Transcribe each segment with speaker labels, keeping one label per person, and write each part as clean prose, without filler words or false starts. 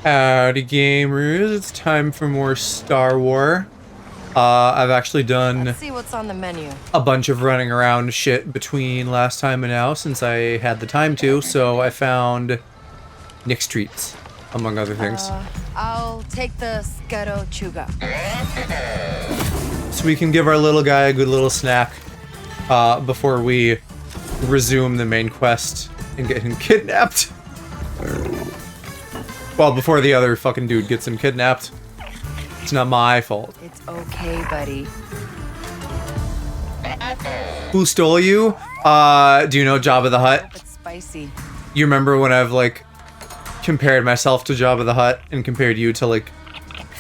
Speaker 1: Howdy gamers, it's time for more Star Wars. I've actually done
Speaker 2: Let's see what's on the menu.
Speaker 1: a bunch of running around shit between last time and now since I had the time to, so I found Nick's Treats, among other things.
Speaker 2: I'll take the Scutto Chuga.
Speaker 1: So we can give our little guy a good little snack before we resume the main quest and get him kidnapped. Well, before the other fucking dude gets him kidnapped. It's not my fault.
Speaker 2: It's okay, buddy.
Speaker 1: Who stole you? Do you know Jabba the Hutt?
Speaker 2: It's spicy.
Speaker 1: You remember when I've, like, compared myself to Jabba the Hutt and compared you to, like,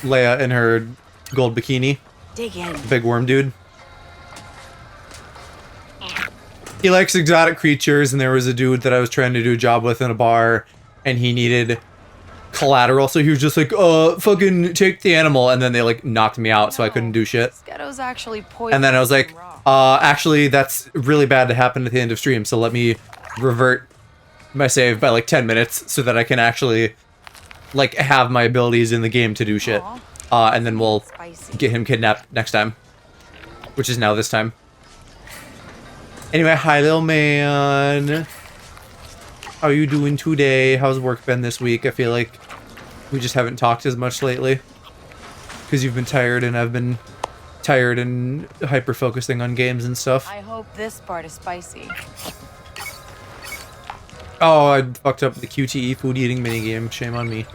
Speaker 1: Leia in her gold bikini?
Speaker 2: Dig in.
Speaker 1: Big worm dude. He likes exotic creatures, and there was a dude that I was trying to do a job with in a bar, and he needed collateral, so he was just like, fucking take the animal, and then they, like, knocked me out, so I couldn't do shit.
Speaker 2: Scutto's actually poison.
Speaker 1: And then I was like, actually, that's really bad to happen at the end of stream, so let me revert my save by, like, 10 minutes, so that I can actually, like, have my abilities in the game to do shit. And then we'll get him kidnapped next time. Which is now this time. Anyway, hi little man. How are you doing today? How's work been this week? I feel like we just haven't talked as much lately. Because you've been tired and I've been tired and hyper-focusing on games and stuff.
Speaker 2: I hope this part is spicy.
Speaker 1: Oh, I fucked up the QTE food eating minigame. Shame on me.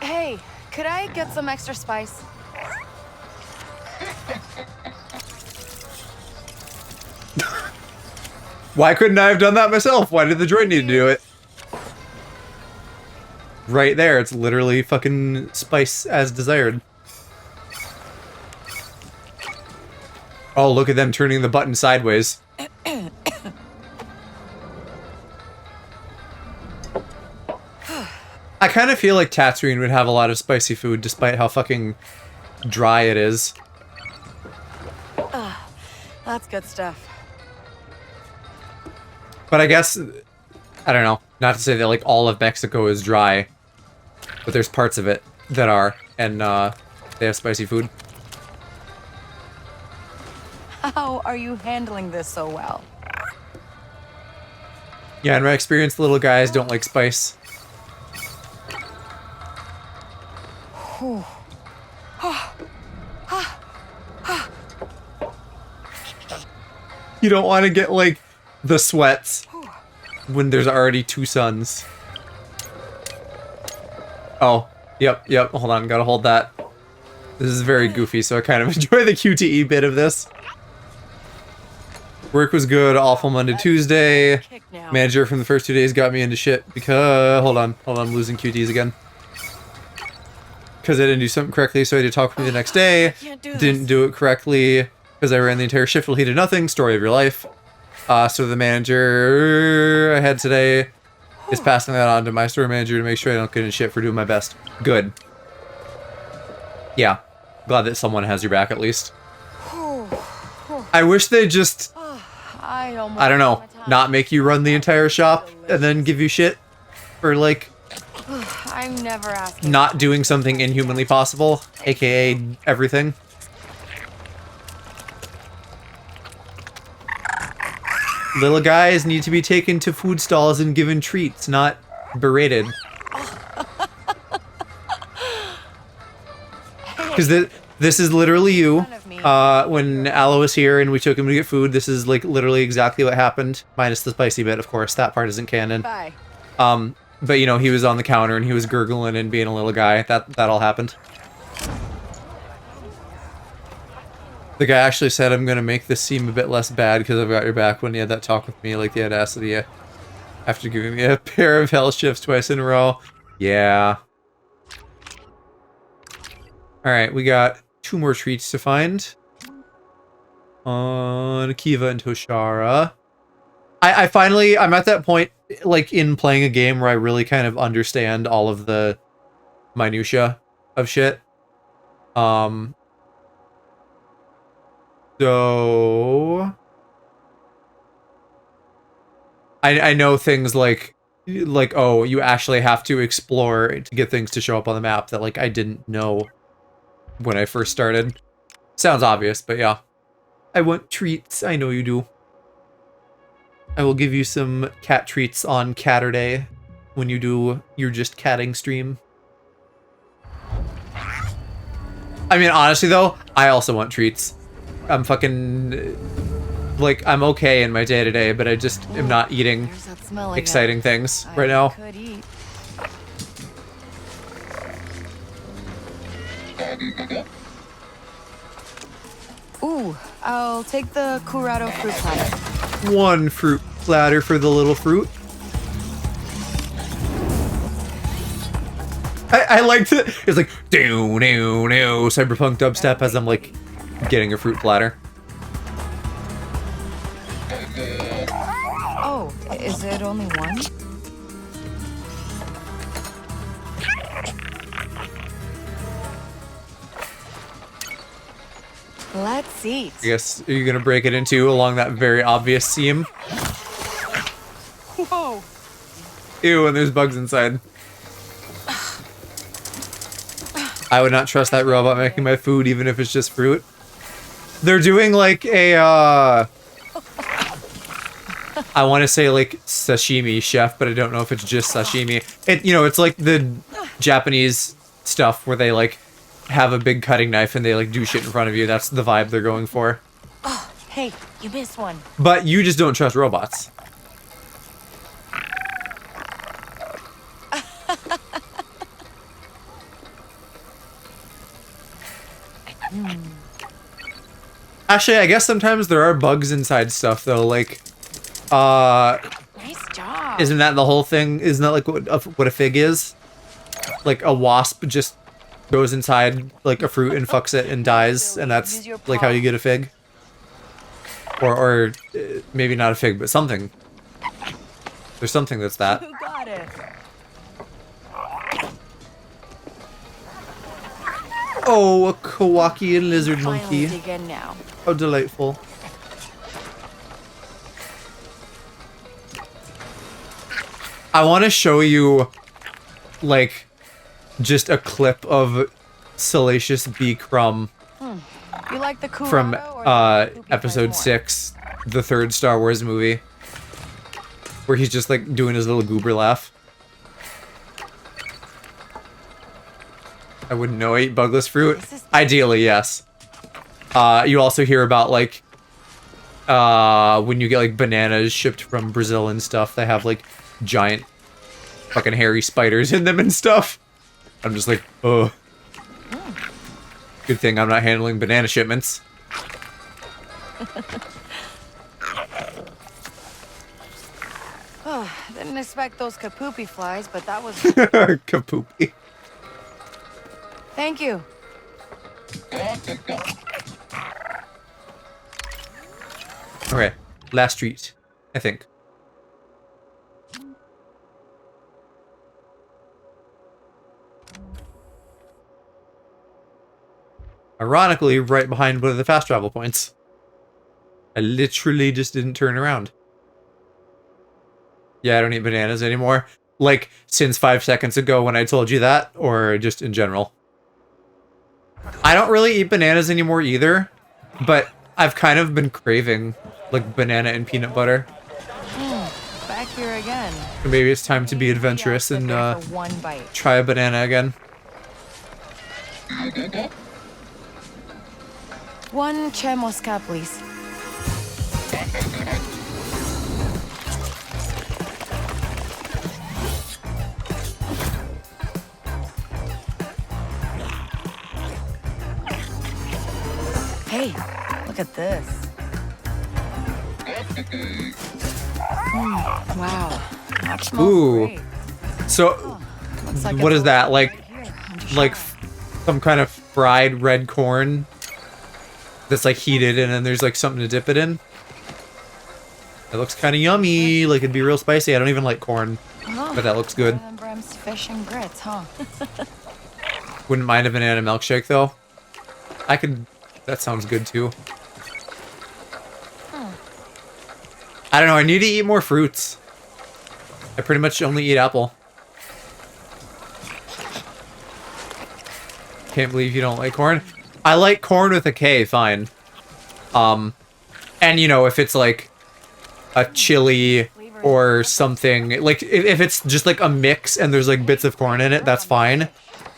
Speaker 2: Hey, could I get some extra spice?
Speaker 1: Why couldn't I have done that myself? Why did the droid need to do it? Right there, it's literally fucking spice as desired. Oh, look at them turning the button sideways. I kind of feel like Tatooine would have a lot of spicy food despite how fucking dry it is.
Speaker 2: That's good stuff.
Speaker 1: But I guess, I don't know, not to say that like all of Mexico is dry, but there's parts of it that are, and they have spicy food.
Speaker 2: How are you handling this so well?
Speaker 1: Yeah, in my experience, little guys don't like spice. You don't want to get, like, the sweats when there's already two suns. Oh, yep, hold on, gotta hold that. This is very goofy, so I kind of enjoy the QTE bit of this. Work was good, awful Monday, Tuesday. Manager from the first 2 days got me into shit because... Hold on, I'm losing QTs again. Because I didn't do something correctly, so I had to talk with me the next day. Didn't do it correctly because I ran the entire shift while he did nothing. Story of your life. So the manager I had today is passing that on to my store manager to make sure I don't get in shit for doing my best. Good. Yeah. Glad that someone has your back at least. I wish they just... I don't know. Not make you run the entire shop and then give you shit for, like...
Speaker 2: I'm never asking.
Speaker 1: Not doing something inhumanly possible, aka everything. Little guys need to be taken to food stalls and given treats, not berated. Because this is literally you. When Aloe was here and we took him to get food, this is like literally exactly what happened. Minus the spicy bit, of course. That part isn't canon.
Speaker 2: Bye.
Speaker 1: But you know, he was on the counter and he was gurgling and being a little guy. That all happened. The guy actually said, I'm gonna make this seem a bit less bad because I've got your back, when he had that talk with me, like the audacity after giving me a pair of hell shifts twice in a row. Yeah. Alright, we got 2 more treats to find. On Kiva and Toshara. I finally, I'm at that point, like, in playing a game where I really kind of understand all of the minutia of shit. So... I know things like oh, you actually have to explore to get things to show up on the map that like I didn't know when I first started. Sounds obvious, but yeah. I want treats. I know you do. I will give you some cat treats on Catterday when you do your just catting stream. I mean, honestly though, I also want treats. I'm fucking like I'm okay in my day-to-day, but I just am not eating exciting things right now.
Speaker 2: Could eat. Ooh, I'll take the curado fruit platter.
Speaker 1: One fruit platter for the little fruit. I liked it. It's like do cyberpunk dubstep as I'm like getting a fruit platter.
Speaker 2: Oh, is it only one? Let's eat.
Speaker 1: I guess are you gonna break it into along that very obvious seam?
Speaker 2: Whoa.
Speaker 1: Ew, and there's bugs inside. I would not trust that robot making my food, even if it's just fruit. They're doing like a, I want to say like sashimi chef, but I don't know if it's just sashimi. You know, it's like the Japanese stuff where they like have a big cutting knife and they like do shit in front of you. That's the vibe they're going for.
Speaker 2: Oh, hey, you missed one.
Speaker 1: But you just don't trust robots. Actually, I guess sometimes there are bugs inside stuff though, like
Speaker 2: Nice job.
Speaker 1: isn't that the whole thing? Isn't that like what a fig is? Like a wasp just goes inside like a fruit and fucks it and dies, and that's like how you get a fig. Or maybe not a fig, but something. There's something that's that.
Speaker 2: Who got it?
Speaker 1: Oh, a Kowakian lizard monkey.
Speaker 2: Finally dig in now.
Speaker 1: How delightful. I want to show you, like, just a clip of Salacious B. Crumb
Speaker 2: You like the curado
Speaker 1: from
Speaker 2: or the poopy flavor
Speaker 1: episode
Speaker 2: more?
Speaker 1: 6, the third Star Wars movie, where he's just, like, doing his little goober laugh. I wouldn't know I eat bugless fruit. Ideally, yes. You also hear about, like, when you get, like, bananas shipped from Brazil and stuff, they have, like, giant fucking hairy spiders in them and stuff. I'm just like, oh. Good thing I'm not handling banana shipments.
Speaker 2: Oh, didn't expect those kapoopy flies, but that was...
Speaker 1: Kapoopy.
Speaker 2: Thank you.
Speaker 1: Okay, last treat, I think. Ironically, right behind one of the fast travel points. I literally just didn't turn around. Yeah, I don't eat bananas anymore. Like, since 5 seconds ago when I told you that, or just in general. I don't really eat bananas anymore either, but I've kind of been craving, like, banana and peanut butter.
Speaker 2: Back here again.
Speaker 1: Maybe it's time to be adventurous
Speaker 2: Sit
Speaker 1: and
Speaker 2: there for one bite.
Speaker 1: try a banana again.
Speaker 2: One chai mosca, please. Hey, look at this. Wow, that smells
Speaker 1: Ooh.
Speaker 2: great.
Speaker 1: So,
Speaker 2: Looks like
Speaker 1: what
Speaker 2: it's
Speaker 1: is that?
Speaker 2: all
Speaker 1: Like,
Speaker 2: right here, under
Speaker 1: like
Speaker 2: shower.
Speaker 1: some kind of fried red corn that's like heated and then there's like something to dip it in. It looks kind of yummy, like it'd be real spicy. I don't even like corn,
Speaker 2: Oh,
Speaker 1: but that looks good.
Speaker 2: better than Brem's fish and grits, huh?
Speaker 1: Wouldn't mind a banana milkshake though. I could, that sounds good too. I don't know, I need to eat more fruits. I pretty much only eat apple. Can't believe you don't like corn. I like corn with a K, fine. And you know, if it's like a chili or something, like if it's just like a mix and there's like bits of corn in it, that's fine.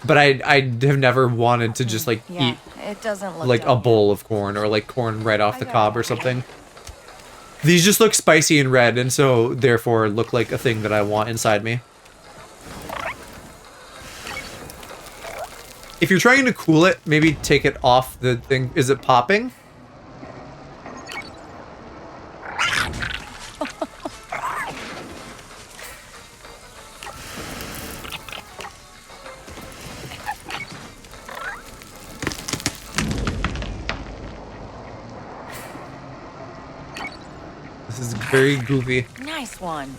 Speaker 1: But I have never wanted to just like eat
Speaker 2: it doesn't look
Speaker 1: like a bowl of corn or like corn right off the cob or something. These just look spicy and red, and so therefore look like a thing that I want inside me. If you're trying to cool it, maybe take it off the thing. Is it popping? This is very goofy.
Speaker 2: Nice one.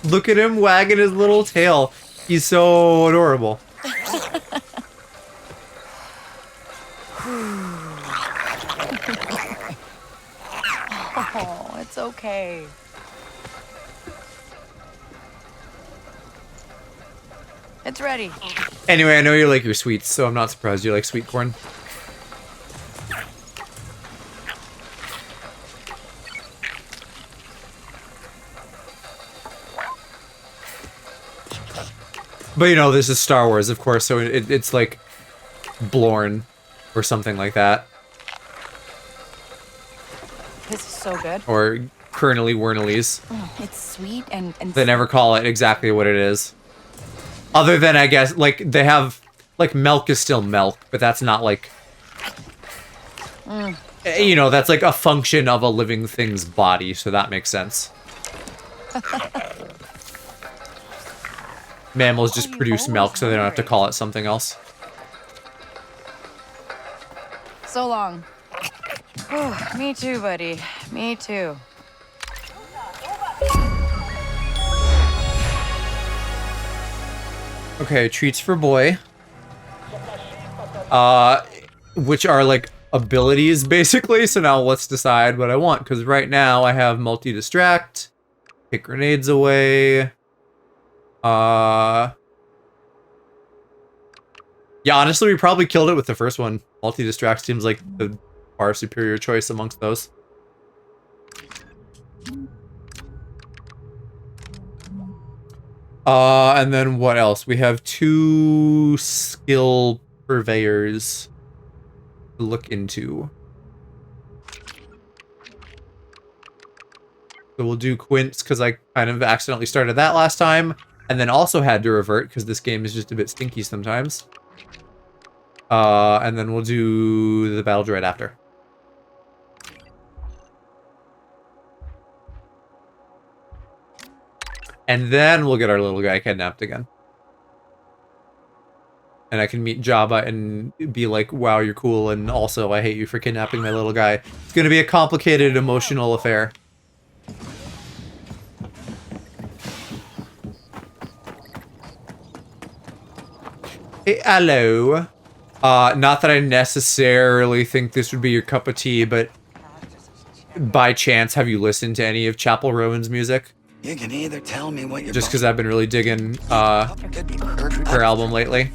Speaker 1: Look at him wagging his little tail. He's so adorable.
Speaker 2: Oh, it's okay. It's ready.
Speaker 1: Anyway, I know you like your sweets, so I'm not surprised you like sweet corn. But you know, this is Star Wars, of course, so it's like Blorn or something like that.
Speaker 2: This is so good.
Speaker 1: Or Kernely Wernelies.
Speaker 2: It's sweet and
Speaker 1: They never call it exactly what it is. Other than, I guess, like, they have... Like, milk is still milk, but that's not, like... You know, that's, like, a function of a living thing's body, so that makes sense. Mammals just produce milk, so they don't have to call it something else.
Speaker 2: So long. Me too, buddy. Me too.
Speaker 1: Okay, treats for boy. Which are like abilities basically, so now let's decide what I want, because right now I have multi-distract, take grenades away, yeah, honestly we probably killed it with the first one. Multi-distract seems like the far superior choice amongst those. And then what else? We have 2 skill purveyors to look into. So we'll do Quince, because I kind of accidentally started that last time, and then also had to revert, because this game is just a bit stinky sometimes. And then we'll do the Battle Droid after. And then we'll get our little guy kidnapped again. And I can meet Jabba and be like, wow, you're cool, and also I hate you for kidnapping my little guy. It's gonna be a complicated emotional affair. Hey, hello. Not that I necessarily think this would be your cup of tea, but by chance, have you listened to any of Chapel Rowan's music?
Speaker 3: You can either tell me what you're
Speaker 1: Just because I've been really digging her album lately.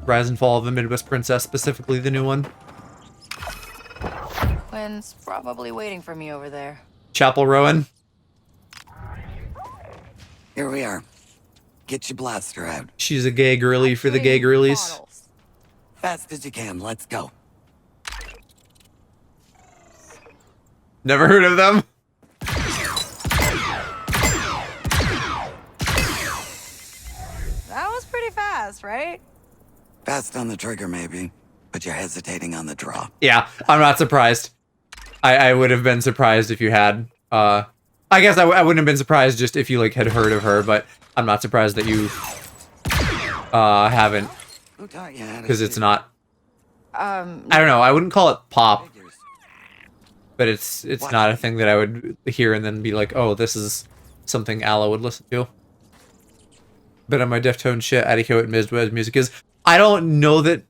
Speaker 1: Rise and Fall of the Midwest Princess, specifically the new one.
Speaker 2: Quinn's probably waiting for me over there.
Speaker 1: Chapel Rowan.
Speaker 3: Here we are. Get your blaster out.
Speaker 1: She's a gay girly for the gay girlies.
Speaker 3: Fast as you can, let's go.
Speaker 1: Never heard of them.
Speaker 2: That was pretty fast, right?
Speaker 3: Fast on the trigger, maybe, but you're hesitating on the draw.
Speaker 1: Yeah, I'm not surprised. I would have been surprised if you had. I guess I wouldn't have been surprised just if you like had heard of her, but I'm not surprised that you haven't,
Speaker 3: Who taught you how to
Speaker 1: because it's
Speaker 3: shoot?
Speaker 1: not. I don't know. I wouldn't call it pop,
Speaker 3: Figures.
Speaker 1: but it's not a thing that I would hear and then be like, oh, this is something Alla would listen to. But on my Deftone shit, adequate Midwest music is. I don't know that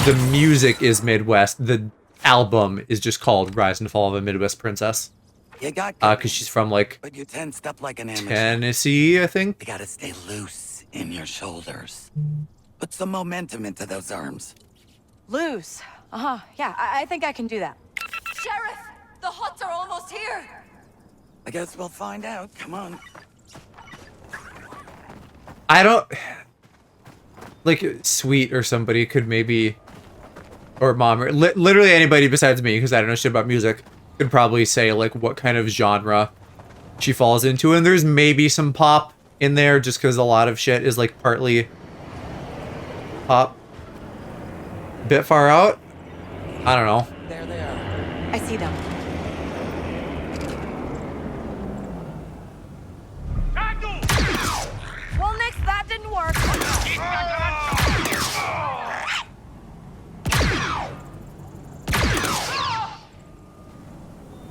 Speaker 1: the music is Midwest. The album is just called Rise and Fall of a Midwest Princess.
Speaker 3: You got
Speaker 1: Because she's from, like,
Speaker 3: but you tensed up like an amateur.
Speaker 1: Tennessee, I think.
Speaker 3: You gotta stay loose in your shoulders. Put some momentum into those arms.
Speaker 2: Loose. Yeah, I think I can do that.
Speaker 4: Sheriff, the Huts are almost here.
Speaker 3: I guess we'll find out. Come on.
Speaker 1: I don't... Like, Sweet or somebody could maybe... Or Mom, or literally anybody besides me, because I don't know shit about music, could probably say, like, what kind of genre she falls into. And there's maybe some pop in there, just because a lot of shit is, like, partly pop. Bit far out? I don't know.
Speaker 3: There they are.
Speaker 2: I see them.
Speaker 4: Well, Nix, that didn't work.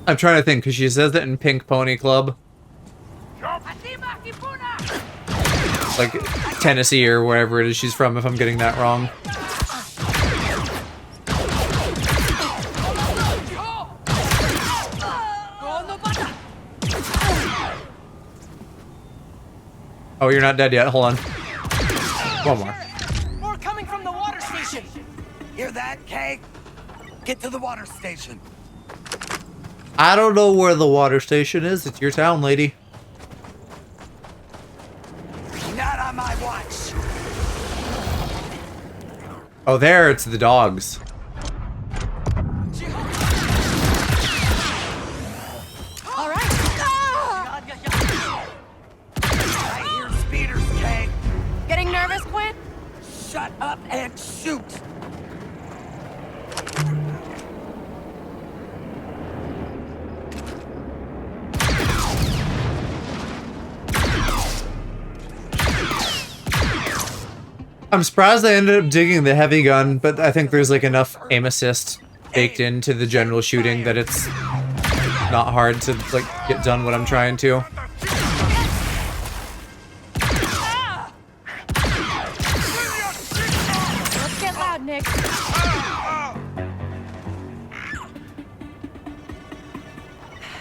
Speaker 1: I'm trying to think, because she says that in Pink Pony Club. Like, Tennessee or wherever it is she's from, if I'm getting that wrong. Oh, you're not dead yet. Hold on. One more.
Speaker 5: More coming from the water station.
Speaker 3: Hear that, Kay? Get to the water station.
Speaker 1: I don't know where the water station is. It's your town, lady.
Speaker 3: Not on my watch.
Speaker 1: Oh, there. It's the dogs.
Speaker 2: All right.
Speaker 3: I hear speeders, Kay.
Speaker 2: Getting nervous, Quinn?
Speaker 3: Shut up and shoot.
Speaker 1: I'm surprised I ended up digging the heavy gun, but I think there's like enough aim assist baked into the general shooting that it's not hard to like get done what I'm trying to.
Speaker 2: Let's get loud, Nick.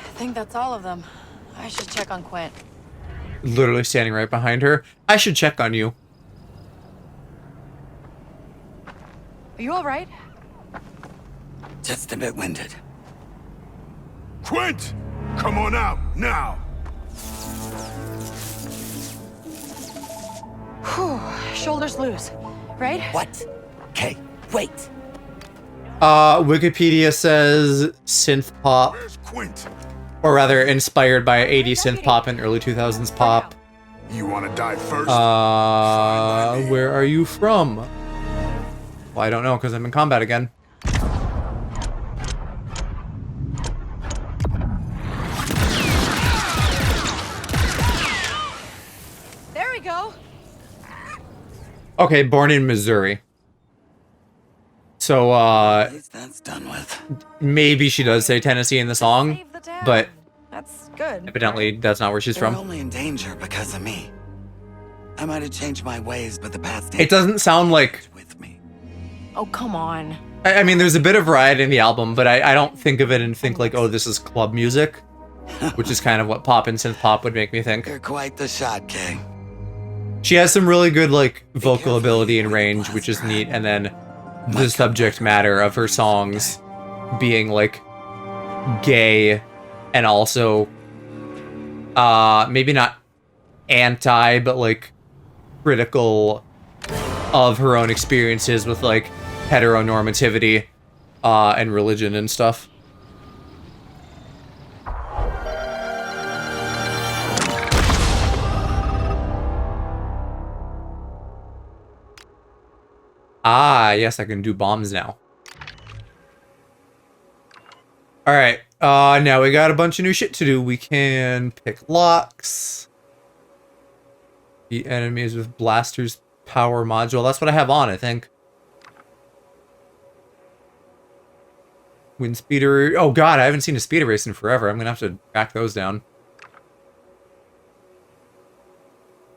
Speaker 2: I think that's all of them. I should check on Quint.
Speaker 1: Literally standing right behind her. I should check on you.
Speaker 2: Are you all right?
Speaker 3: Just a bit winded.
Speaker 6: Quint! Come on out, now!
Speaker 2: Whew. Shoulders loose. Right?
Speaker 3: What? Kay, wait.
Speaker 1: Wikipedia says synth pop,
Speaker 6: Where's Quint?
Speaker 1: or rather inspired by 80s synth pop and early 2000s pop.
Speaker 6: You wanna die first?
Speaker 1: Where are you from? Well, I don't know, because I'm in combat again.
Speaker 2: There we go.
Speaker 1: Okay, born in Missouri. So,
Speaker 3: At least that's done with.
Speaker 1: maybe she does say Tennessee in the song,
Speaker 2: Save the town.
Speaker 1: but
Speaker 2: That's good.
Speaker 1: evidently that's not where she's
Speaker 3: They're
Speaker 1: from.
Speaker 3: only in danger because of me. I might have changed my ways, but the past
Speaker 1: It doesn't sound like...
Speaker 3: with me.
Speaker 2: Oh, come on.
Speaker 1: I mean, there's a bit of variety in the album, but I don't think of it and think like, oh, this is club music, which is kind of what pop and synth pop would make me think.
Speaker 3: You're quite the shot, Kay.
Speaker 1: She has some really good like vocal ability and range, which is neat, and then the subject matter of her songs being like gay and also maybe not anti, but like critical of her own experiences with like heteronormativity and religion and stuff. Ah, yes, I can do bombs now. Alright, now we got a bunch of new shit to do. We can pick locks. Beat enemies with Blaster's power module. That's what I have on, I think. Win speeder. Oh god, I haven't seen a speeder race in forever. I'm gonna have to back those down.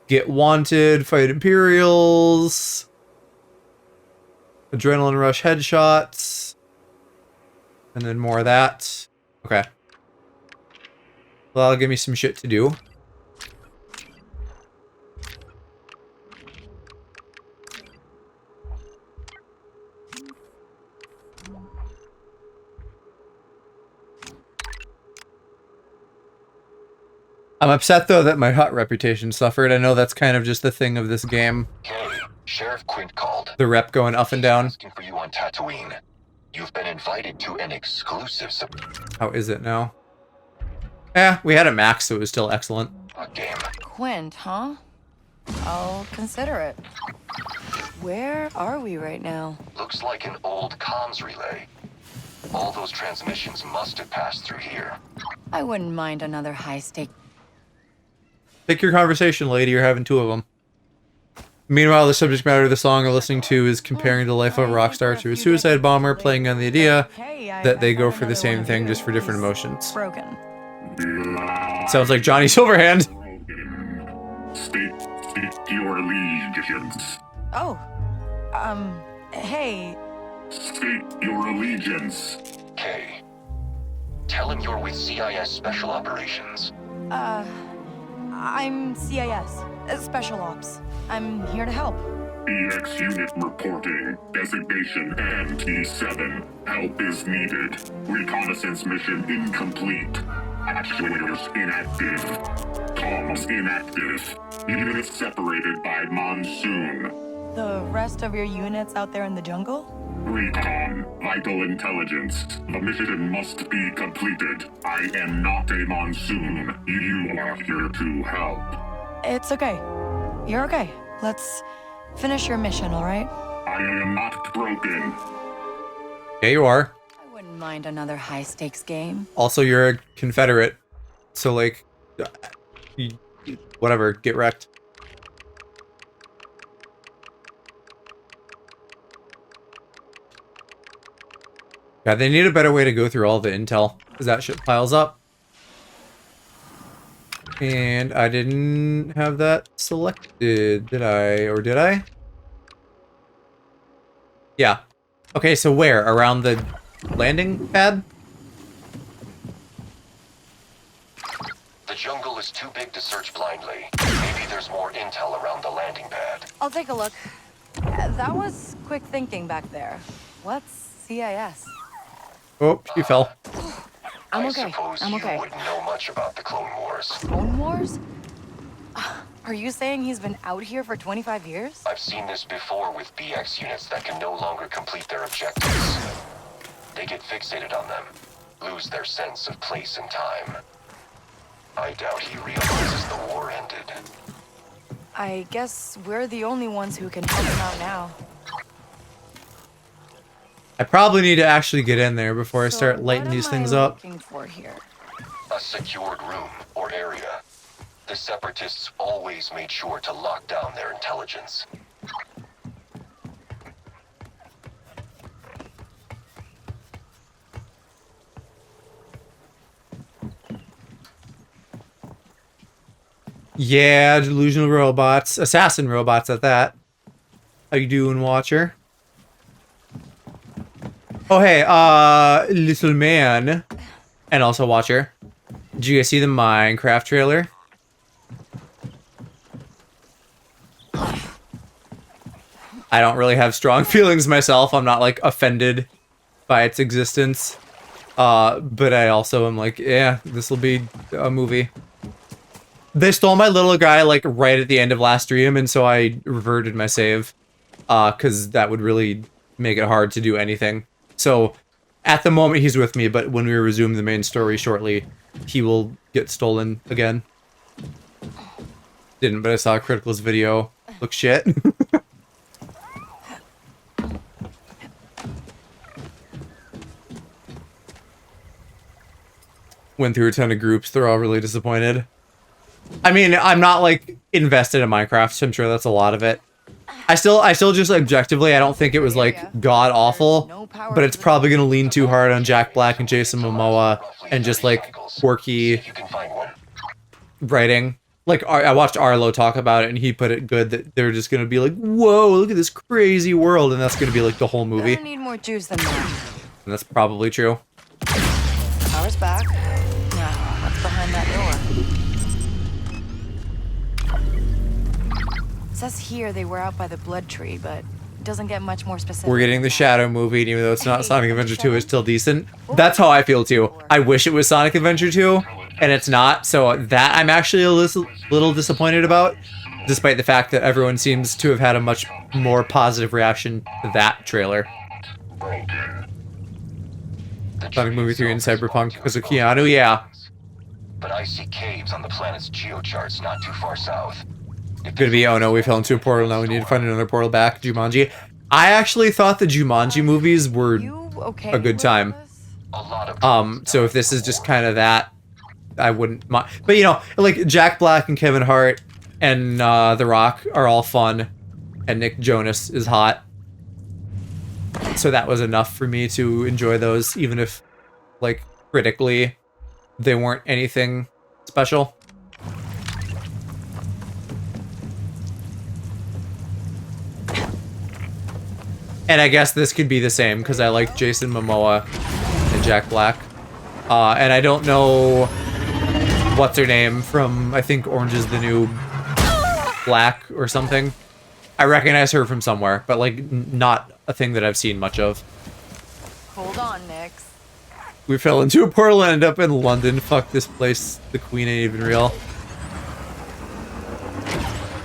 Speaker 1: Get wanted, fight Imperials. Adrenaline rush headshots. And then more of that. Okay. Well, that'll give me some shit to do. I'm upset, though, that my hut reputation suffered. I know that's kind of just the thing of this game.
Speaker 7: Hey, Sheriff Quint called.
Speaker 1: The rep going up and down.
Speaker 7: Asking for you on Tatooine. You've been invited to an exclusive
Speaker 1: How is it now? We had a max, so it was still excellent.
Speaker 7: game.
Speaker 2: Quint, huh? I'll consider it. Where are we right now?
Speaker 7: Looks like an old comms relay. All those transmissions must have passed through here.
Speaker 2: I wouldn't mind another high-stake.
Speaker 1: Pick your conversation, lady. You're having two of them. Meanwhile, the subject matter of the song we're listening to is comparing the life of a rock star to a suicide bomber, playing on the idea that they go for the same thing, just for different emotions.
Speaker 2: Broken.
Speaker 1: Sounds like Johnny Silverhand.
Speaker 6: State your allegiance.
Speaker 2: Oh. Hey.
Speaker 6: State your allegiance.
Speaker 7: Kay, tell him you're with CIS Special Operations.
Speaker 2: I'm CIS. Special Ops. I'm here to help.
Speaker 6: EX unit reporting. Designation MT7. Help is needed. Reconnaissance mission incomplete. Actuators inactive. Comms inactive. Units separated by monsoon.
Speaker 2: The rest of your units out there in the jungle?
Speaker 6: Recon. Vital intelligence. The mission must be completed. I am not a monsoon. You are here to help.
Speaker 2: It's okay. You're okay. Let's finish your mission, alright?
Speaker 6: I am not broken.
Speaker 1: Yeah, you are.
Speaker 2: I wouldn't mind another high-stakes game.
Speaker 1: Also, you're a Confederate. So, like, whatever, get wrecked. Yeah, they need a better way to go through all the intel, because that shit piles up. And I didn't have that selected, did I? Or did I? Yeah. Okay, so where? Around the landing pad?
Speaker 7: The jungle is too big to search blindly. Maybe there's more intel around the landing pad.
Speaker 2: I'll take a look. That was quick thinking back there. What's CIS?
Speaker 1: Oh, she fell.
Speaker 2: I'm
Speaker 7: I
Speaker 2: okay.
Speaker 7: suppose
Speaker 2: I'm okay.
Speaker 7: you wouldn't know much about the Clone Wars.
Speaker 2: Clone Wars? Are you saying he's been out here for 25 years?
Speaker 7: I've seen this before with BX units that can no longer complete their objectives. They get fixated on them, lose their sense of place and time. I doubt he realizes the war ended.
Speaker 2: I guess we're the only ones who can help him out now.
Speaker 1: I probably need to actually get in there before I
Speaker 2: So
Speaker 1: start lighting
Speaker 2: what
Speaker 1: these
Speaker 2: am
Speaker 1: things
Speaker 2: I
Speaker 1: up.
Speaker 2: looking for here?
Speaker 7: A secured room or area. The Separatists always made sure to lock down their intelligence.
Speaker 1: Yeah, delusional robots. Assassin robots at that. How you doing, Watcher? Oh, hey, little man. And also Watcher. Did you guys see the Minecraft trailer? I don't really have strong feelings myself. I'm not, like, offended by its existence. But I also am like, yeah, this will be a movie. They stole my little guy, like, right at the end of last stream, and so I reverted my save. Because that would really make it hard to do anything. So, at the moment, he's with me, but when we resume the main story shortly, he will get stolen again. Didn't, but I saw Critical's video. Looks shit. Went through a ton of groups. They're all really disappointed. I mean, I'm not, like, invested in Minecraft, so I'm sure that's a lot of it. I still just objectively, I don't think it was, like, god-awful, but it's probably gonna lean too hard on Jack Black and Jason Momoa and just, like, quirky
Speaker 7: If you can find one.
Speaker 1: writing. Like, I watched Arlo talk about it, and he put it good that they're just gonna be like, whoa, look at this crazy world, and that's gonna be, like, the whole movie.
Speaker 2: I need more juice than that.
Speaker 1: And that's probably true.
Speaker 2: Power's back. Now, what's behind that door? It says here they were out by the blood tree, but it doesn't get much more specific.
Speaker 1: We're getting the
Speaker 2: than that.
Speaker 1: Shadow movie, and even though it's not
Speaker 2: Hey,
Speaker 1: Sonic
Speaker 2: have you
Speaker 1: Adventure 2,
Speaker 2: shown
Speaker 1: it's
Speaker 2: it?
Speaker 1: still decent. That's how I feel too. I wish it was Sonic Adventure 2, and it's not, so that I'm actually a little disappointed about, despite the fact that everyone seems to have had a much more positive reaction to that trailer.
Speaker 7: Broken. The
Speaker 1: Sonic
Speaker 7: tree
Speaker 1: Movie 3 and
Speaker 7: itself is
Speaker 1: Cyberpunk
Speaker 7: known to
Speaker 1: because of
Speaker 7: expose
Speaker 1: Keanu, yeah.
Speaker 7: But I see caves on the planet's geocharts not too far south. If
Speaker 1: Gonna be, oh no, we fell into a portal, now we need to find another portal back. Jumanji. I actually thought the Jumanji movies were
Speaker 2: You okay
Speaker 1: a good
Speaker 2: with
Speaker 1: time.
Speaker 2: this?
Speaker 7: a lot of
Speaker 1: So if this is just kind of that, I wouldn't mind. But you know, like Jack Black and Kevin Hart and The Rock are all fun, and Nick Jonas is hot. So that was enough for me to enjoy those, even if, like, critically, they weren't anything special. And I guess this could be the same, because I like Jason Momoa and Jack Black. And I don't know what's her name from, I think Orange is the New Black or something. I recognize her from somewhere, but like not a thing that I've seen much of.
Speaker 2: Hold on, Nix.
Speaker 1: We fell into a portal and ended up in London. Fuck this place. The Queen ain't even real.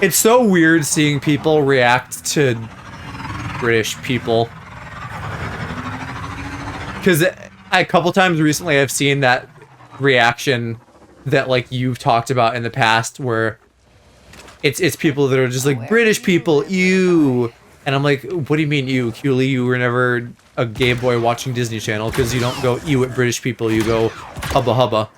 Speaker 1: It's so weird seeing people react to British people. Because a couple times recently I've seen that reaction that like you've talked about in the past where it's people that are just like, British people, ew. And I'm like, what do you mean ew? Cooley, you were never a gay boy watching Disney Channel because you don't go ew at British people, you go hubba hubba.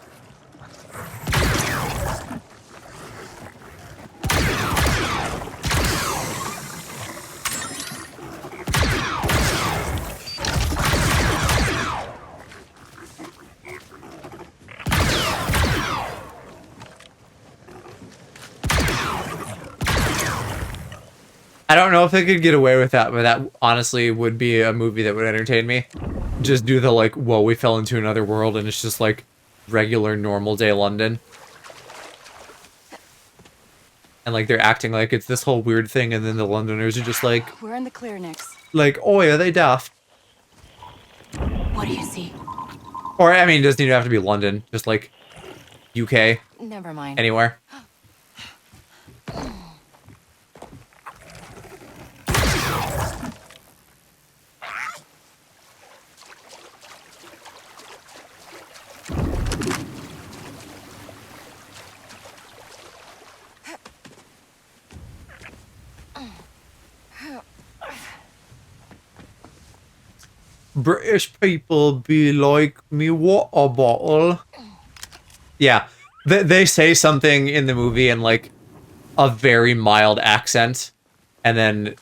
Speaker 1: I don't know if they could get away with that, but that honestly would be a movie that would entertain me. Just do the like, whoa, we fell into another world and it's just like regular normal day London. And like they're acting like it's this whole weird thing and then the Londoners are just like,
Speaker 2: We're in the clear, Nix.
Speaker 1: oh yeah, they daft.
Speaker 2: What do you see?
Speaker 1: Or I mean, it doesn't even have to be London, just like UK,
Speaker 2: Never mind.
Speaker 1: anywhere. British people be like me water bottle. Yeah, they say something in the movie in like a very mild accent, and then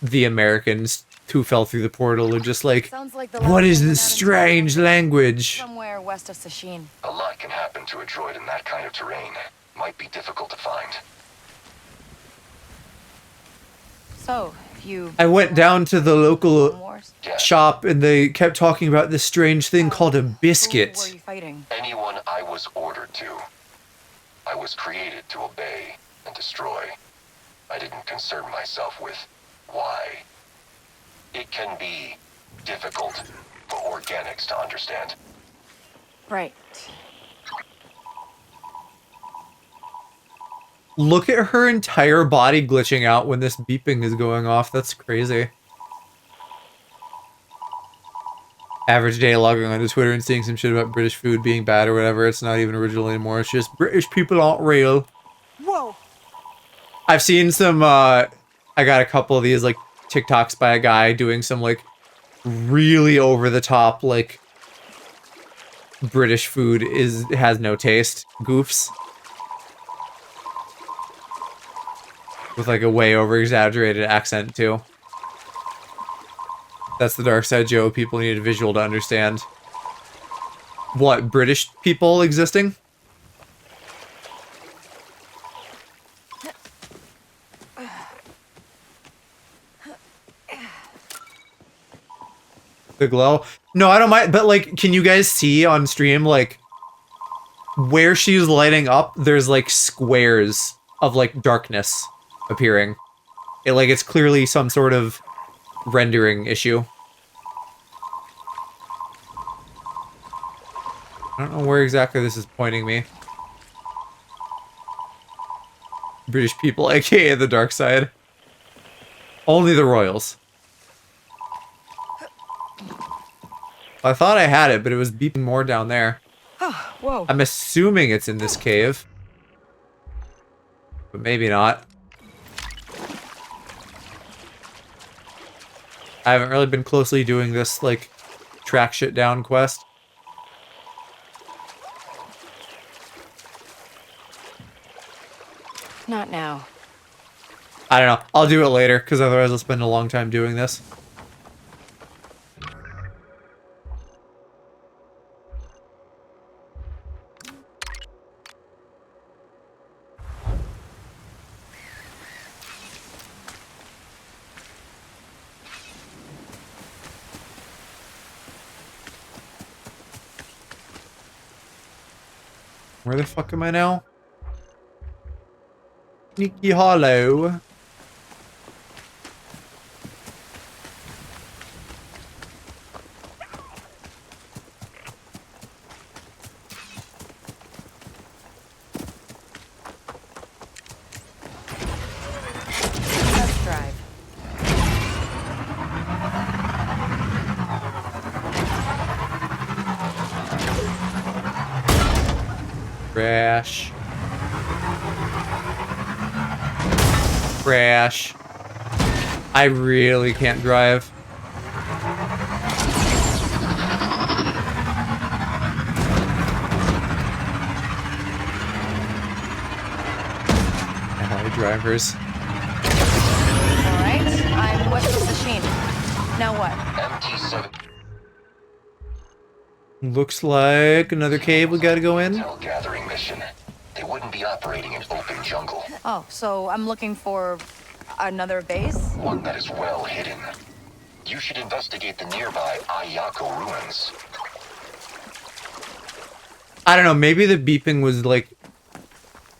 Speaker 1: the Americans who fell through the portal are just like,
Speaker 2: Sounds like the
Speaker 1: what
Speaker 2: last
Speaker 1: is
Speaker 2: one
Speaker 1: this
Speaker 2: went out in
Speaker 1: strange
Speaker 2: China.
Speaker 1: language?
Speaker 2: Somewhere west of Sashin.
Speaker 7: A lot can happen to a droid in that kind of terrain. Might be difficult to find.
Speaker 2: So, you...
Speaker 1: I went down to the local
Speaker 2: Wars?
Speaker 7: Yeah.
Speaker 1: shop and they kept talking about this strange thing called a
Speaker 2: Who were
Speaker 1: biscuit.
Speaker 2: you fighting?
Speaker 7: Anyone I was ordered to. I was created to obey and destroy. I didn't concern myself with why. It can be difficult for organics to understand.
Speaker 2: Right.
Speaker 1: Look at her entire body glitching out when this beeping is going off. That's crazy. Average day logging onto Twitter and seeing some shit about British food being bad or whatever. It's not even original anymore. It's just British people aren't real.
Speaker 5: Whoa!
Speaker 1: I've seen some, I got a couple of these, like, TikToks by a guy doing some, like, really over-the-top, like, British food has no taste goofs. With, like, a way over-exaggerated accent, too. That's the dark side, Joe. People need a visual to understand. What, British people existing? The glow? No, I don't mind, but like, can you guys see on stream, like, where she's lighting up, there's like squares of like darkness appearing. It's clearly some sort of rendering issue. I don't know where exactly this is pointing me. British people, aka the dark side. Only the royals. I thought I had it, but it was beeping more down there.
Speaker 2: Oh, whoa.
Speaker 1: I'm assuming it's in this cave. But maybe not. I haven't really been closely doing this, like, track shit down quest.
Speaker 2: Not now.
Speaker 1: I don't know. I'll do it later, because otherwise I'll spend a long time doing this. Where the fuck am I now? Sneaky Hollow.
Speaker 2: Test drive.
Speaker 1: Crash. Crash. I really can't drive. LA drivers.
Speaker 2: Alright, I'm west of the machine. Now what?
Speaker 7: MT7
Speaker 1: Looks like another cave we gotta go in.
Speaker 7: intel gathering mission. They wouldn't be operating in open jungle.
Speaker 2: Oh, so I'm looking for another base?
Speaker 7: One that is well hidden. You should investigate the nearby Ayako ruins.
Speaker 1: I don't know, maybe the beeping was like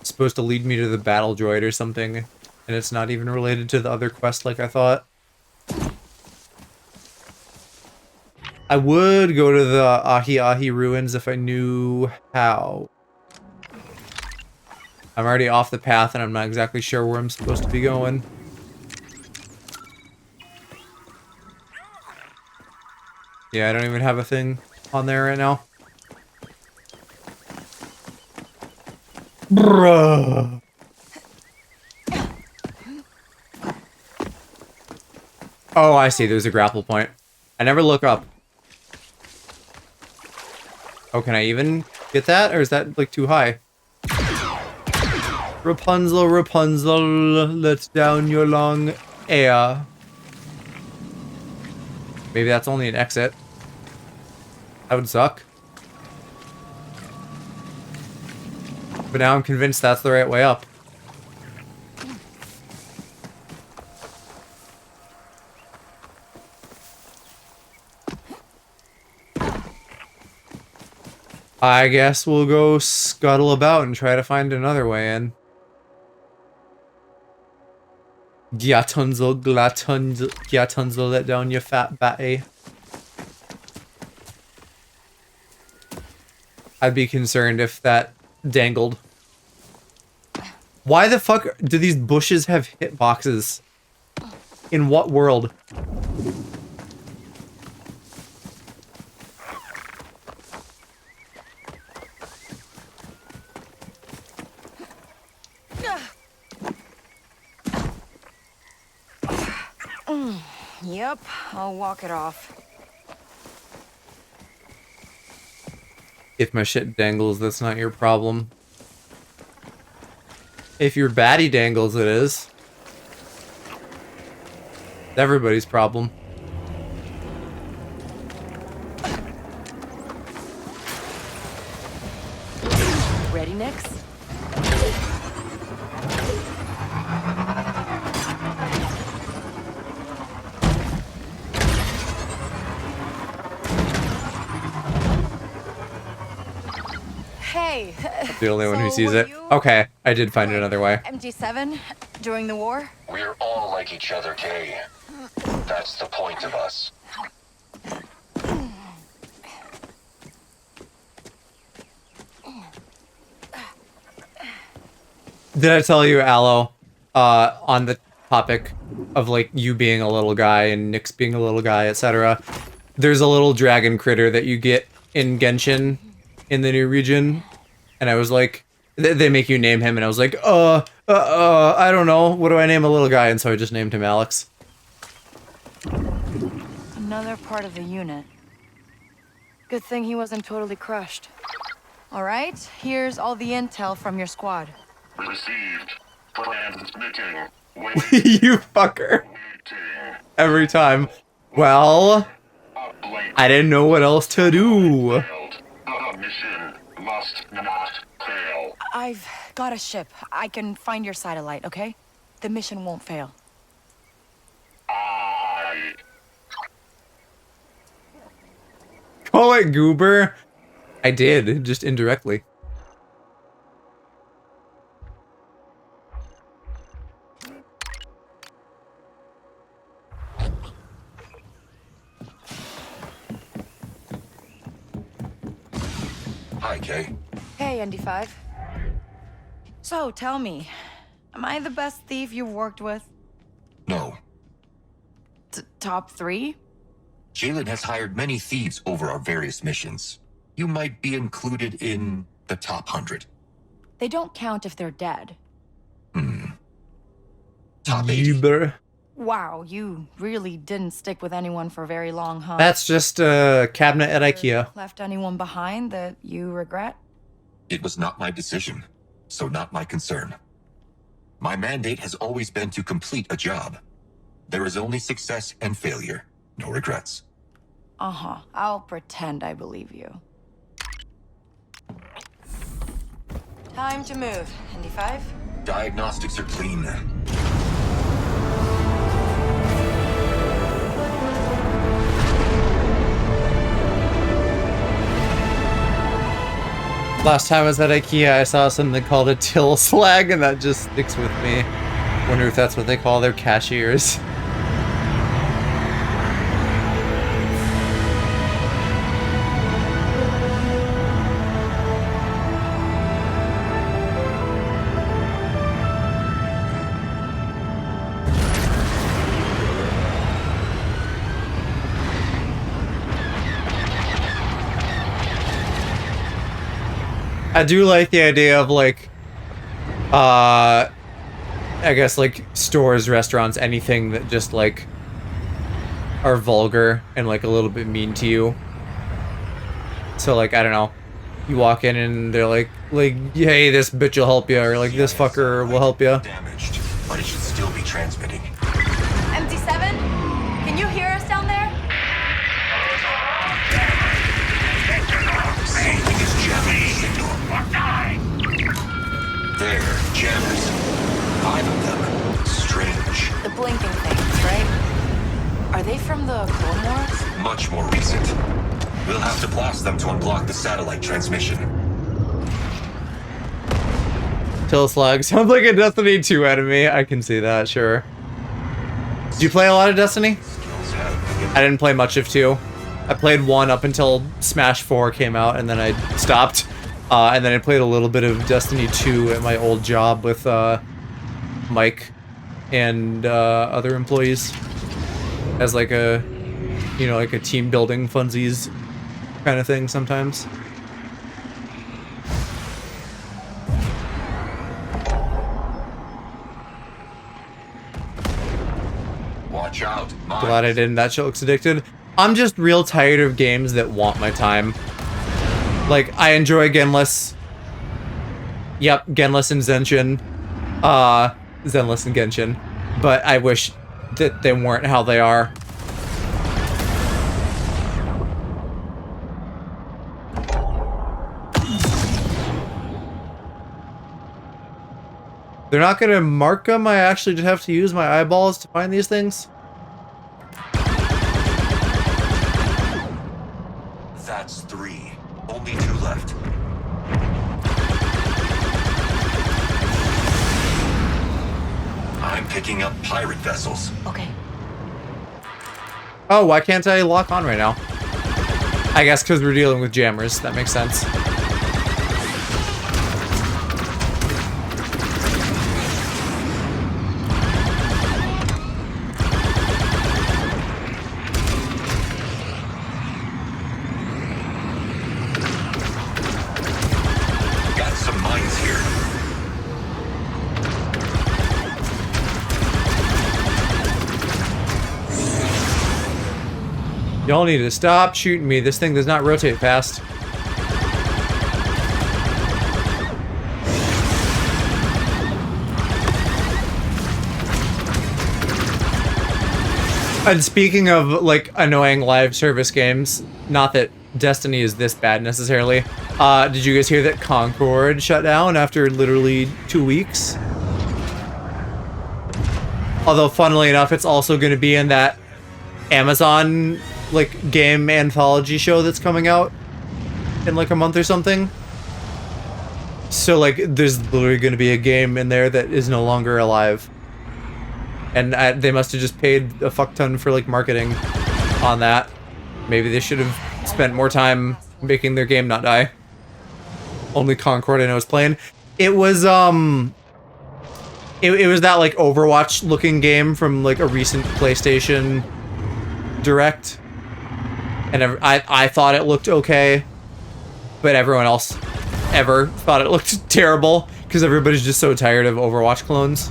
Speaker 1: supposed to lead me to the battle droid or something, and it's not even related to the other quest like I thought. I would go to the Ahi Ahi ruins if I knew how. I'm already off the path and I'm not exactly sure where I'm supposed to be going. Yeah, I don't even have a thing on there right now. Bruh. Oh, I see. There's a grapple point. I never look up. Oh, can I even get that? Or is that, like, too high? Rapunzel, Rapunzel, let down your long hair. Maybe that's only an exit. That would suck. But now I'm convinced that's the right way up. I guess we'll go scuttle about and try to find another way in. Gyatunzel, Gyatunzel, let down your fat batty. I'd be concerned if that dangled. Why the fuck do these bushes have hitboxes? In what world?
Speaker 2: Yep, I'll walk it off.
Speaker 1: If my shit dangles, that's not your problem. If your baddie dangles, it is. It's everybody's problem.
Speaker 2: Ready, Nix? Hey.
Speaker 1: The only one who
Speaker 2: So
Speaker 1: sees
Speaker 2: were
Speaker 1: it.
Speaker 2: you,
Speaker 1: Okay, I did find another way.
Speaker 2: MG7 during the war?
Speaker 7: We're all like each other, Kay. That's the point of us.
Speaker 1: Did I tell you, Aloe, on the topic of like you being a little guy and Nyx being a little guy, etc. There's a little dragon critter that you get in Genshin in the new region, and I was like, they make you name him, and I was like, I don't know, what do I name a little guy? And so I just named him Alex.
Speaker 2: Another part of the unit. Good thing he wasn't totally crushed. All right, here's all the intel from your squad.
Speaker 6: Received. Transmitting.
Speaker 1: You fucker.
Speaker 6: Waiting.
Speaker 1: Every time. Well,
Speaker 6: Uplink
Speaker 1: I didn't know what else to do.
Speaker 6: failed. The mission must not fail.
Speaker 2: I've got a ship. I can find your satellite, okay? The mission won't fail.
Speaker 6: I
Speaker 1: Call it goober. I did, just indirectly.
Speaker 7: Hi, Kay.
Speaker 2: Hey, ND5. So, tell me, am I the best thief you've worked with?
Speaker 7: No.
Speaker 2: Top 3?
Speaker 7: Jalen has hired many thieves over our various missions. You might be included in the top 100.
Speaker 2: They don't count if they're dead.
Speaker 7: Top 80.
Speaker 1: Goober.
Speaker 2: Wow, you really didn't stick with anyone for very long, huh?
Speaker 1: That's just a cabinet at IKEA.
Speaker 2: Left anyone behind that you regret?
Speaker 7: It was not my decision, so not my concern. My mandate has always been to complete a job. There is only success and failure, no regrets.
Speaker 2: Uh-huh. I'll pretend I believe you. Time to move. ND5?
Speaker 7: Diagnostics are clean.
Speaker 1: Last time I was at IKEA, I saw something called a till slag, and that just sticks with me. Wonder if that's what they call their cashiers. I do like the idea of like, I guess like stores, restaurants, anything that just like are vulgar and like a little bit mean to you. So like, I don't know, you walk in and they're like, hey, this bitch will help you, or like this fucker will help you.
Speaker 7: Damaged, but it should still be transmitting.
Speaker 2: MD7? Can you hear us down there?
Speaker 7: Something is jamming the signal. There, jammers. 5 of them. Strange.
Speaker 2: The blinking things, right? Are they from the Clone Wars?
Speaker 7: Much more recent. We'll have to blast them to unblock the satellite transmission.
Speaker 1: Till slag sounds like a Destiny 2 enemy. I can see that, sure. Do you play a lot of Destiny?
Speaker 7: Skills have
Speaker 1: I didn't play much of 2. I played 1 up until Smash 4 came out, and then I stopped. And then I played a little bit of Destiny 2 at my old job with Mike and other employees as like a, you know, like a team building funsies kind of thing sometimes.
Speaker 7: Watch out. Mines.
Speaker 1: Glad I didn't. That shit looks addicted. I'm just real tired of games that want my time. Like, I enjoy Genless. Yep, Genless and Zenshin. Zenless and Genshin. But I wish that they weren't how they are. They're not gonna mark them? I actually just have to use my eyeballs to find these things?
Speaker 7: That's 3. Only 2 left. picking up pirate vessels.
Speaker 2: Okay.
Speaker 1: Oh, why can't I lock on right now? I guess because we're dealing with jammers. That makes sense.
Speaker 7: Got some mines here.
Speaker 1: Y'all need to stop shooting me. This thing does not rotate fast. And speaking of, like, annoying live service games, not that Destiny is this bad necessarily, did you guys hear that Concord shut down after literally 2 weeks? Although, funnily enough, it's also going to be in that Amazon, like, game anthology show that's coming out in, like, a month or something. So, like, there's literally going to be a game in there that is no longer alive. And they must have just paid a fuck ton for, like, marketing on that. Maybe they should have spent more time making their game not die. Only Concord I know is playing. It was, it was that, like, Overwatch-looking game from, like, a recent PlayStation Direct. And I thought it looked okay. But everyone else ever thought it looked terrible. Because everybody's just so tired of Overwatch clones.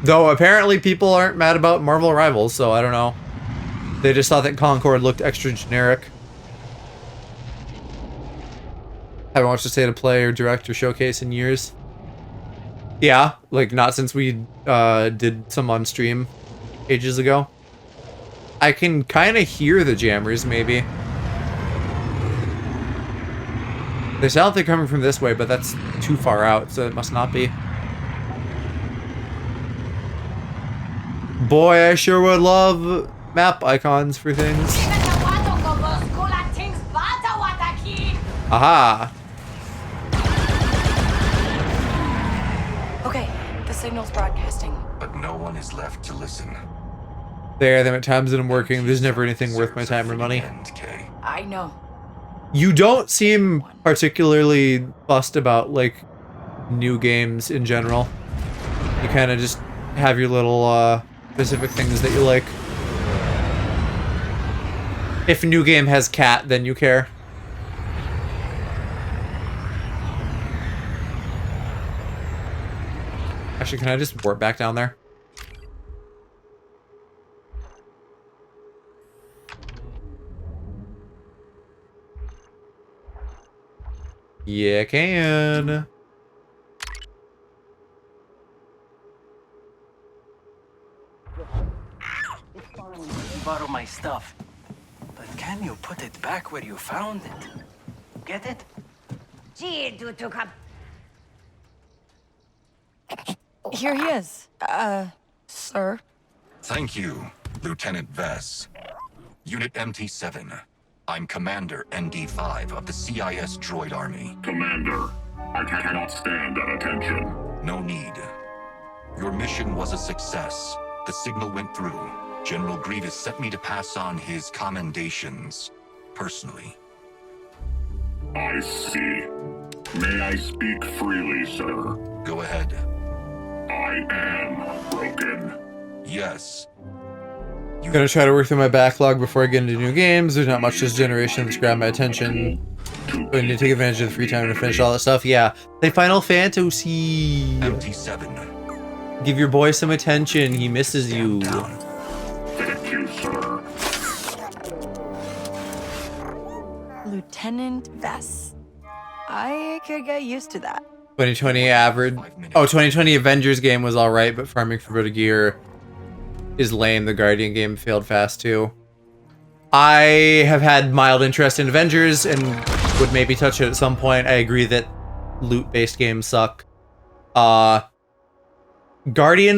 Speaker 1: Though apparently people aren't mad about Marvel Rivals, so I don't know. They just thought that Concord looked extra generic. Haven't watched a State of Play or Direct or Showcase in years. Yeah, like not since we did some on stream ages ago. I can kind of hear the jammers, maybe. They sound like they're coming from this way, but that's too far out, so it must not be. Boy, I sure would love map icons for things. Aha!
Speaker 2: Okay, the signal's broadcasting.
Speaker 7: But no one is left to listen.
Speaker 1: There are them at times that I'm working. There's never anything worth my time or money.
Speaker 2: I know.
Speaker 1: You don't seem particularly fussed about, like, new games in general. You kind of just have your little, specific things that you like. If a new game has cat, then you care. Actually, can I just warp back down there? Yeah, I can.
Speaker 5: Borrow my stuff. But can you put it back where you found it? Get it?
Speaker 2: Here he is. Sir.
Speaker 7: Thank you, Lieutenant Vess. Unit MT7. I'm Commander ND5 of the CIS Droid Army.
Speaker 6: Commander, I cannot stand at attention.
Speaker 7: No need. Your mission was a success. The signal went through. General Grievous sent me to pass on his commendations, personally.
Speaker 6: I see. May I speak freely, sir?
Speaker 7: Go ahead.
Speaker 6: I am broken.
Speaker 7: Yes.
Speaker 1: I'm gonna try to work through my backlog before I get into new games. There's not much this generation that's grabbed my attention. I need to take advantage of the free time to finish all that stuff. Yeah. Play Final Fantasy.
Speaker 7: MT7.
Speaker 1: Give your boy some attention. He misses you.
Speaker 6: Thank you, sir.
Speaker 2: Lieutenant Vess. I could get used to that.
Speaker 1: 2020 average. Oh, 2020 Avengers game was alright, but farming for Brota Gear is lame. The Guardian game failed fast too. I have had mild interest in Avengers and would maybe touch it at some point. I agree that loot-based games suck. Guardians,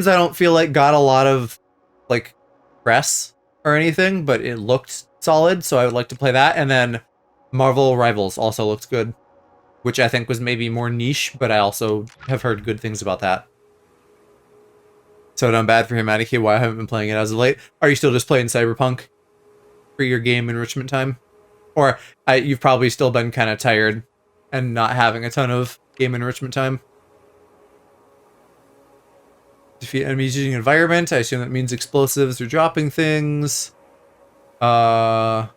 Speaker 1: I don't feel like got a lot of, like, press or anything, but it looked solid, so I would like to play that. And then Marvel Rivals also looks good, which I think was maybe more niche, but I also have heard good things about that. So not bad for humanity. Why I haven't been playing it as of late. Are you still just playing Cyberpunk for your game enrichment time? Or you've probably still been kind of tired and not having a ton of game enrichment time. Defeat enemies using environment. I assume that means explosives or dropping things. Gotta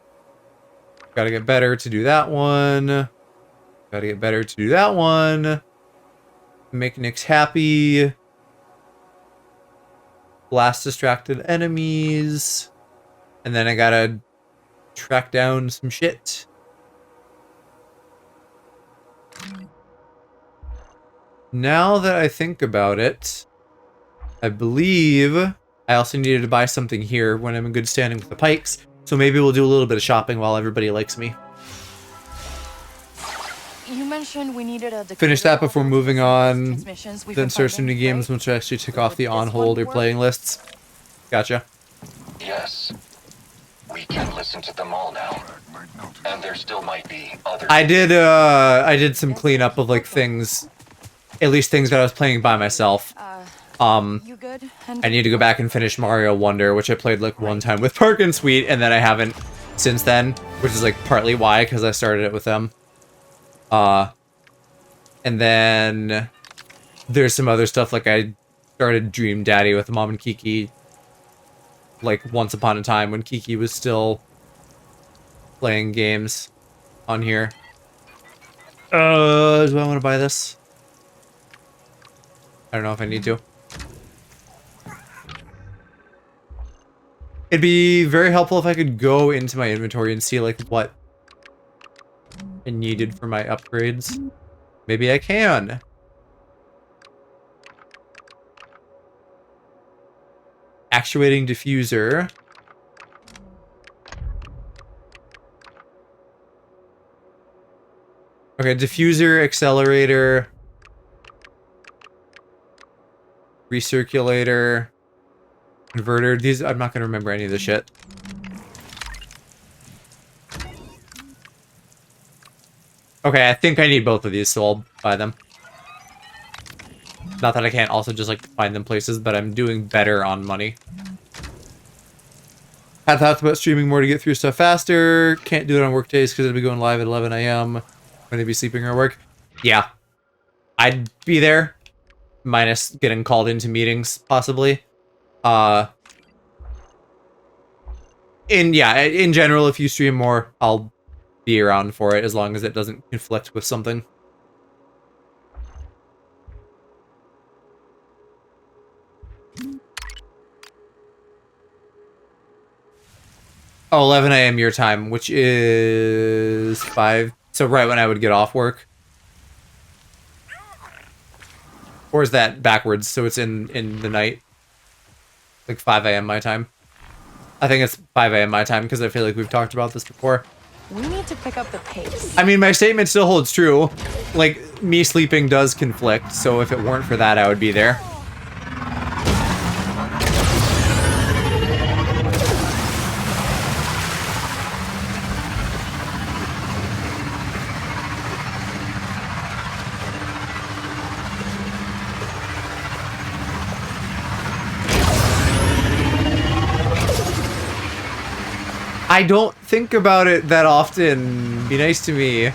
Speaker 1: get better to do that one. Gotta get better to do that one. Make Nyx happy. Blast distracted enemies. And then I gotta track down some shit. Now that I think about it, I believe I also needed to buy something here when I'm in good standing with the Pikes. So maybe we'll do a little bit of shopping while everybody likes me.
Speaker 2: You mentioned we needed a
Speaker 1: Finish that before moving on.
Speaker 2: Then
Speaker 1: Then start some new games, which I actually took off the on hold or playing lists. Gotcha.
Speaker 7: Yes. We can listen to them all now. And there still might be other...
Speaker 1: I did some cleanup of like things, at least things that I was playing by myself.
Speaker 2: You good?
Speaker 1: I need to go back and finish Mario Wonder, which I played like one time with Park and Sweet, and then I haven't since then, which is like partly why, because I started it with them. And then there's some other stuff, like I started Dream Daddy with Mom and Kiki, like once upon a time when Kiki was still playing games on here. Do I want to buy this? I don't know if I need to. It'd be very helpful if I could go into my inventory and see like what I needed for my upgrades. Maybe I can. Actuating diffuser. Okay, diffuser, accelerator, recirculator, converter. These, I'm not going to remember any of this shit. Okay, I think I need both of these, so I'll buy them. Not that I can't also just like find them places, but I'm doing better on money. Had thoughts about streaming more to get through stuff faster. Can't do it on work days because it'll be going live at 11 a.m. when they'd be sleeping or work. Yeah. I'd be there. Minus getting called into meetings, possibly. In general, if you stream more, I'll be around for it as long as it doesn't conflict with something. Oh, 11 a.m. your time, which is 5. So right when I would get off work. Or is that backwards? So it's in the night. Like 5 a.m. my time. I think it's 5 a.m. my time because I feel like we've talked about this before.
Speaker 2: We need to pick up the pace.
Speaker 1: I mean, my statement still holds true. Like, me sleeping does conflict, so if it weren't for that, I would be there. I don't think about it that often. Be nice to me.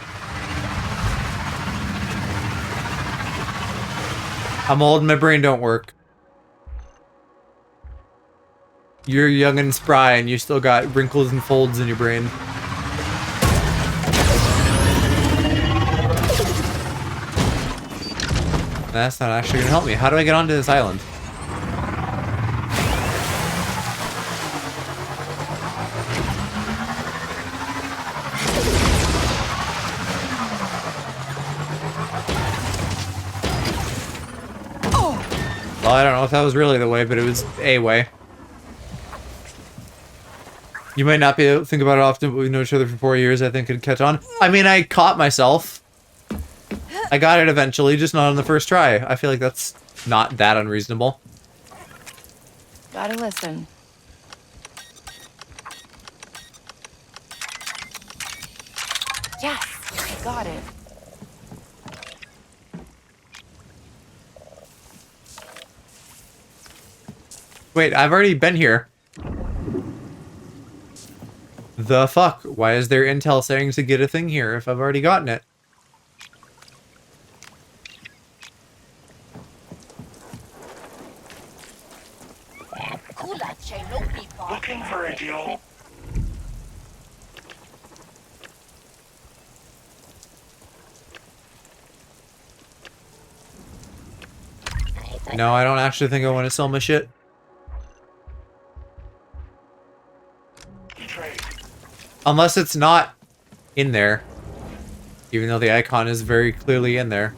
Speaker 1: I'm old and my brain don't work. You're young and spry and you still got wrinkles and folds in your brain. That's not actually gonna help me. How do I get onto this island? Well, I don't know if that was really the way, but it was a way. You might not be able to think about it often, but we've known each other for 4 years. I think it'd catch on. I mean, I caught myself. I got it eventually, just not on the first try. I feel like that's not that unreasonable.
Speaker 2: Gotta listen. Yes, I got it.
Speaker 1: Wait, I've already been here. The fuck? Why is there intel saying to get a thing here if I've already gotten it?
Speaker 6: Looking for a deal.
Speaker 1: No, I don't actually think I want to sell my shit.
Speaker 6: Trade.
Speaker 1: Unless it's not in there. Even though the icon is very clearly in there.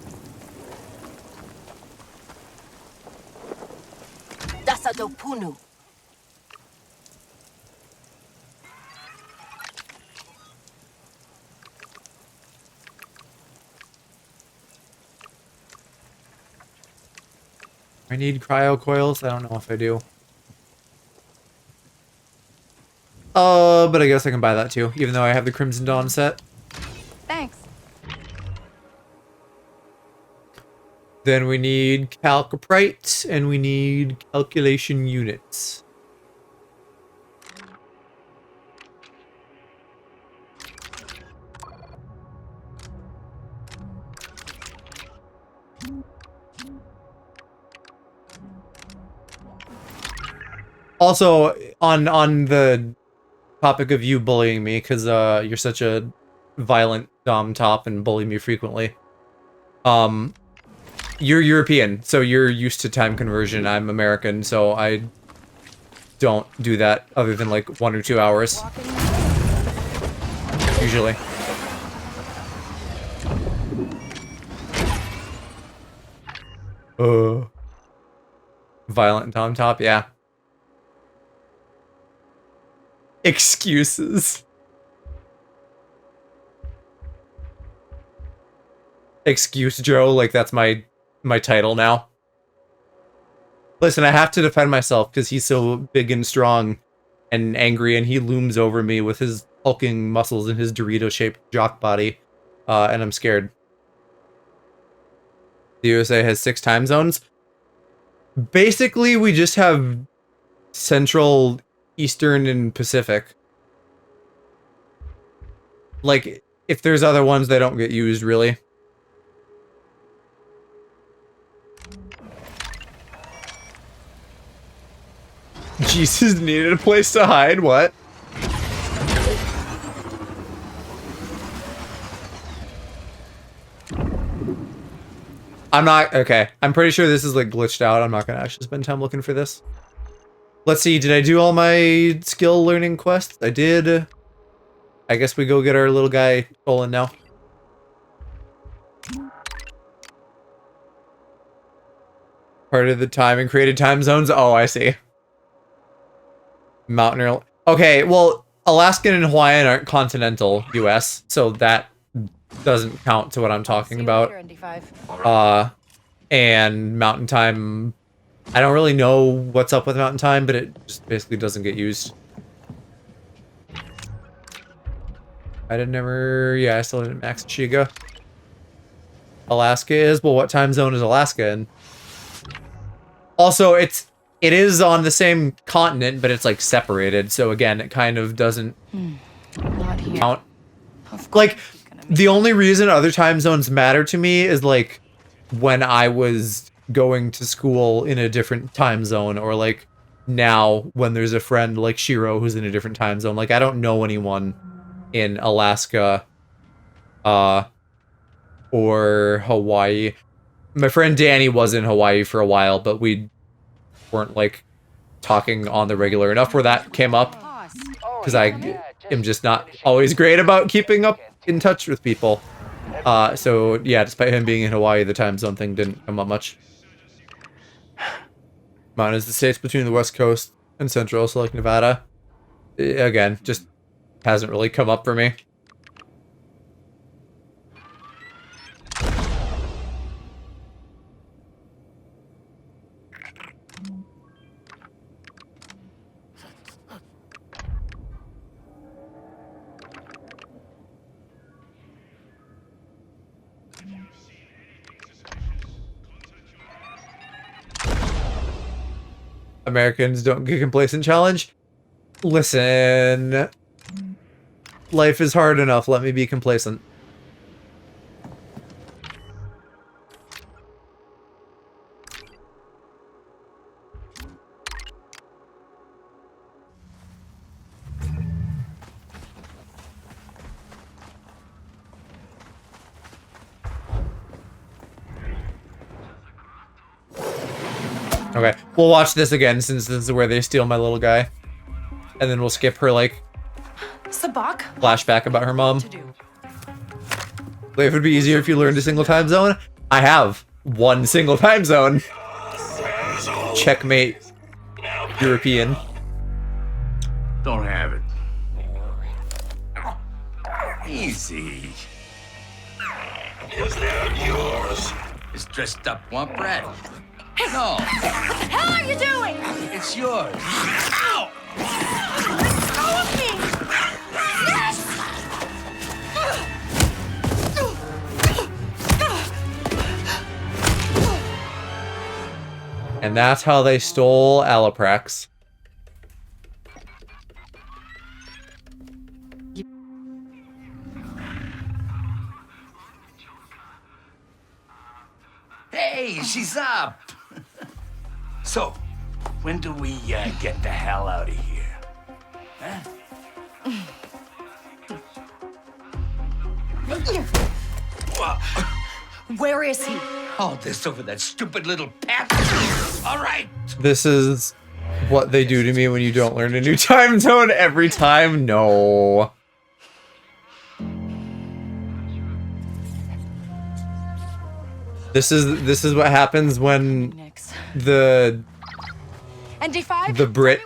Speaker 4: Dasadopunu.
Speaker 1: I need cryo coils. I don't know if I do. But I guess I can buy that too, even though I have the Crimson Dawn set.
Speaker 2: Thanks.
Speaker 1: Then we need calcoprite, and we need calculation units. Also, on the topic of you bullying me, because you're such a violent dom top and bully me frequently. You're European, so you're used to time conversion. I'm American, so I don't do that other than like 1 or 2 hours. Usually. Violent dom top, yeah. Excuses. Excuse Joe, like that's my title now. Listen, I have to defend myself because he's so big and strong and angry, and he looms over me with his hulking muscles and his Dorito-shaped jock body, and I'm scared. The USA has 6 time zones. Basically, we just have Central, Eastern, and Pacific. Like, if there's other ones, they don't get used, really. Jesus needed a place to hide, what? I'm not, okay. I'm pretty sure this is like glitched out. I'm not gonna actually spend time looking for this. Let's see, did I do all my skill learning quests? I did. I guess we go get our little guy stolen now. Part of the time and created time zones? Oh, I see. Mountain. Okay, well, Alaskan and Hawaiian aren't continental US, so that doesn't count to what I'm talking about. And Mountain Time, I don't really know what's up with Mountain Time, but it just basically doesn't get used. I still didn't max Chiga. Alaska is? Well, what time zone is Alaska in? Also, it is on the same continent, but it's like separated, so again, it kind of doesn't count. Like, the only reason other time zones matter to me is like when I was going to school in a different time zone, or like now when there's a friend like Shiro who's in a different time zone. Like, I don't know anyone in Alaska or Hawaii. My friend Danny was in Hawaii for a while, but we weren't like talking on the regular enough where that came up, because I am just not always great about keeping up in touch with people. So yeah, despite him being in Hawaii, the time zone thing didn't come up much. Mine is the states between the West Coast and Central, so like Nevada. Again, just hasn't really come up for me. Americans don't get complacent challenge. Listen. Life is hard enough. Let me be complacent. Okay, we'll watch this again since this is where they steal my little guy. And then we'll skip her, like,
Speaker 2: Sabak?
Speaker 1: flashback about her mom.
Speaker 2: To do.
Speaker 1: Life would be easier if you learned a single time zone. I have one single time zone. Checkmate. European.
Speaker 8: Don't have it. Easy. Is that yours? It's dressed up. Want bread? No.
Speaker 2: What the hell are you doing?
Speaker 8: It's yours.
Speaker 2: Ow! Let go of me! Yes!
Speaker 1: And that's how they stole Alaprax.
Speaker 8: Hey, she's up. So, when do we get the hell out of here? Huh?
Speaker 2: Where is he?
Speaker 8: All this over that stupid little pet. All right.
Speaker 1: This is what they do to me when you don't learn a new time zone every time. No. This is what happens when the Brit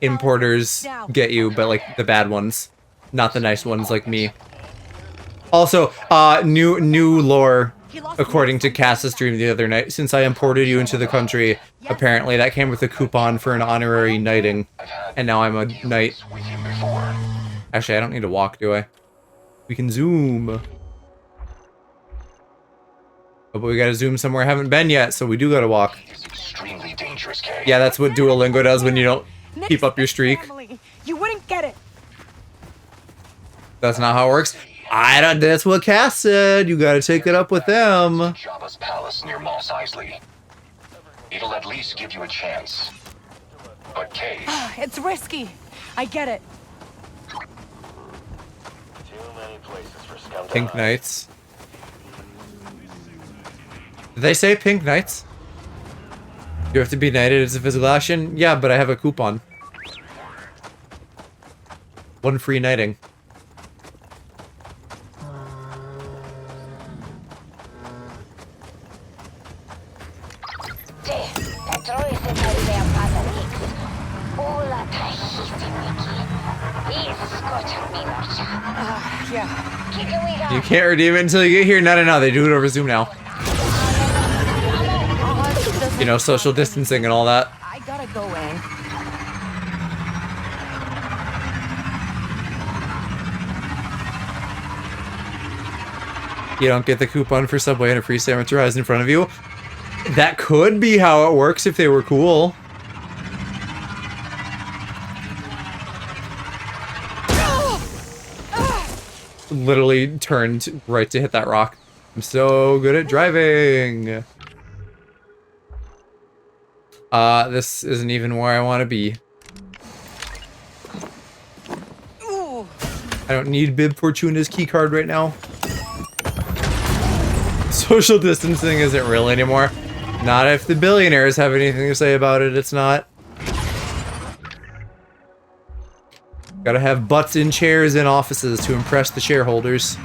Speaker 1: importers get you, but like the bad ones, not the nice ones like me. Also, new lore, according to Cass's stream the other night, since I imported you into the country, apparently that came with a coupon for an honorary knighting, and now I'm a knight. Actually, I don't need to walk, do I? We can zoom. Oh, but we gotta zoom somewhere I haven't been yet, so we do gotta walk.
Speaker 7: Extremely dangerous, Kay.
Speaker 1: Yeah, that's what Duolingo does when you don't keep up your streak.
Speaker 2: You wouldn't get it.
Speaker 1: That's not how it works. I don't. That's what Cass said. You gotta take it up with them.
Speaker 7: Jabba's palace near Mos Eisley. It'll at least give you a chance. But Kay,
Speaker 2: It's risky. I get it.
Speaker 7: too many places for scum to
Speaker 1: Pink
Speaker 7: hide.
Speaker 1: Knights. Did they say Pink Knights? You have to be knighted as a physical action? Yeah, but I have a coupon. One free knighting.
Speaker 2: Yeah.
Speaker 1: You can't redeem it until you get here? No, they do it over Zoom now. You know, social distancing and all that.
Speaker 2: I gotta go in.
Speaker 1: You don't get the coupon for Subway and a free sandwich rise in front of you. That could be how it works if they were cool. Literally turned right to hit that rock. I'm so good at driving. This isn't even where I want to be. I don't need Bib Fortuna's keycard right now. Social distancing isn't real anymore. Not if the billionaires have anything to say about it, it's not. Gotta have butts in chairs in offices to impress the shareholders.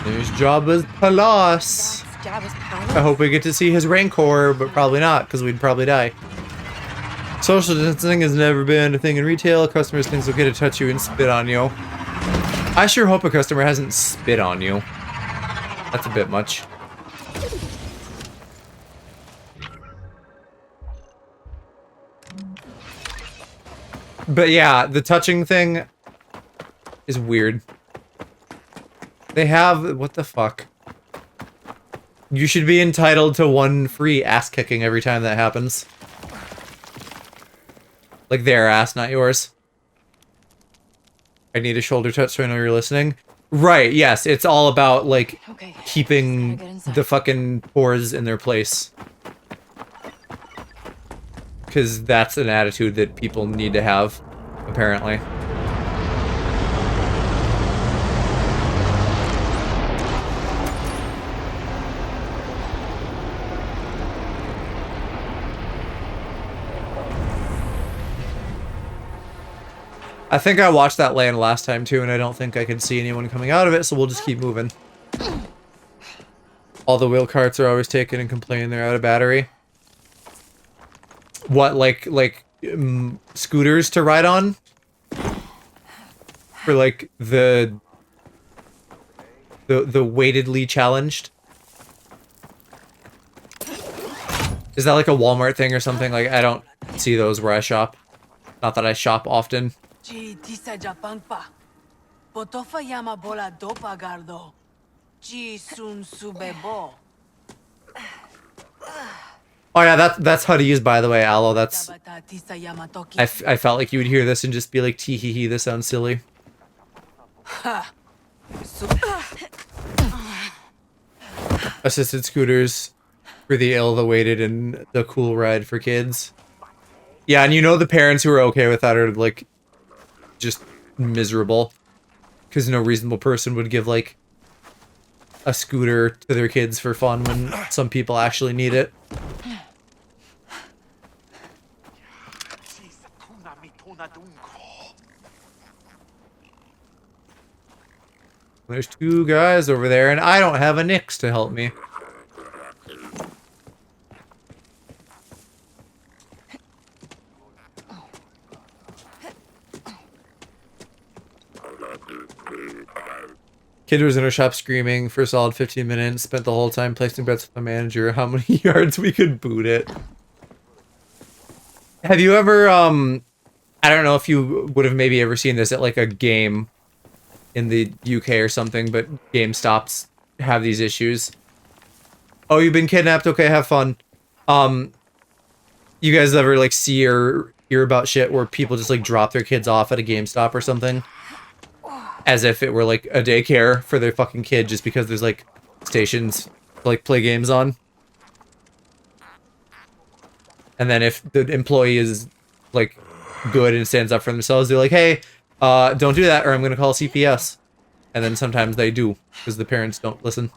Speaker 1: There's Jabba's Palace.
Speaker 2: Jabba's
Speaker 1: I
Speaker 2: palace.
Speaker 1: hope we get to see his Rancor, but probably not, because we'd probably die. Social distancing has never been a thing in retail. Customers think it's okay to touch you and spit on you. I sure hope a customer hasn't spit on you. That's a bit much. But yeah, the touching thing is weird. They have... What the fuck? You should be entitled to one free ass kicking every time that happens. Like their ass, not yours. I need a shoulder touch so I know you're listening. Right, yes, it's all about, like, keeping the fucking pores in their place. Because that's an attitude that people need to have, apparently. I think I watched that land last time too, and I don't think I could see anyone coming out of it, so we'll just keep moving. All the wheel carts are always taken and complain they're out of battery. What, like scooters to ride on? For like the weightedly challenged? Is that like a Walmart thing or something? Like, I don't see those where I shop. Not that I shop often. Oh yeah, that's Huddies, by the way, Aloe. That's... I felt like you would hear this and just be like, tee hee hee, this sounds silly. Assisted scooters for the ill, the weighted, and the cool ride for kids. Yeah, and you know the parents who are okay with that are, like, just miserable. Because no reasonable person would give, like, a scooter to their kids for fun when some people actually need it. There's two guys over there, and I don't have a Nyx to help me. Kid was in her shop screaming for a solid 15 minutes, spent the whole time placing bets with the manager how many yards we could boot it. Have you ever, I don't know if you would have maybe ever seen this at like a game in the UK or something, but GameStops have these issues. Oh, you've been kidnapped? Okay, have fun. You guys ever like see or hear about shit where people just like drop their kids off at a GameStop or something? As if it were like a daycare for their fucking kid just because there's like stations to, like, play games on. And then if the employee is like good and stands up for themselves, they're like, hey, don't do that or I'm gonna call CPS. And then sometimes they do because the parents don't listen.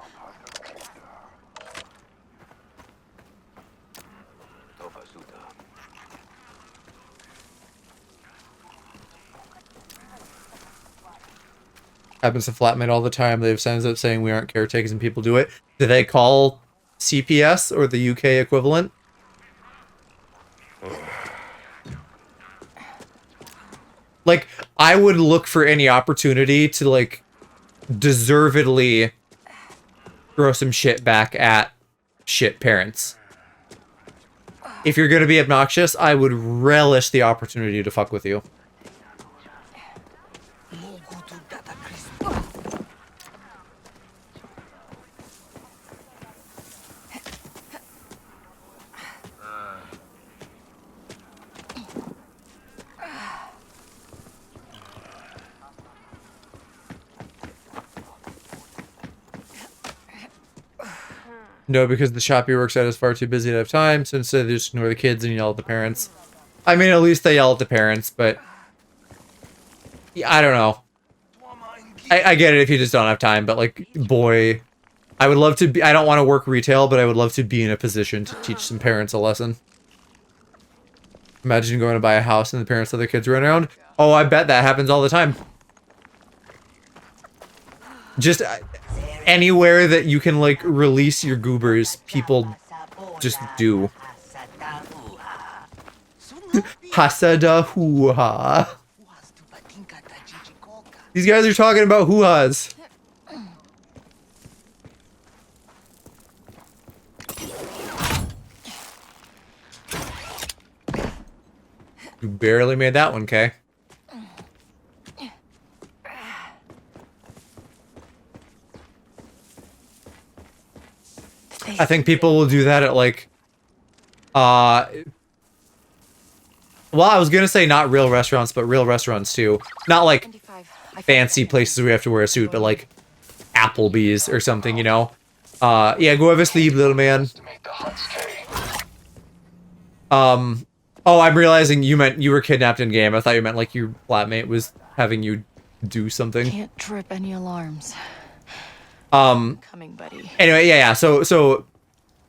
Speaker 1: Happens to flatmate all the time. They have signs up saying we aren't caretakers and people do it. Do they call CPS or the UK equivalent? Like, I would look for any opportunity to, like, deservedly throw some shit back at shit parents. If you're gonna be obnoxious, I would relish the opportunity to fuck with you. No, because the shop he works at is far too busy to have time, so instead they just ignore the kids and yell at the parents. I mean, at least they yell at the parents, but... yeah, I don't know. I get it if you just don't have time, but, like, boy... I would love to be... I don't want to work retail, but I would love to be in a position to teach some parents a lesson. Imagine going to buy a house and the parents let their kids run around. Oh, I bet that happens all the time. Just... anywhere that you can, like, release your goobers, people just do. Hasada hoo-ha. These guys are talking about hoo-has. You barely made that one, Kay. I think people will do that at like, well, I was gonna say not real restaurants, but real restaurants too. Not like fancy places where you have to wear a suit, but like Applebee's or something, you know? Yeah, go have a sleep, little man. Oh, I'm realizing you meant you were kidnapped in game. I thought you meant like your flatmate was having you do something.
Speaker 2: Can't trip any alarms. Coming, buddy.
Speaker 1: Anyway, yeah. So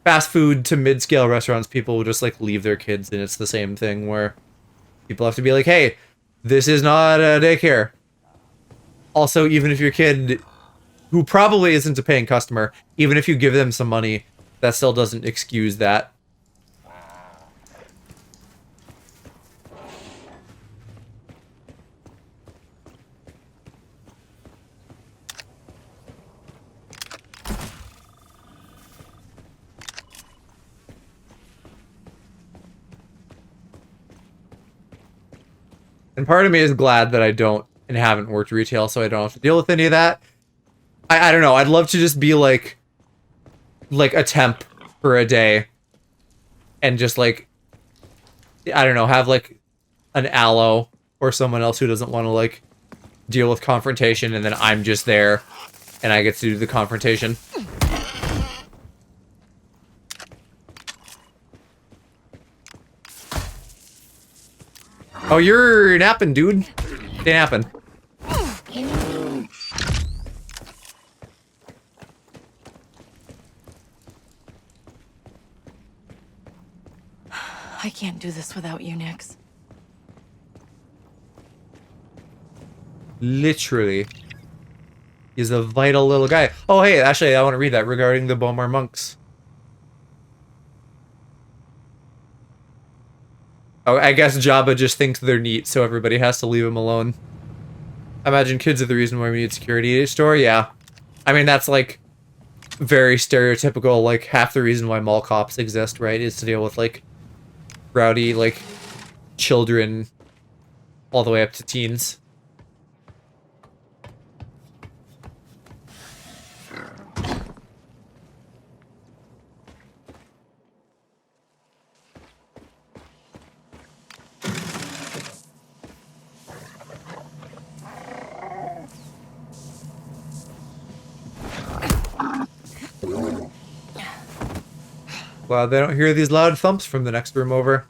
Speaker 1: fast food to mid-scale restaurants, people will just like leave their kids, and it's the same thing where people have to be like, hey, this is not a daycare. Also, even if your kid, who probably isn't a paying customer, even if you give them some money, that still doesn't excuse that. And part of me is glad that I don't and haven't worked retail, so I don't have to deal with any of that. I don't know. I'd love to just be like a temp for a day, and just like, I don't know, have like an aloe or someone else who doesn't want to like deal with confrontation, and then I'm just there, and I get to do the confrontation. Oh, you're napping, dude. Stay napping.
Speaker 2: I can't do this without you, Nix.
Speaker 1: Literally. He's a vital little guy. Oh, hey, actually, I want to read that regarding the Bomar monks. Oh, I guess Jabba just thinks they're neat, so everybody has to leave him alone. I imagine kids are the reason why we need security at a store, yeah. I mean, that's, like, very stereotypical, like, half the reason why mall cops exist, right, is to deal with, like, rowdy, like, children all the way up to teens. Glad they don't hear these loud thumps from the next room over.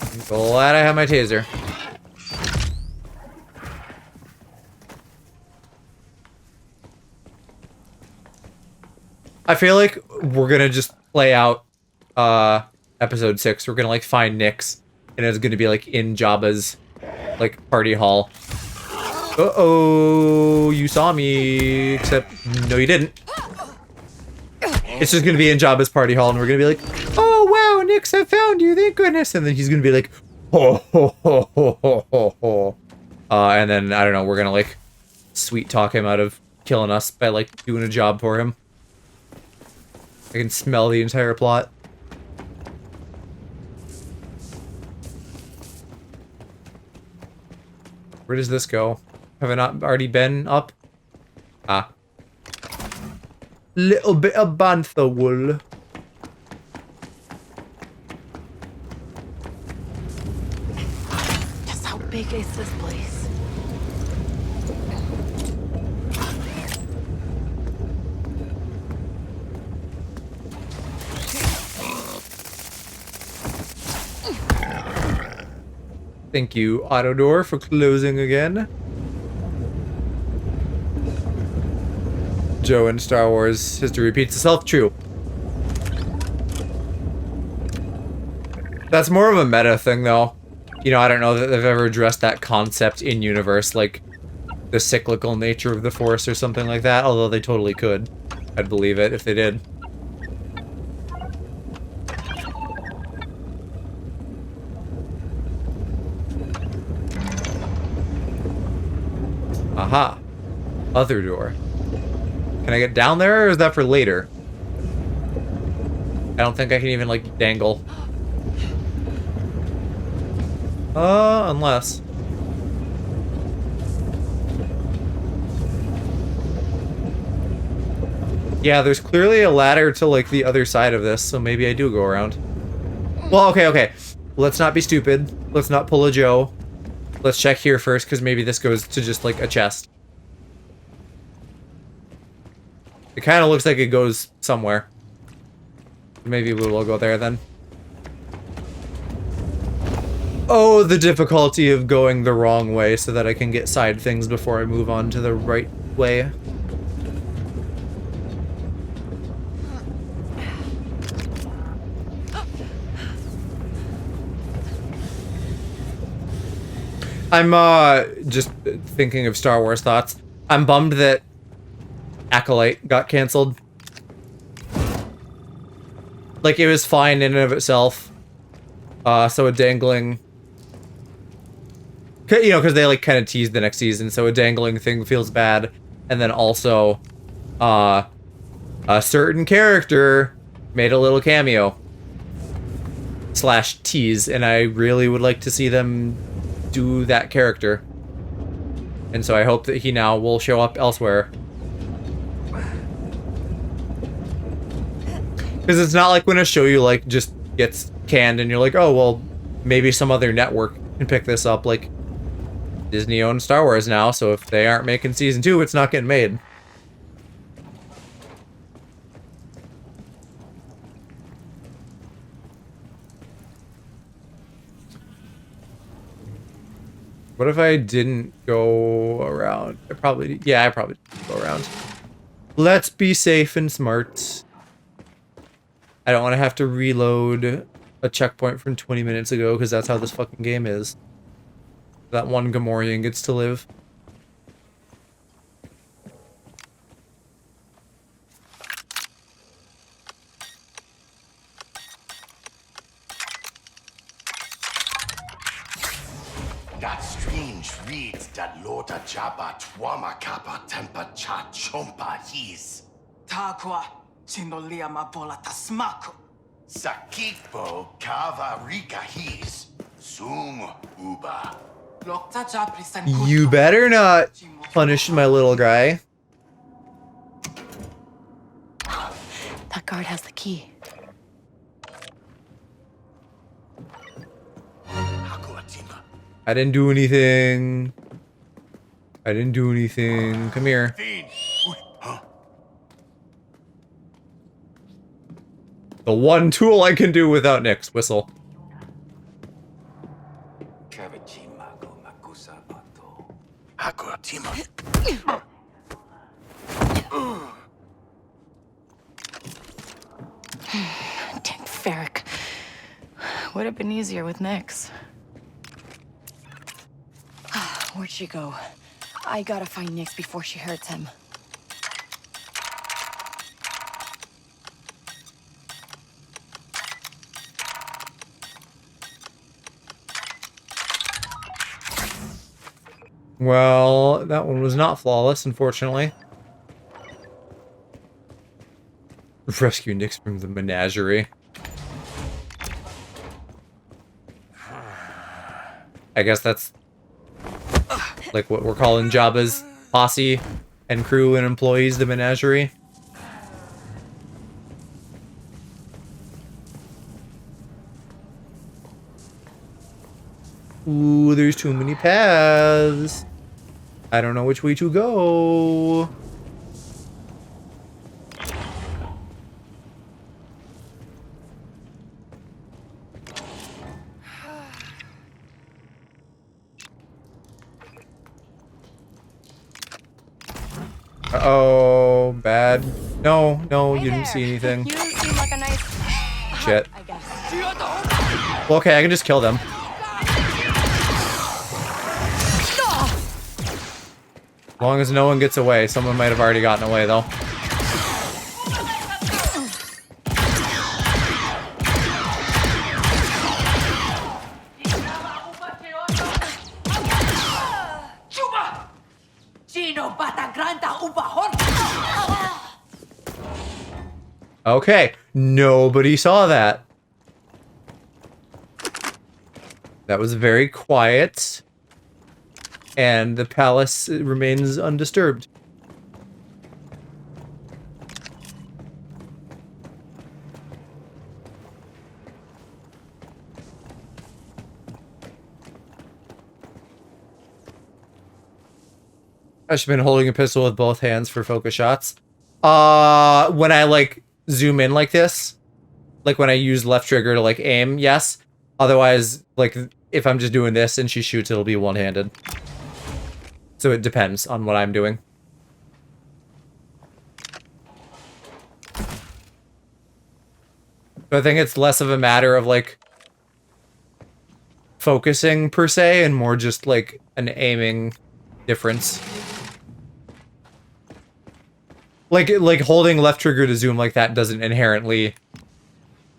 Speaker 1: I'm glad I have my taser. I feel like we're gonna just play out episode 6. We're gonna like find Nix, and it's gonna be like in Jabba's like party hall. Uh-oh, you saw me, except no you didn't. It's just gonna be in Jabba's party hall, and we're gonna be like, oh wow, Nix, I found you, thank goodness. And then he's gonna be like, ho ho ho ho ho ho ho. And then I don't know, we're gonna like sweet talk him out of killing us by like doing a job for him. I can smell the entire plot. Where does this go? Have I not already been up? Ah. Little bit of bantha wool.
Speaker 2: Just how big is this place?
Speaker 1: Thank you, auto door, for closing again. Joe in Star Wars history repeats itself. True. That's more of a meta thing, though. You know, I don't know that they've ever addressed that concept in universe. Like, the cyclical nature of the Force or something like that, although they totally could. I'd believe it if they did. Aha. Other door. Can I get down there, or is that for later? I don't think I can even, like, dangle. Unless... Yeah, there's clearly a ladder to, like, the other side of this, so maybe I do go around. Well, okay. Let's not be stupid. Let's not pull a Joe. Let's check here first, because maybe this goes to just, like, a chest. It kind of looks like it goes somewhere. Maybe we'll go there, then. Oh, the difficulty of going the wrong way so that I can get side things before I move on to the right way. I'm, just thinking of Star Wars thoughts. I'm bummed that Acolyte got canceled. Like, it was fine in and of itself. So a dangling... You know, because they, like, kind of teased the next season, so a dangling thing feels bad. And then also, a certain character made a little cameo. / tease, and I really would like to see them do that character. And so I hope that he now will show up elsewhere. Because it's not like when a show you like just gets canned and you're like, oh, well, maybe some other network can pick this up. Like, Disney owns Star Wars now, so if they aren't making season 2, it's not getting made. What if I didn't go around? I probably didn't go around. Let's be safe and smart. I don't want to have to reload a checkpoint from 20 minutes ago, because that's how this fucking game is. That one Gamorrean gets to live.
Speaker 9: That strange reads that Lota Jabba Twama Kappa Tempa Cha Chompa His.
Speaker 10: Takwa Sindolia Mabola Tasmako.
Speaker 9: Sakikbo Kava Rika His. Zoom Uba.
Speaker 1: You better not punish my little guy.
Speaker 2: That guard has the key.
Speaker 1: I didn't do anything. I didn't do anything. Come here. The one tool I can do without Nick's whistle.
Speaker 2: Damn Ferric. Would have been easier with Nyx. Where'd she go? I gotta find Nyx before she hurts him.
Speaker 1: Well, that one was not flawless, unfortunately. Rescue Nyx from the menagerie. I guess that's like what we're calling Jabba's posse and crew and employees, the menagerie. Ooh, there's too many paths. I don't know which way to go. Uh-oh, bad. No,
Speaker 2: Hey
Speaker 1: you didn't see anything.
Speaker 2: You seem like a nice...
Speaker 1: Shit.
Speaker 2: I guess.
Speaker 1: Well, okay, I can just kill them. As long as no one gets away. Someone might have already gotten away, though. Okay, nobody saw that. That was very quiet. And the palace remains undisturbed. I've just been holding a pistol with both hands for focus shots. When I like zoom in like this, like when I use left trigger to like aim, yes. Otherwise, like if I'm just doing this and she shoots, it'll be one-handed. So it depends on what I'm doing. So I think it's less of a matter of like focusing per se and more just like an aiming difference. Like holding left trigger to zoom like that doesn't inherently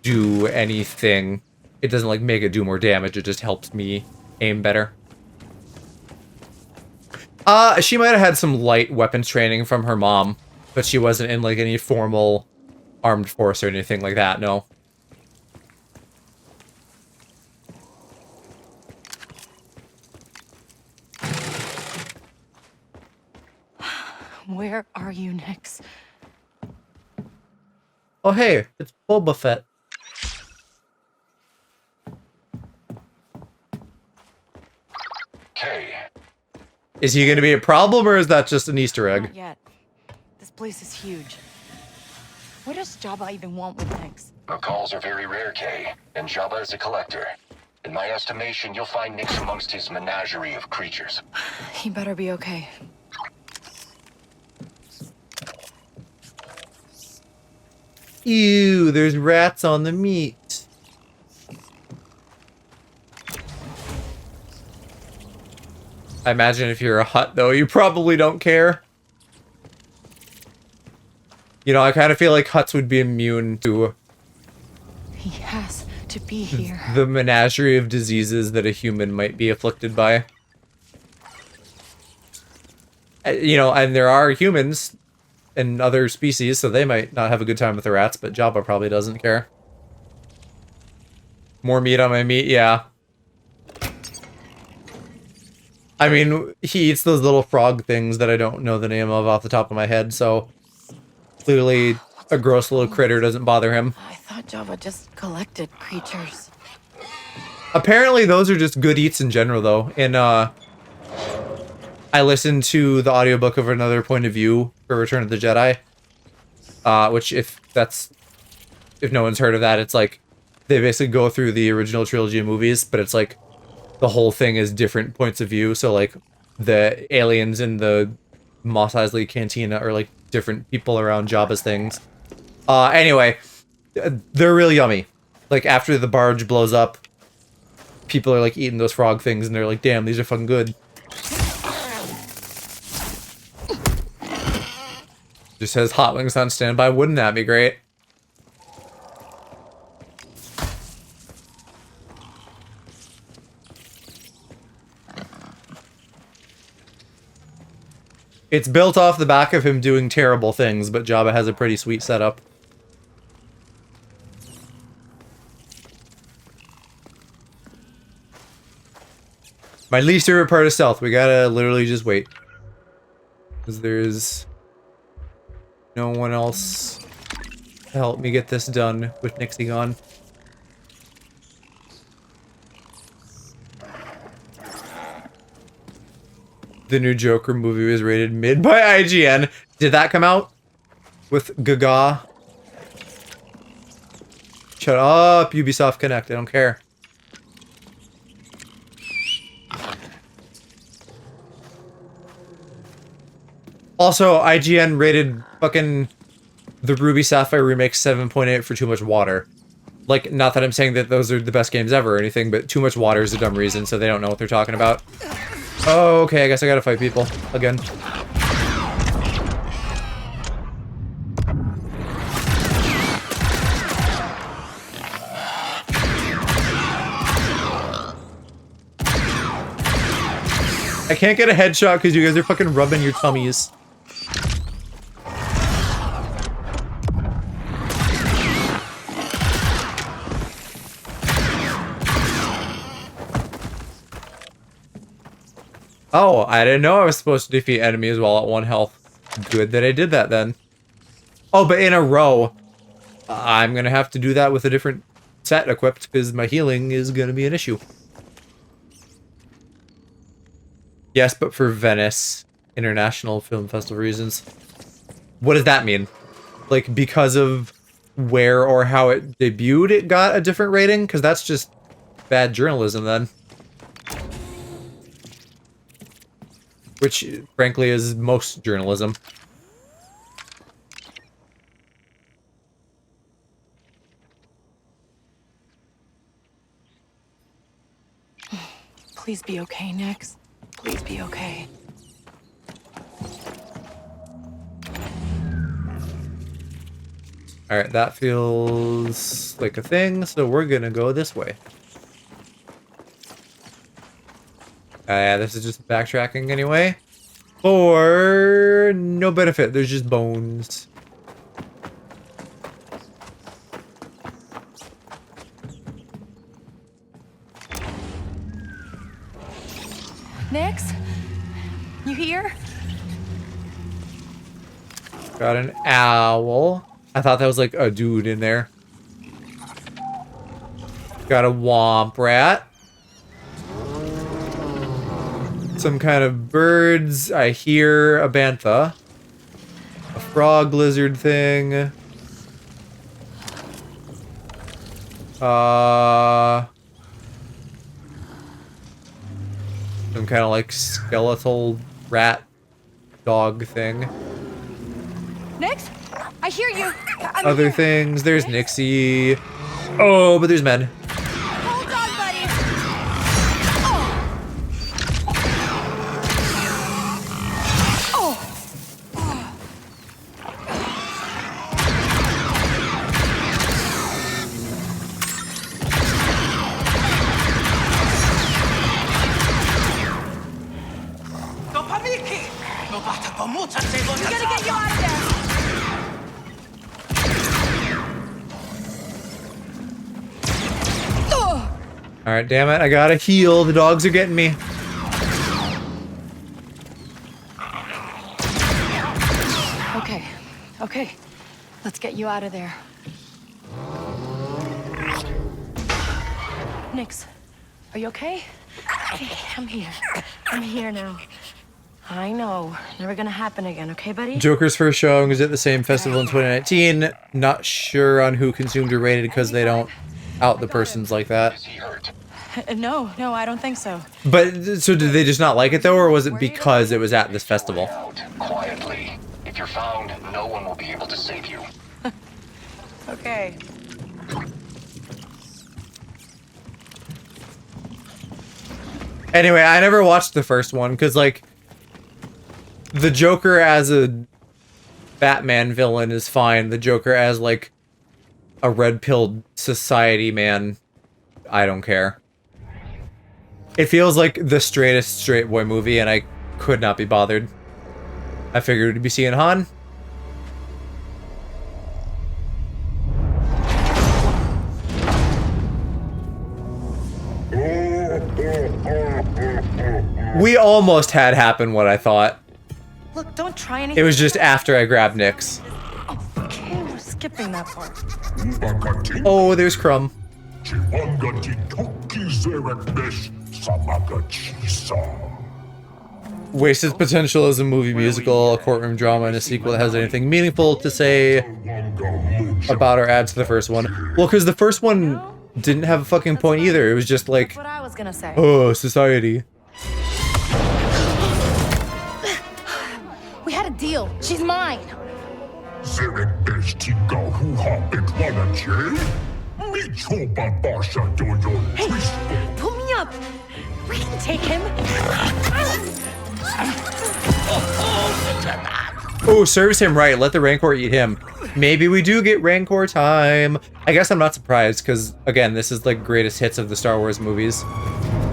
Speaker 1: do anything. It doesn't like make it do more damage. It just helps me aim better. She might have had some light weapons training from her mom, but she wasn't in like any formal armed force or anything like that, no.
Speaker 2: Where are you, Nix?
Speaker 1: Oh hey, it's Boba Fett.
Speaker 7: Okay.
Speaker 1: Is he gonna be a problem or is that just an Easter egg?
Speaker 2: Not yet. This place is huge. What does Jabba even want with Nix?
Speaker 7: Calls are very rare, Kay, and Jabba is a collector. In my estimation, you'll find Nix amongst his menagerie of creatures.
Speaker 2: He better be okay.
Speaker 1: Ew, there's rats on the meat. I imagine if you're a Hutt, though, you probably don't care. You know, I kind of feel like Hutts would be immune to
Speaker 2: He has to be here.
Speaker 1: the menagerie of diseases that a human might be afflicted by. You know, and there are humans and other species, so they might not have a good time with the rats, but Jabba probably doesn't care. More meat on my meat, yeah. I mean, he eats those little frog things that I don't know the name of off the top of my head, so clearly a gross little critter doesn't bother him.
Speaker 2: I thought Jabba just collected creatures.
Speaker 1: Apparently those are just good eats in general, though. And, I listened to the audiobook of Another Point of View for Return of the Jedi. Which, if no one's heard of that, it's like, they basically go through the original trilogy of movies, but it's like, the whole thing is different points of view. So, like, the aliens in the Mos Eisley Cantina are, like, different people around Jabba's things. Anyway, they're really yummy. Like, after the barge blows up, people are, like, eating those frog things, and they're like, damn, these are fucking good. Just says hot wings on standby. Wouldn't that be great? It's built off the back of him doing terrible things, but Jabba has a pretty sweet setup. My least favorite part of stealth. We gotta literally just wait. Because there's no one else to help me get this done with Nixie gone. The new Joker movie was rated mid by IGN. Did that come out? With Gaga? Shut up, Ubisoft Connect. I don't care. Also, IGN rated fucking the Ruby Sapphire remake 7.8 for too much water. Like, not that I'm saying that those are the best games ever or anything, but too much water is a dumb reason, so they don't know what they're talking about. Oh, okay, I guess I gotta fight people again. I can't get a headshot because you guys are fucking rubbing your tummies. Oh, I didn't know I was supposed to defeat enemies while at 1 health. Good that I did that then. Oh, but in a row. I'm gonna have to do that with a different set equipped because my healing is gonna be an issue. Yes, but for Venice International Film Festival reasons. What does that mean? Like, because of where or how it debuted, it got a different rating? Because that's just bad journalism then. Which, frankly, is most journalism.
Speaker 2: Please be okay, Nix. Please be okay.
Speaker 1: Alright, that feels like a thing, so we're gonna go this way. Yeah, this is just backtracking anyway. For no benefit, there's just bones.
Speaker 2: Nix? You here?
Speaker 1: Got an owl. I thought that was like a dude in there. Got a womp rat. Some kind of birds. I hear a bantha. A frog lizard thing. Some kind of like skeletal rat dog thing.
Speaker 2: Nix? I hear you. I'm
Speaker 1: Other
Speaker 2: here.
Speaker 1: things. There's Nixie. Oh, but there's men.
Speaker 2: Hold on, buddy.
Speaker 10: Dopamiki! No bata pomucha se
Speaker 2: We gotta get you out of there.
Speaker 1: Alright, damn it. I gotta heal. The dogs are getting me.
Speaker 2: Okay. Okay. Let's get you out of there. Nix, are you okay? Okay, I'm here. I'm here now. I know. Never gonna happen again, okay, buddy?
Speaker 1: Joker's first showing was at the same festival in 2019. Not sure on who consumed or rated because they don't out the persons like that.
Speaker 7: Is he hurt?
Speaker 2: No, I don't think so.
Speaker 1: But, so did they just not like it though, or was it because it was at this festival?
Speaker 7: Out quietly. If you're found, no one will be able to save you.
Speaker 2: Okay.
Speaker 1: Anyway, I never watched the first one because, like, the Joker as a Batman villain is fine. The Joker as, like, a red-pilled society man, I don't care. It feels like the straightest straight boy movie, and I could not be bothered. I figured we'd be seeing Han. We almost had happen what I thought.
Speaker 2: Look, don't try anything.
Speaker 1: It was just after I grabbed Nyx.
Speaker 2: Okay, we're skipping that part.
Speaker 1: Oh, there's Crumb. Wasted potential as a movie musical, a courtroom drama, and a sequel that has anything meaningful to say about or add to the first one. Well, because the first one didn't have a fucking point either. It was just like,
Speaker 2: That's what I was gonna say.
Speaker 1: oh, society.
Speaker 2: We had a deal. She's mine. Hey, pull me up. We can take him.
Speaker 1: Oh, serves him right. Let the Rancor eat him. Maybe we do get Rancor time. I guess I'm not surprised, because, again, this is like greatest hits of the Star Wars movies.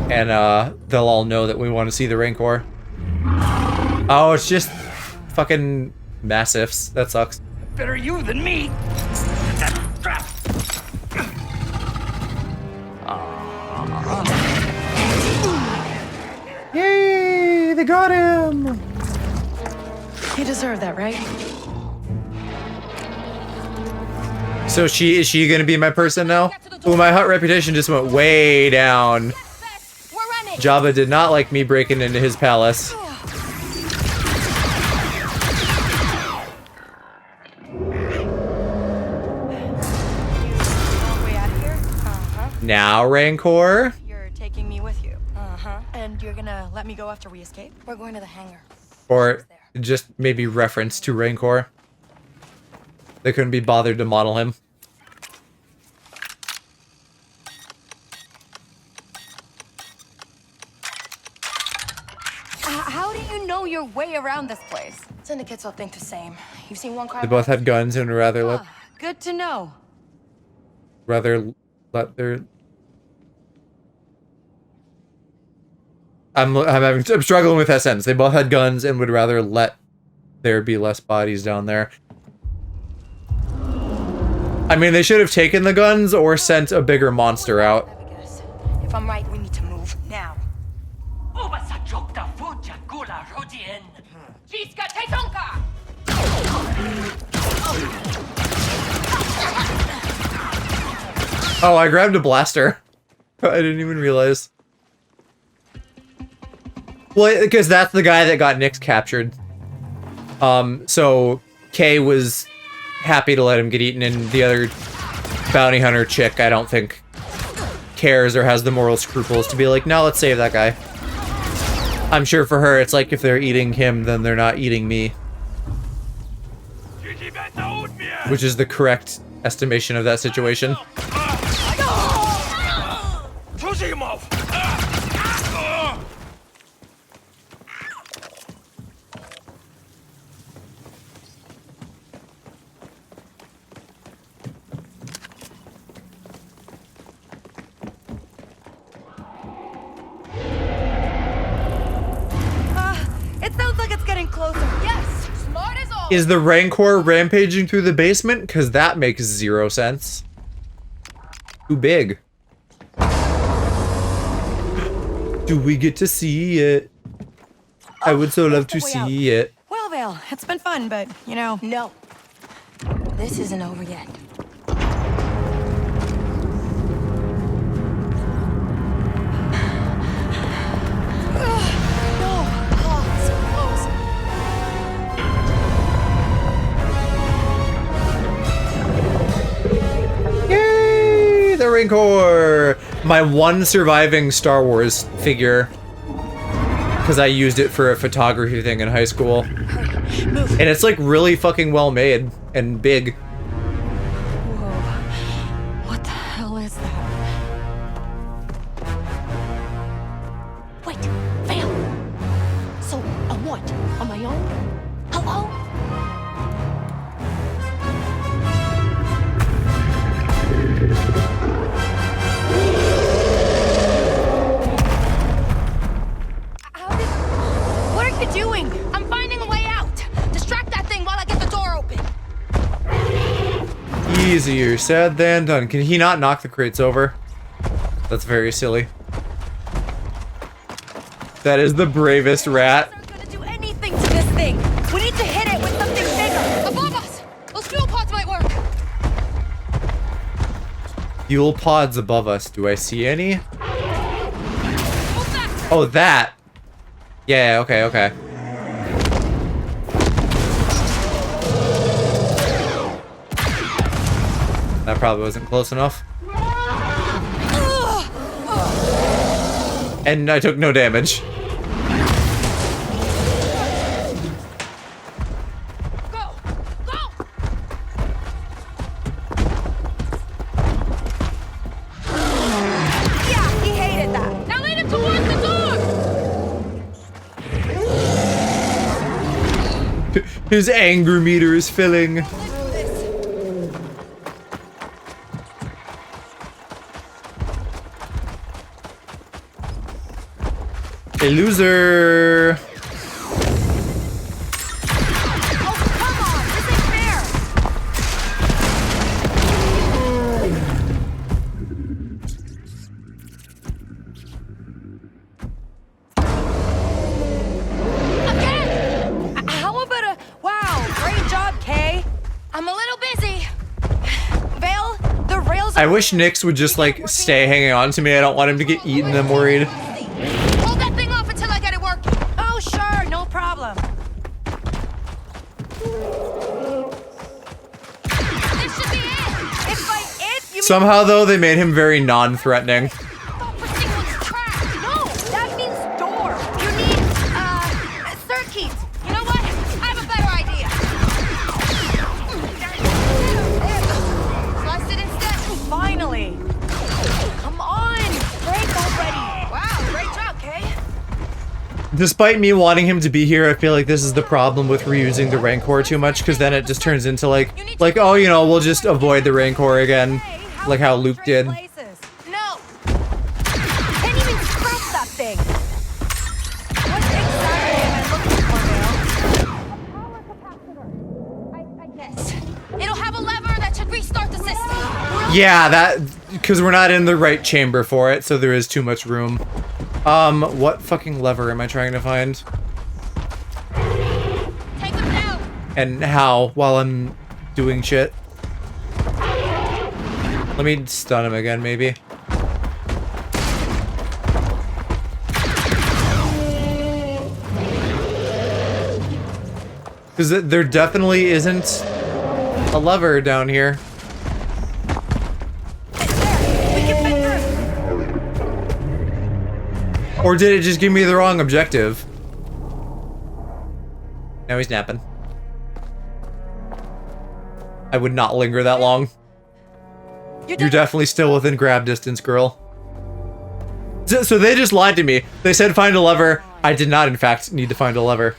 Speaker 1: and they'll all know that we want to see the Rancor. Oh, it's just fucking massives. That sucks.
Speaker 8: Better you than me.
Speaker 1: Yay! They got him!
Speaker 2: You deserve that, right?
Speaker 1: So is she gonna be my person now? Ooh, my hut reputation just went way down. Jabba did not like me breaking into his palace. Now, Rancor.
Speaker 2: You're taking me with you. And you're gonna let me go after we escape? We're going to the hangar.
Speaker 1: Or just maybe reference to Rancor. They couldn't be bothered to model him.
Speaker 2: How do you know your way around this place? Syndicates all think the same. You've seen one car.
Speaker 1: They both had guns and rather
Speaker 2: Good to know.
Speaker 1: let their. I'm struggling with that sentence. They both had guns and would rather let there be less bodies down there. I mean, they should have taken the guns or sent a bigger monster out.
Speaker 2: If I'm right, we need to move now.
Speaker 1: Oh, I grabbed a blaster. I didn't even realize. Well, because that's the guy that got Nyx captured. So Kay was happy to let him get eaten, and the other bounty hunter chick, I don't think, cares or has the moral scruples to be like, no, let's save that guy. I'm sure for her, it's like if they're eating him, then they're not eating me. Which is the correct estimation of that situation.
Speaker 2: It sounds like it's getting closer. Yes, smart as always.
Speaker 1: Is the Rancor rampaging through the basement? Because that makes zero sense. Too big. Do we get to see it? I would so love to see it.
Speaker 2: Well, Vale, it's been fun, but, you know... No. This isn't over yet.
Speaker 1: Yay! The Rancor! My one surviving Star Wars figure. Because I used it for a photography thing in high school. And it's like really fucking well made and big.
Speaker 2: Whoa. What the hell is that?
Speaker 4: Wait, Vale. So, on what? On my own? Hello?
Speaker 2: What are you doing?
Speaker 4: I'm finding a way out. Distract that thing while I get the door open.
Speaker 1: Easier said than done. Can he not knock the crates over? That's very silly. That is the bravest rat.
Speaker 2: We're gonna do anything to this thing. We need to hit it with something bigger.
Speaker 4: Above us! Those fuel pods might work.
Speaker 1: Fuel pods above us. Do I see any? Oh, that. Yeah, okay, okay. That probably wasn't close enough. And I took no damage.
Speaker 4: Go! Go!
Speaker 2: Yeah, he hated that.
Speaker 4: Now lead him towards the door!
Speaker 1: His anger meter is filling. A loser.
Speaker 2: Oh, come on! This ain't fair! Again! How about a... Wow, great job, Kay.
Speaker 4: I'm a little busy.
Speaker 2: Vale, the rails
Speaker 1: I
Speaker 2: are...
Speaker 1: wish Nyx would just like stay hanging on to me. I don't want him to get eaten. I'm worried.
Speaker 4: Hold that thing off until I get it working.
Speaker 2: Oh, sure, no problem.
Speaker 4: This should be it.
Speaker 2: If by it, you mean...
Speaker 1: Somehow though, they made him very non-threatening.
Speaker 4: I thought pristine was trash.
Speaker 2: No, that means door. You need, circuit.
Speaker 4: You know what? I have a better idea. Slice it instead.
Speaker 2: Finally. Come on, break already.
Speaker 4: Wow, great job, Kay.
Speaker 1: Despite me wanting him to be here, I feel like this is the problem with reusing the Rancor too much, because then it just turns into like, oh, you know, we'll just avoid the Rancor again, like how Luke did.
Speaker 2: No. Can't even scratch that thing. What exactly am I looking for, Vale?
Speaker 4: I guess. It'll have a lever that should restart the system.
Speaker 1: Yeah, that, because we're not in the right chamber for it, so there is too much room. What fucking lever am I trying to find?
Speaker 4: Take him down.
Speaker 1: And how, while I'm doing shit? Let me stun him again, maybe. Because there definitely isn't a lever down here. Or did it just give me the wrong objective? Now he's napping. I would not linger that long. You're definitely still within grab distance, girl. So they just lied to me. They said find a lever. I did not, in fact, need to find a lever.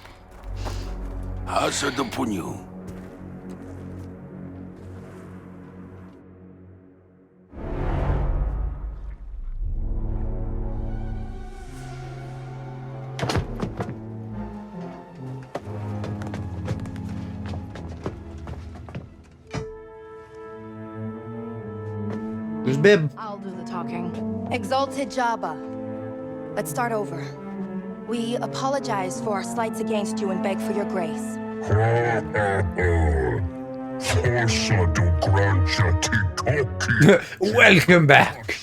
Speaker 1: There's Bib.
Speaker 2: I'll do the talking. Exalted Jabba. Let's start over. We apologize for our slights against you and beg for your grace.
Speaker 1: Welcome back.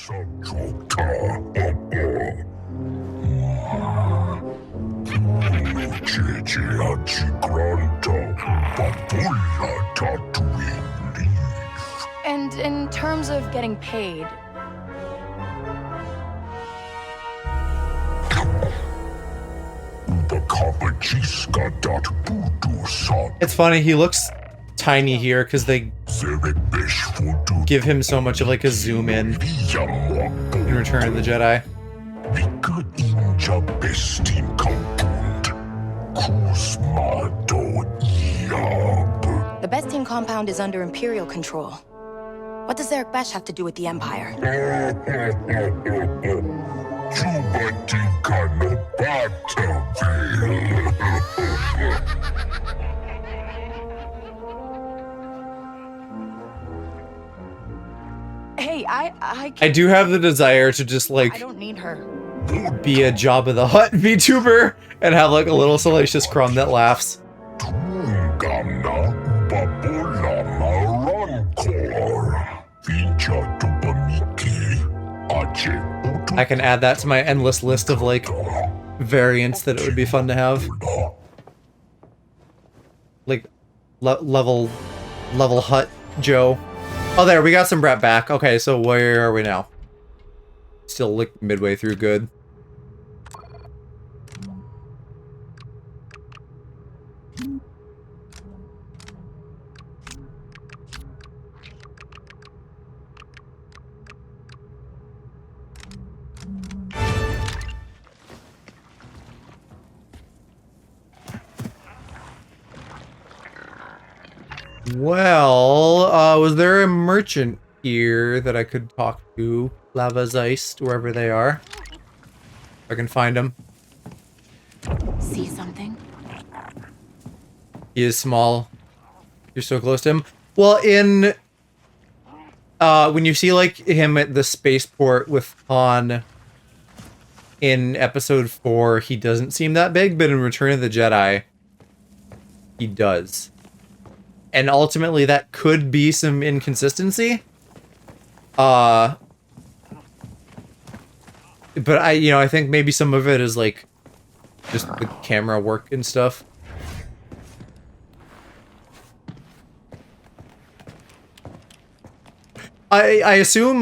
Speaker 2: And in terms of getting paid,
Speaker 1: It's funny, he looks tiny here because they give him so much of like a zoom in Return of the Jedi.
Speaker 2: the Bestine compound is under Imperial control. What does Eric Besh have to do with the Empire? Hey,
Speaker 1: I do have the desire to just
Speaker 2: I
Speaker 1: like
Speaker 2: don't need her.
Speaker 1: be a Jabba the Hutt VTuber and have like a little salacious crumb that laughs. I can add that to my endless list of like variants that it would be fun to have. Like level Hutt Joe. Oh, there, we got some Brett back. Okay, so where are we now? Still like midway through good. Well, was there a merchant here that I could talk to? Lava Zeist, wherever they are. If I can find them.
Speaker 4: See something?
Speaker 1: He is small. You're so close to him. Well, in when you see like him at the spaceport with Han in episode 4, he doesn't seem that big, but in Return of the Jedi, he does. And ultimately that could be some inconsistency. But I think maybe some of it is like just the camera work and stuff. I assume,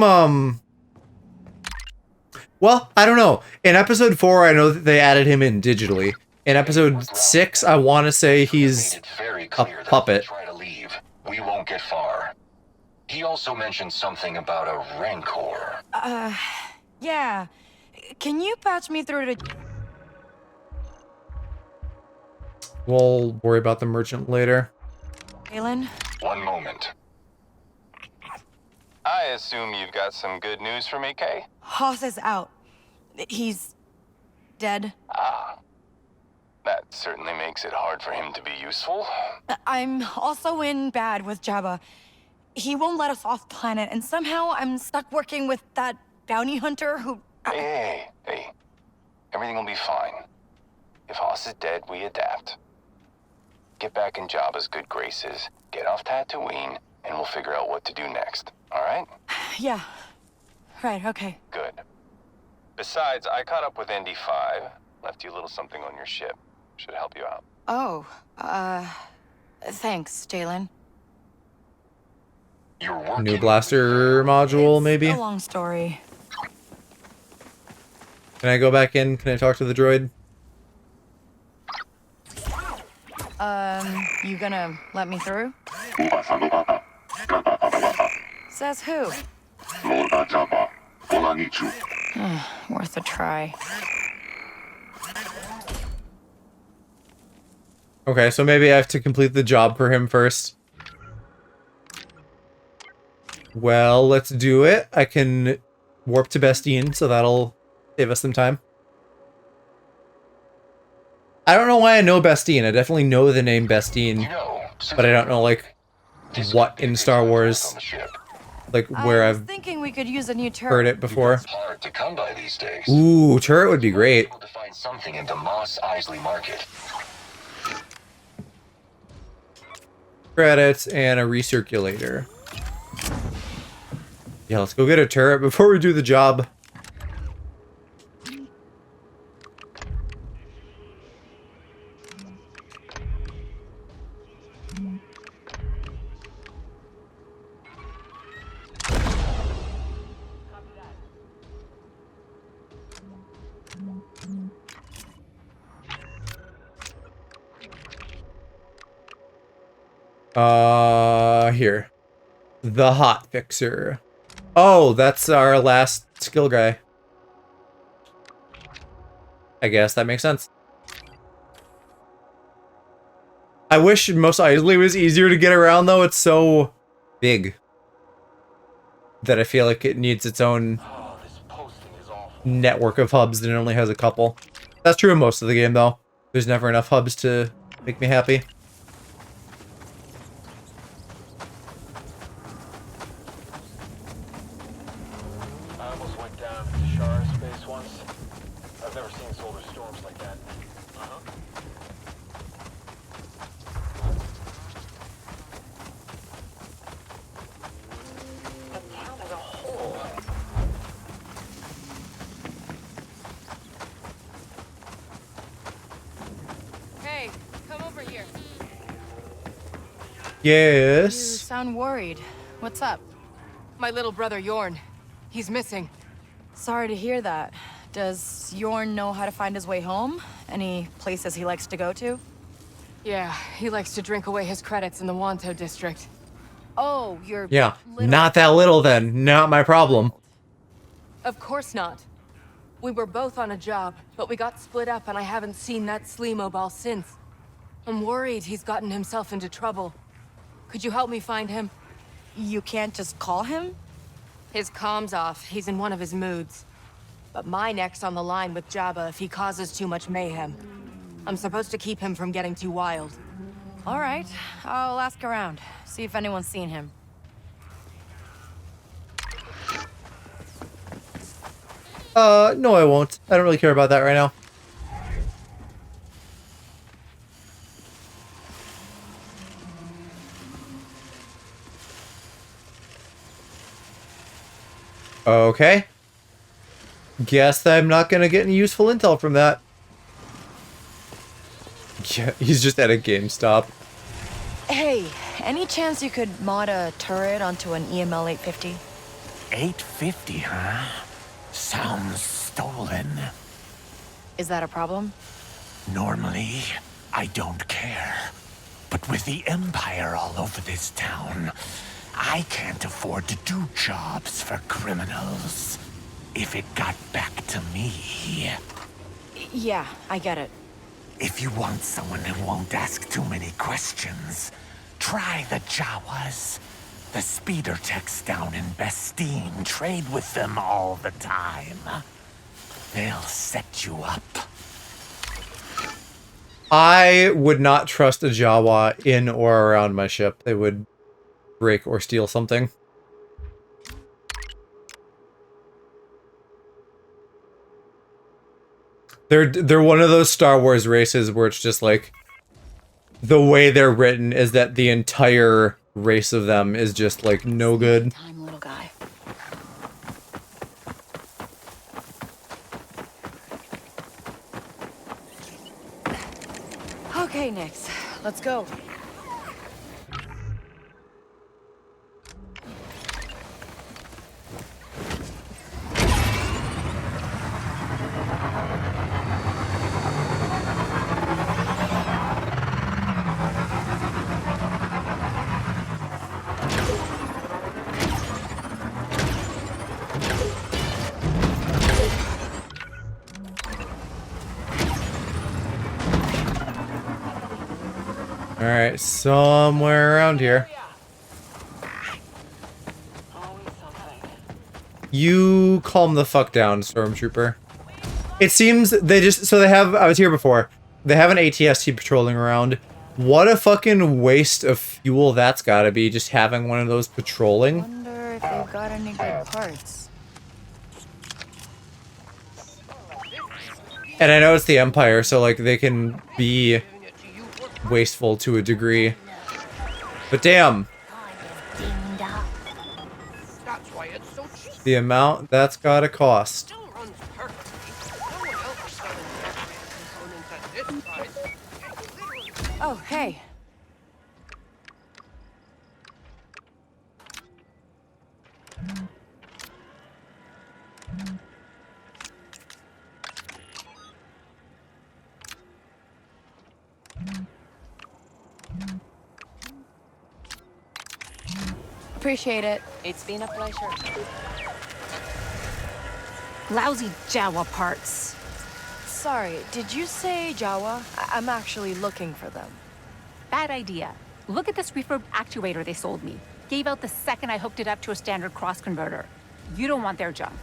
Speaker 1: well, I don't know. In episode 4, I know that they added him in digitally. In episode 6, I want to say he's a puppet.
Speaker 7: Try to leave. We won't get far. He also mentioned something about a rancor.
Speaker 2: Yeah. Can you patch me through to...
Speaker 1: We'll worry about the merchant later.
Speaker 2: Galen?
Speaker 7: One moment.
Speaker 11: I assume you've got some good news for me, Kay?
Speaker 2: Hoss is out. He's... dead.
Speaker 11: Ah. That certainly makes it hard for him to be useful.
Speaker 2: I'm also in bad with Jabba. He won't let us off planet, and somehow I'm stuck working with that bounty hunter who...
Speaker 11: Hey. Everything will be fine. If Hoss is dead, we adapt. Get back in Jabba's good graces, get off Tatooine, and we'll figure out what to do next. All right?
Speaker 2: Yeah. Right, okay.
Speaker 11: Good. Besides, I caught up with ND5. Left you a little something on your ship. Should help you out.
Speaker 2: Oh, thanks, Jalen.
Speaker 7: You're working.
Speaker 1: New blaster module, maybe?
Speaker 2: It's a long story.
Speaker 1: Can I go back in? Can I talk to the droid?
Speaker 2: You gonna let me through? Says who? Worth a try.
Speaker 1: Okay, so maybe I have to complete the job for him first. Well, let's do it. I can warp to Bastine, so that'll save us some time. I don't know why I know Bastine. I definitely know the name Bastine, but I don't know, like, what in Star Wars, like, where
Speaker 2: I was
Speaker 1: I've
Speaker 2: thinking we could use a new turret.
Speaker 1: heard it before.
Speaker 7: Hard to come by these days.
Speaker 1: Ooh, turret would be great.
Speaker 7: Able to find something in the Mos Eisley market.
Speaker 1: Credits and a recirculator. Yeah, let's go get a turret before we do the job. Here. The hot fixer. Oh, that's our last skill guy. I guess that makes sense. I wish Mos Eisley was easier to get around, though. It's so big that I feel like it needs its own network of hubs and it only has a couple. That's true in most of the game, though. There's never enough hubs to make me happy. Yes.
Speaker 2: You sound worried. What's up?
Speaker 12: My little brother Yorn. He's missing.
Speaker 2: Sorry to hear that. Does Yorn know how to find his way home? Any places he likes to go to?
Speaker 12: Yeah, he likes to drink away his credits in the Wanto district.
Speaker 2: Oh, you're...
Speaker 1: Yeah,
Speaker 2: little...
Speaker 1: not that little then. Not my problem.
Speaker 12: Of course not. We were both on a job, but we got split up and I haven't seen that Sleemobile since. I'm worried he's gotten himself into trouble. Could you help me find him?
Speaker 2: You can't just call him?
Speaker 12: His comm's off. He's in one of his moods. But my neck's on the line with Jabba if he causes too much mayhem. I'm supposed to keep him from getting too wild.
Speaker 2: All right, I'll ask around, see if anyone's seen him.
Speaker 1: No, I won't. I don't really care about that right now. Okay. Guess I'm not gonna get any useful intel from that. Yeah, he's just at a GameStop.
Speaker 2: Hey, any chance you could mod a turret onto an EML 850?
Speaker 8: 850, huh? Sounds stolen.
Speaker 2: Is that a problem?
Speaker 8: Normally, I don't care. But with the Empire all over this town, I can't afford to do jobs for criminals. If it got back to me...
Speaker 2: Yeah, I get it.
Speaker 8: If you want someone who won't ask too many questions, try the Jawas. The speeder techs down in Bestine trade with them all the time. They'll set you up.
Speaker 1: I would not trust a Jawa in or around my ship. They would break or steal something. They're one of those Star Wars races where it's just like the way they're written is that the entire race of them is just like no good.
Speaker 2: Time, little guy. Okay, Nix, let's go.
Speaker 1: Alright, somewhere around here. You calm the fuck down, Stormtrooper. It seems they just... So they have... I was here before. They have an ATST patrolling around. What a fucking waste of fuel that's gotta be, just having one of those patrolling.
Speaker 2: Wonder if they've got any good parts.
Speaker 1: And I know it's the Empire, so like they can be wasteful to a degree. But damn. The amount that's gotta cost.
Speaker 2: Oh, hey. Appreciate it.
Speaker 12: It's been a pleasure.
Speaker 4: Lousy Jawa parts.
Speaker 2: Sorry, did you say Jawa? I'm actually looking for them.
Speaker 4: Bad idea. Look at this refurb actuator they sold me. Gave out the second I hooked it up to a standard cross converter. You don't want their junk.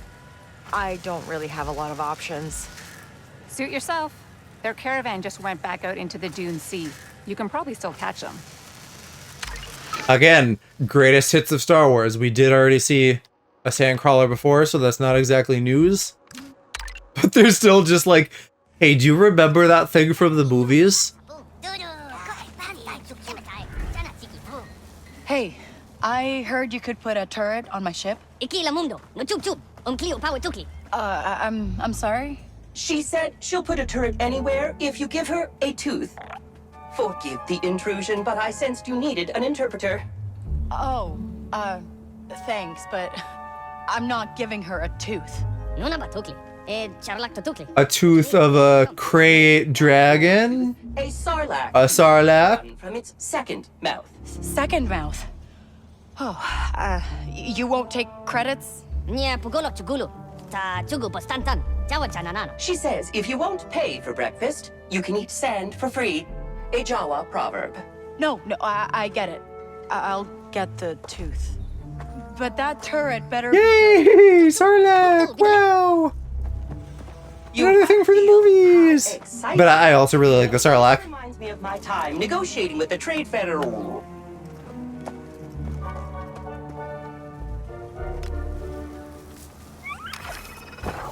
Speaker 2: I don't really have a lot of options.
Speaker 4: Suit yourself. Their caravan just went back out into the Dune Sea. You can probably still catch them.
Speaker 1: Again, greatest hits of Star Wars. We did already see a sandcrawler before, so that's not exactly news. But they're still just like, hey, do you remember that thing from the movies?
Speaker 2: Hey, I heard you could put a turret on my ship. I'm sorry?
Speaker 10: She said she'll put a turret anywhere if you give her a tooth. Forgive the intrusion, but I sensed you needed an interpreter.
Speaker 2: Oh, thanks, but I'm not giving her a tooth.
Speaker 1: A tooth of a crate dragon?
Speaker 10: A sarlacc.
Speaker 1: A sarlacc?
Speaker 10: From its second mouth.
Speaker 2: Second mouth? Oh, you won't take credits?
Speaker 10: She says if you won't pay for breakfast, you can eat sand for free. A Jawa proverb.
Speaker 2: No, I get it. I'll get the tooth. But that turret better...
Speaker 1: Yay! Sarlacc! Wow! Another thing for the movies. But I also really like the Sarlacc.
Speaker 10: Reminds me of my time negotiating with the Trade Federal.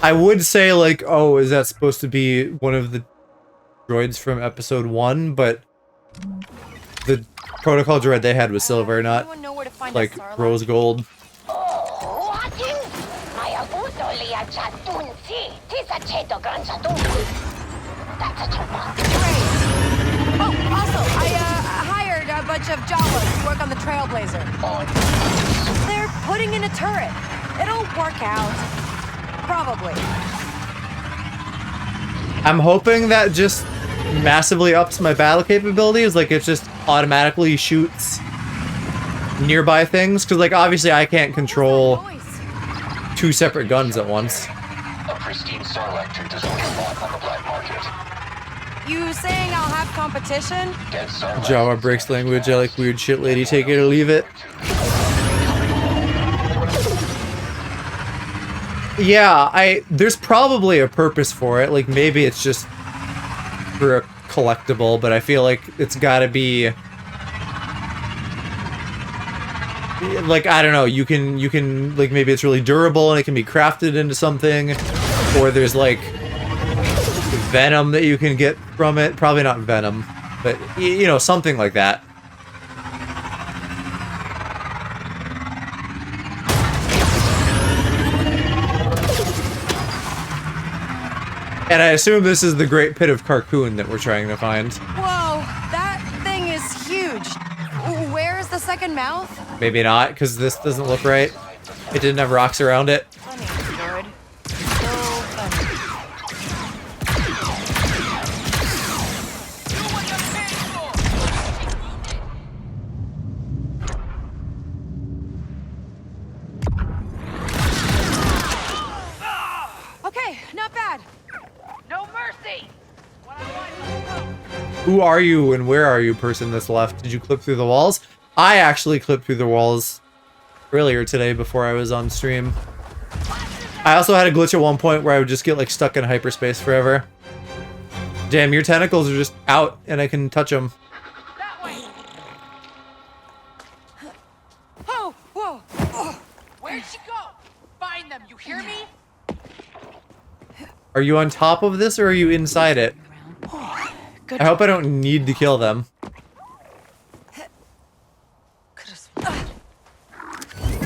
Speaker 1: I would say like, oh, is that supposed to be one of the droids from episode 1? But the protocol droid they had was silver, not like rose gold.
Speaker 2: Oh, also, I hired a bunch of Jawas to work on the Trailblazer. They're putting in a turret. It'll work out. Probably.
Speaker 1: I'm hoping that just massively ups my battle capabilities, like it just automatically shoots nearby things, because like obviously I can't control 2 separate guns at once.
Speaker 7: A pristine Sarlacc tooth is worth a lot on the black market.
Speaker 2: You saying I'll have competition?
Speaker 7: Dead Sarlacc.
Speaker 1: Java breaks language, I like weird shit, lady, take it or leave it. Yeah, there's probably a purpose for it, like maybe it's just for a collectible, but I feel like it's gotta be like, I don't know, you can like, maybe it's really durable and it can be crafted into something, or there's like venom that you can get from it. Probably not venom, but you know, something like that. And I assume this is the Great Pit of Carcoon that we're trying to find.
Speaker 2: Whoa, that thing is huge. Where's the second mouth?
Speaker 1: Maybe not, because this doesn't look right. It didn't have rocks around it.
Speaker 2: Funny, droid. So funny. Okay, not bad. No mercy.
Speaker 1: Who are you and where are you, person that's left? Did you clip through the walls? I actually clipped through the walls earlier today before I was on stream. I also had a glitch at one point where I would just get like stuck in hyperspace forever. Damn, your tentacles are just out and I can touch them.
Speaker 2: Oh, whoa. Oh.
Speaker 13: Where'd she go? Find them, you hear me?
Speaker 1: Are you on top of this or are you inside it? I hope I don't need to kill them.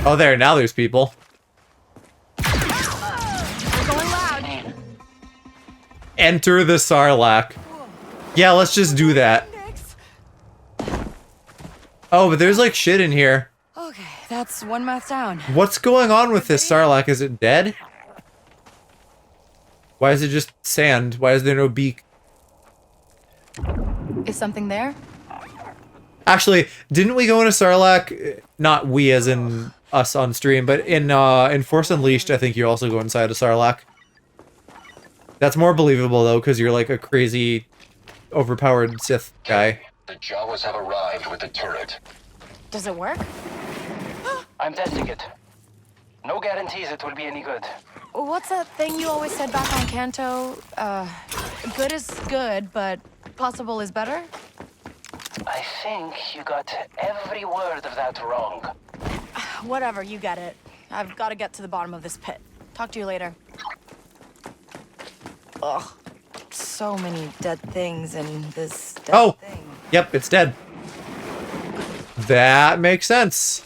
Speaker 1: Oh, there, now there's people.
Speaker 2: We're going loud.
Speaker 1: Enter the Sarlacc. Yeah, let's just do that. Oh, but there's like shit in here.
Speaker 2: Okay, that's one mouth down.
Speaker 1: What's going on with this Sarlacc? Is it dead? Why is it just sand? Why is there no beak?
Speaker 2: Is something there?
Speaker 1: Actually, didn't we go into Sarlacc? Not we as in us on stream, but in Force Unleashed, I think you also go inside a Sarlacc. That's more believable though, because you're like a crazy, overpowered Sith guy.
Speaker 7: The Jawas have arrived with the turret.
Speaker 2: Does it work?
Speaker 5: I'm testing it. No guarantees it will be any good.
Speaker 2: What's that thing you always said back on Kanto? Good is good, but possible is better?
Speaker 5: I think you got every word of that wrong.
Speaker 2: Whatever, you get it. I've got to get to the bottom of this pit. Talk to you later. Ugh. So many dead things in this dead thing.
Speaker 1: Yep, it's dead. That makes sense.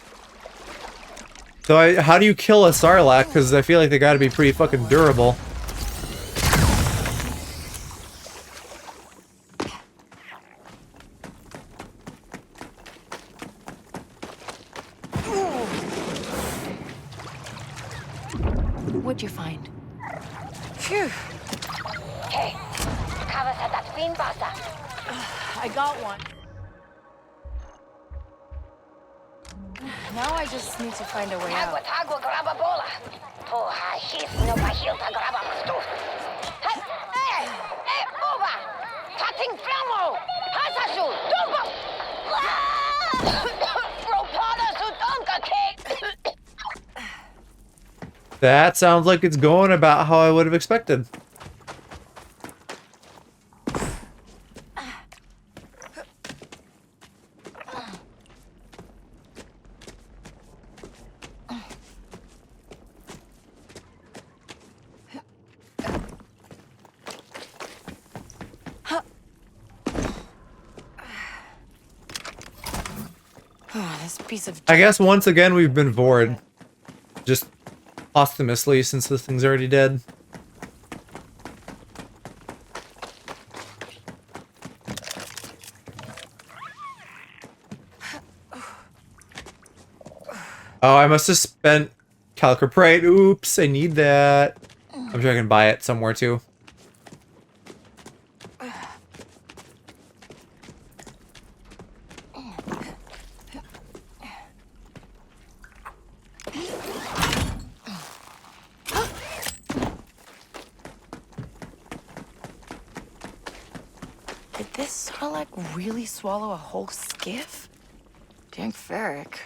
Speaker 1: So how do you kill a Sarlacc? Because I feel like they gotta be pretty fucking durable.
Speaker 2: What'd you find? Phew.
Speaker 14: Hey,
Speaker 2: I got one. Now I just need to find a way out.
Speaker 1: That sounds like it's going about how I would have expected.
Speaker 2: piece of.
Speaker 1: I guess once again we've been bored. Just posthumously, since this thing's already dead. Oh, I must have spent calciprite. Oops, I need that. I'm sure I can buy it somewhere too.
Speaker 2: Did this Sarlacc really swallow a whole skiff? Dang ferric.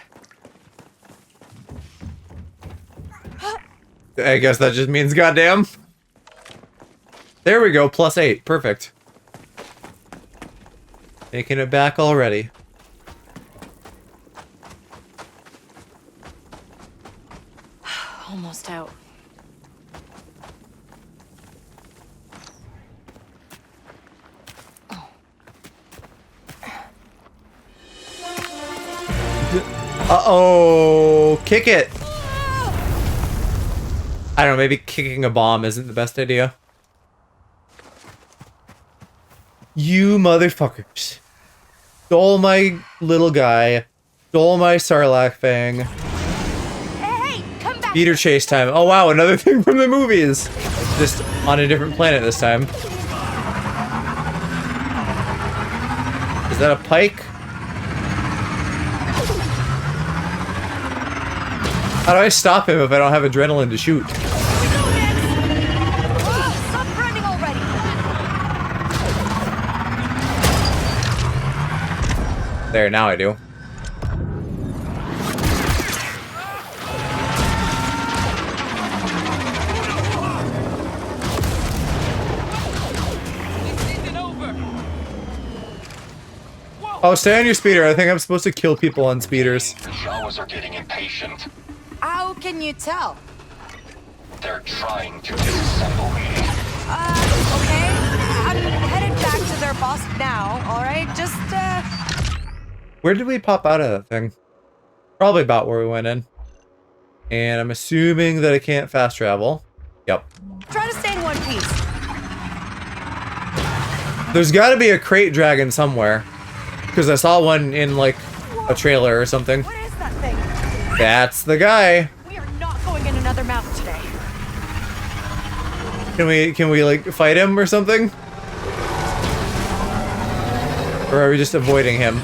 Speaker 1: I guess that just means goddamn. There we go, +8. Perfect. Making it back already.
Speaker 2: Almost out.
Speaker 1: Uh-oh! Kick it! I don't know, maybe kicking a bomb isn't the best idea. You motherfuckers. Stole my little guy. Stole my Sarlacc thing.
Speaker 2: Hey, come back!
Speaker 1: Speeder chase time. Oh wow, another thing from the movies! Just on a different planet this time. Is that a pike? How do I stop him if I don't have adrenaline to shoot?
Speaker 2: Stop running already!
Speaker 1: There, now I do. Oh, stay on your speeder. I think I'm supposed to kill people on speeders.
Speaker 7: The Jawas are getting impatient.
Speaker 2: How can you tell?
Speaker 7: They're trying to disassemble me.
Speaker 2: Okay. I'm headed back to their boss now, alright? Just,
Speaker 1: Where did we pop out of that thing? Probably about where we went in. And I'm assuming that I can't fast travel. Yep.
Speaker 2: try to stay in one piece.
Speaker 1: There's gotta be a crate dragon somewhere. Because I saw one in, like, a trailer or something.
Speaker 2: What is that thing?
Speaker 1: That's the guy.
Speaker 2: We are not going in another mouth today.
Speaker 1: Can we like fight him or something? Or are we just avoiding him?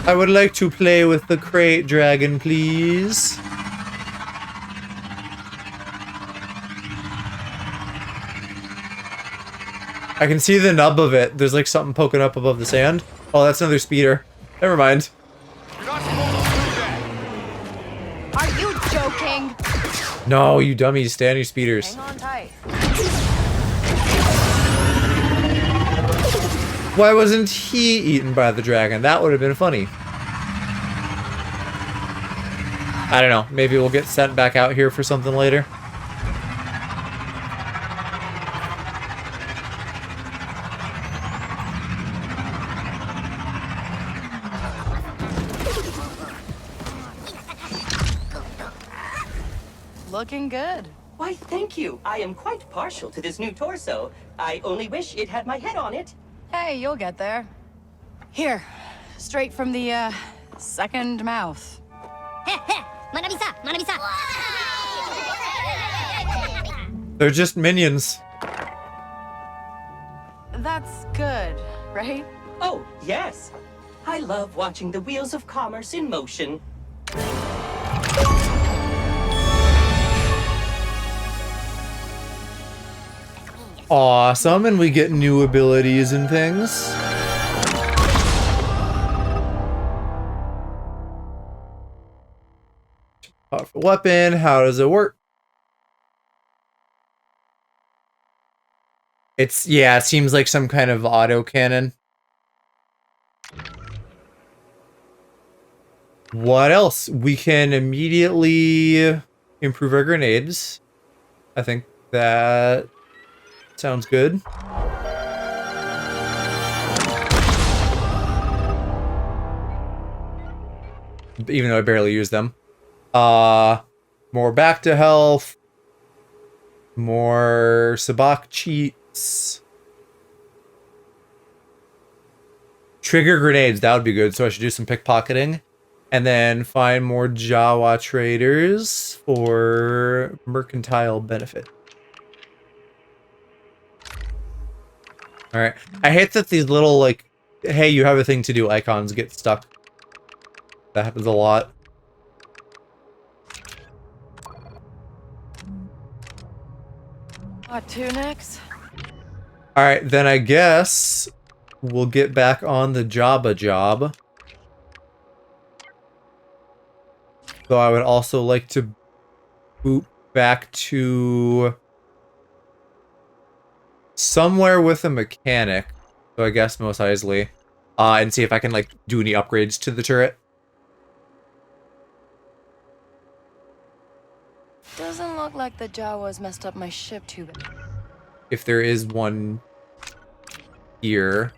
Speaker 1: I would like to play with the crate dragon, please. I can see the nub of it. There's like something poking up above the sand. Oh, that's another speeder. Never mind.
Speaker 2: Are you joking?
Speaker 1: No, you dummies. Stay on your speeders.
Speaker 2: Hang on tight.
Speaker 1: Why wasn't he eaten by the dragon? That would have been funny. I don't know. Maybe we'll get sent back out here for something later.
Speaker 2: Looking good.
Speaker 10: Why, thank you. I am quite partial to this new torso. I only wish it had my head on it.
Speaker 2: Hey, you'll get there. Here, straight from the, second mouth.
Speaker 1: They're just minions.
Speaker 2: That's good, right?
Speaker 10: Oh, yes. I love watching the wheels of commerce in motion.
Speaker 1: Awesome, and we get new abilities and things. Powerful weapon, how does it work? Yeah, it seems like some kind of auto cannon. What else? We can immediately improve our grenades. I think that sounds good. Even though I barely use them. More back to health. More sabak cheats. Trigger grenades, that would be good. So I should do some pickpocketing. And then find more Jawa traders for mercantile benefit. Alright. I hate that these little, like, hey, you have a thing to do icons get stuck. That happens a lot.
Speaker 2: What, two next?
Speaker 1: Alright, then I guess we'll get back on the Jabba job. Though I would also like to boot back to somewhere with a mechanic. So I guess Mos Eisley. And see if I can, like, do any upgrades to the turret.
Speaker 2: Doesn't look like the Jawas messed up my ship too bad.
Speaker 1: If there is one here.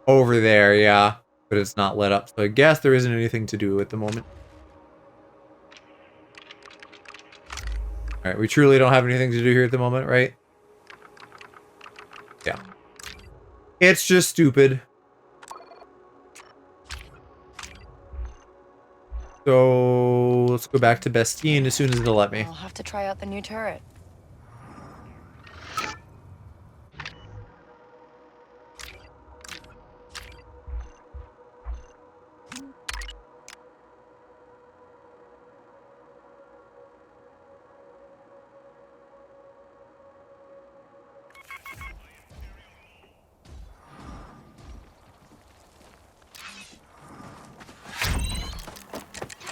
Speaker 1: Over there, yeah. But it's not lit up. So I guess there isn't anything to do at the moment. Alright, we truly don't have anything to do here at the moment, right? Yeah. It's just stupid. So let's go back to Bastine as soon as they'll let me.
Speaker 2: I'll have to try out the new turret.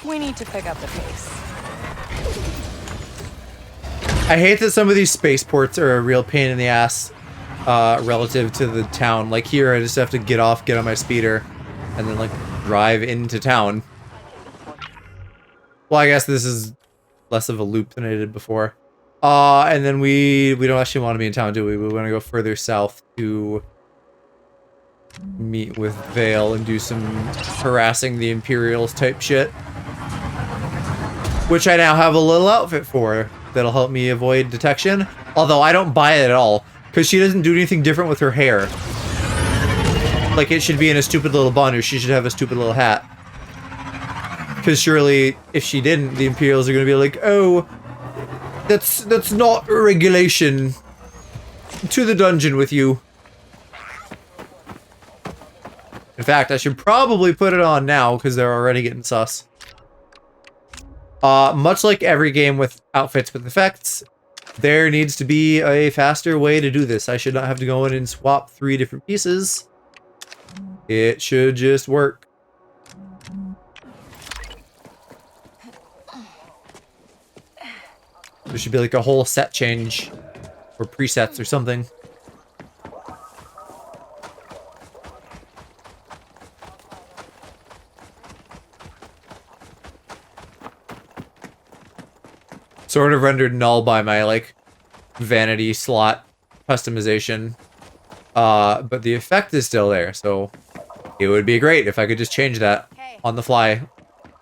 Speaker 2: We need to pick up the pace.
Speaker 1: I hate that some of these spaceports are a real pain in the ass relative to the town. Like here, I just have to get off, get on my speeder, and then like drive into town. Well, I guess this is less of a loop than I did before. And then we don't actually want to be in town, do we? We want to go further south to meet with Vale and do some harassing the Imperials type shit. Which I now have a little outfit for that'll help me avoid detection. Although I don't buy it at all, because she doesn't do anything different with her hair. Like it should be in a stupid little bun, or she should have a stupid little hat. Because surely, if she didn't, the Imperials are going to be like, oh, that's not a regulation. To the dungeon with you. In fact, I should probably put it on now, because they're already getting sus. Much like every game with outfits with effects, there needs to be a faster way to do this. I should not have to go in and swap 3 different pieces. It should just work. There should be like a whole set change. Or presets or something. Sort of rendered null by my, like, vanity slot customization. But the effect is still there, so it would be great if I could just change that on the fly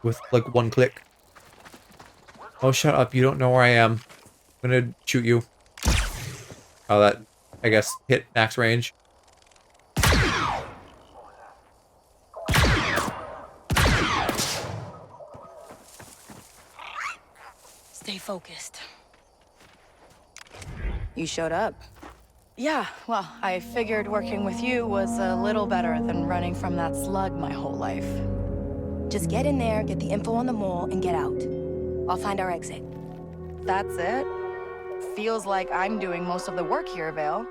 Speaker 1: with, like, 1 click. Oh, shut up. You don't know where I am. I'm gonna shoot you. Oh, that, I guess, hit max range.
Speaker 2: Stay focused. You showed up. Yeah, well, I figured working with you was a little better than running from that slug my whole life. Just get in there, get the info on the mole, and get out. I'll find our exit. That's it? Feels like I'm doing most of the work here, Vale.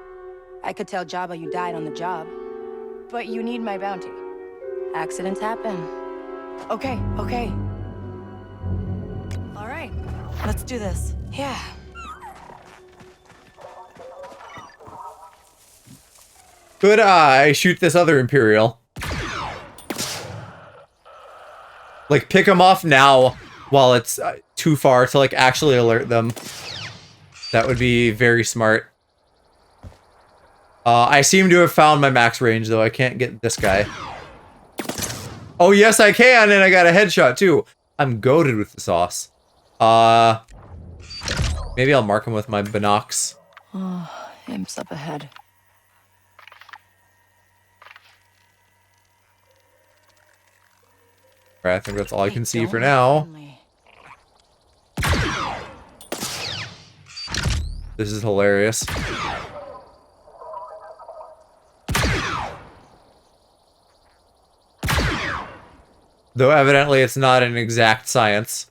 Speaker 2: I could tell Jabba you died on the job. But you need my bounty. Accidents happen. Okay, okay. All right, let's do this. Yeah.
Speaker 1: Could I shoot this other Imperial? Like, pick them off now while it's too far to, like, actually alert them. That would be very smart. I seem to have found my max range, though. I can't get this guy. Oh, yes, I can, and I got a headshot, too. I'm goated with the sauce. Maybe I'll mark him with my binocs.
Speaker 2: Oh, imps up ahead.
Speaker 1: Alright, I think that's all I can see for now. This is hilarious. Though evidently it's not an exact science.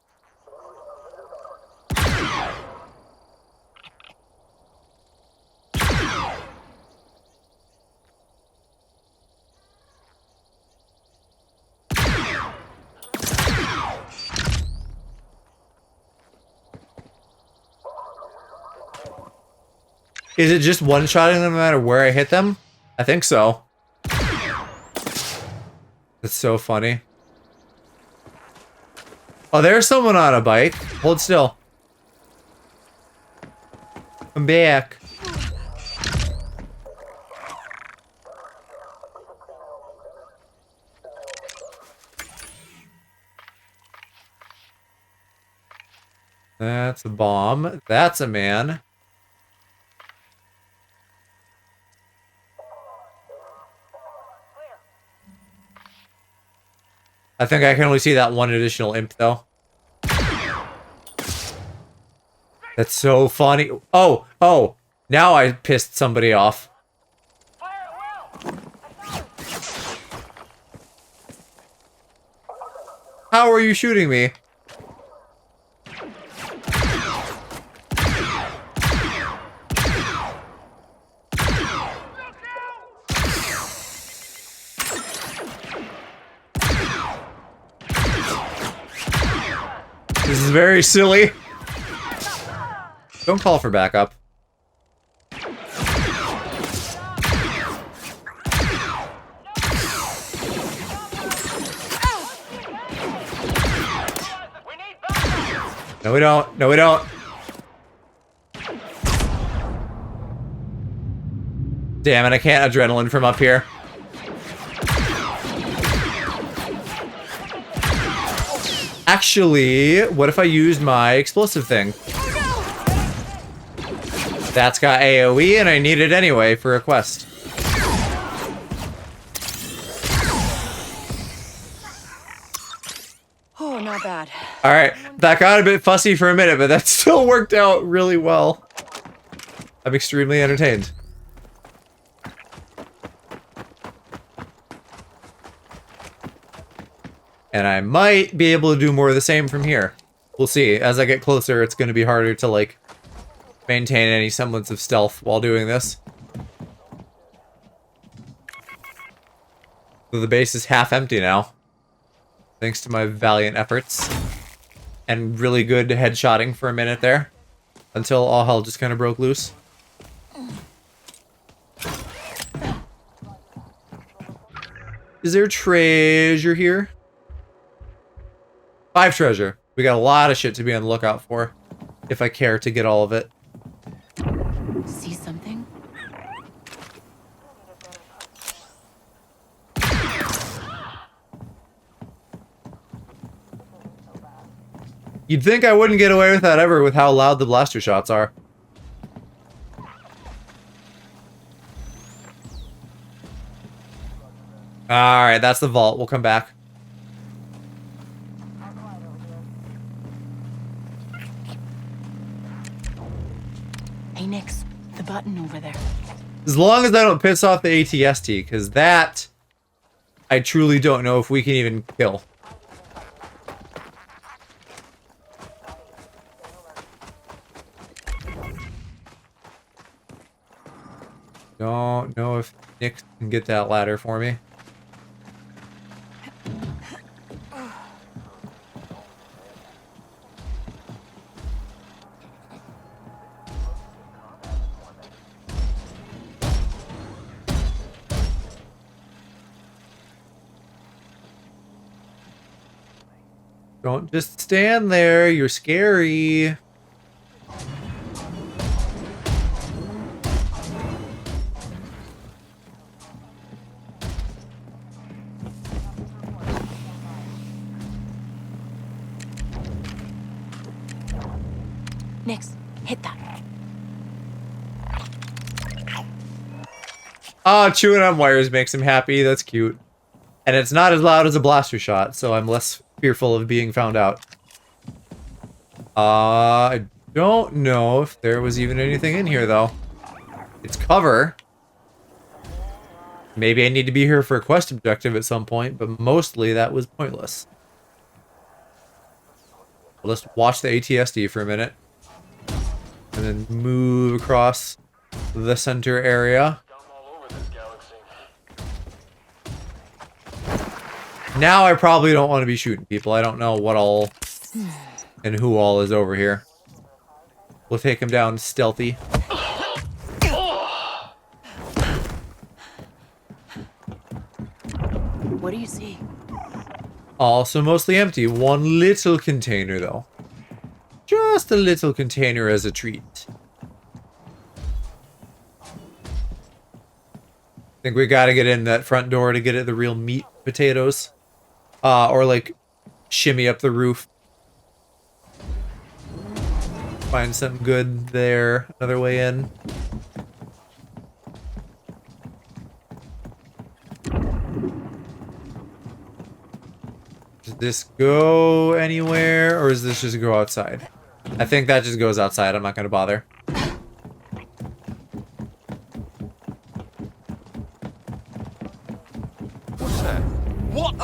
Speaker 1: Is it just one-shotting them no matter where I hit them? I think so. That's so funny. Oh, there's someone on a bike. Hold still. I'm back. That's a bomb. That's a man. I think I can only see that one additional imp, though. That's so funny. Oh, now I pissed somebody off. How are you shooting me? This is very silly. Don't call for backup. No, we don't. No, we don't. Damn it, I can't adrenaline from up here. Actually, what if I used my explosive thing? That's got AoE, and I need it anyway for a quest.
Speaker 2: Oh, not bad.
Speaker 1: Alright, that got a bit fussy for a minute, but that still worked out really well. I'm extremely entertained. And I might be able to do more of the same from here. We'll see. As I get closer, it's going to be harder to, like, maintain any semblance of stealth while doing this. So the base is half empty now. Thanks to my valiant efforts. And really good headshotting for a minute there. Until all hell just kind of broke loose. Is there treasure here? 5 treasure. We got a lot of shit to be on the lookout for. If I care to get all of it.
Speaker 2: See something?
Speaker 1: You'd think I wouldn't get away with that ever with how loud the blaster shots are. Alright, that's the vault. We'll come back.
Speaker 2: Hey, Nix, the button over there.
Speaker 1: As long as I don't piss off the ATST, because that I truly don't know if we can even kill. Don't know if Nick can get that ladder for me. Don't just stand there. You're scary.
Speaker 2: Nix, hit that.
Speaker 1: Ah, chewing on wires makes him happy. That's cute. And it's not as loud as a blaster shot, so I'm less fearful of being found out. I don't know if there was even anything in here, though. It's cover. Maybe I need to be here for a quest objective at some point, but mostly that was pointless. Let's watch the ATSD for a minute. And then move across the center area. Now I probably don't want to be shooting people. I don't know what all and who all is over here. We'll take him down stealthy.
Speaker 2: What do you see?
Speaker 1: Also mostly empty. One little container, though. Just a little container as a treat. I think we gotta get in that front door to get at the real meat potatoes. Or like shimmy up the roof. Find something good there. Another way in. Does this go anywhere, or does this just go outside? I think that just goes outside. I'm not gonna bother.
Speaker 5: What's that? What?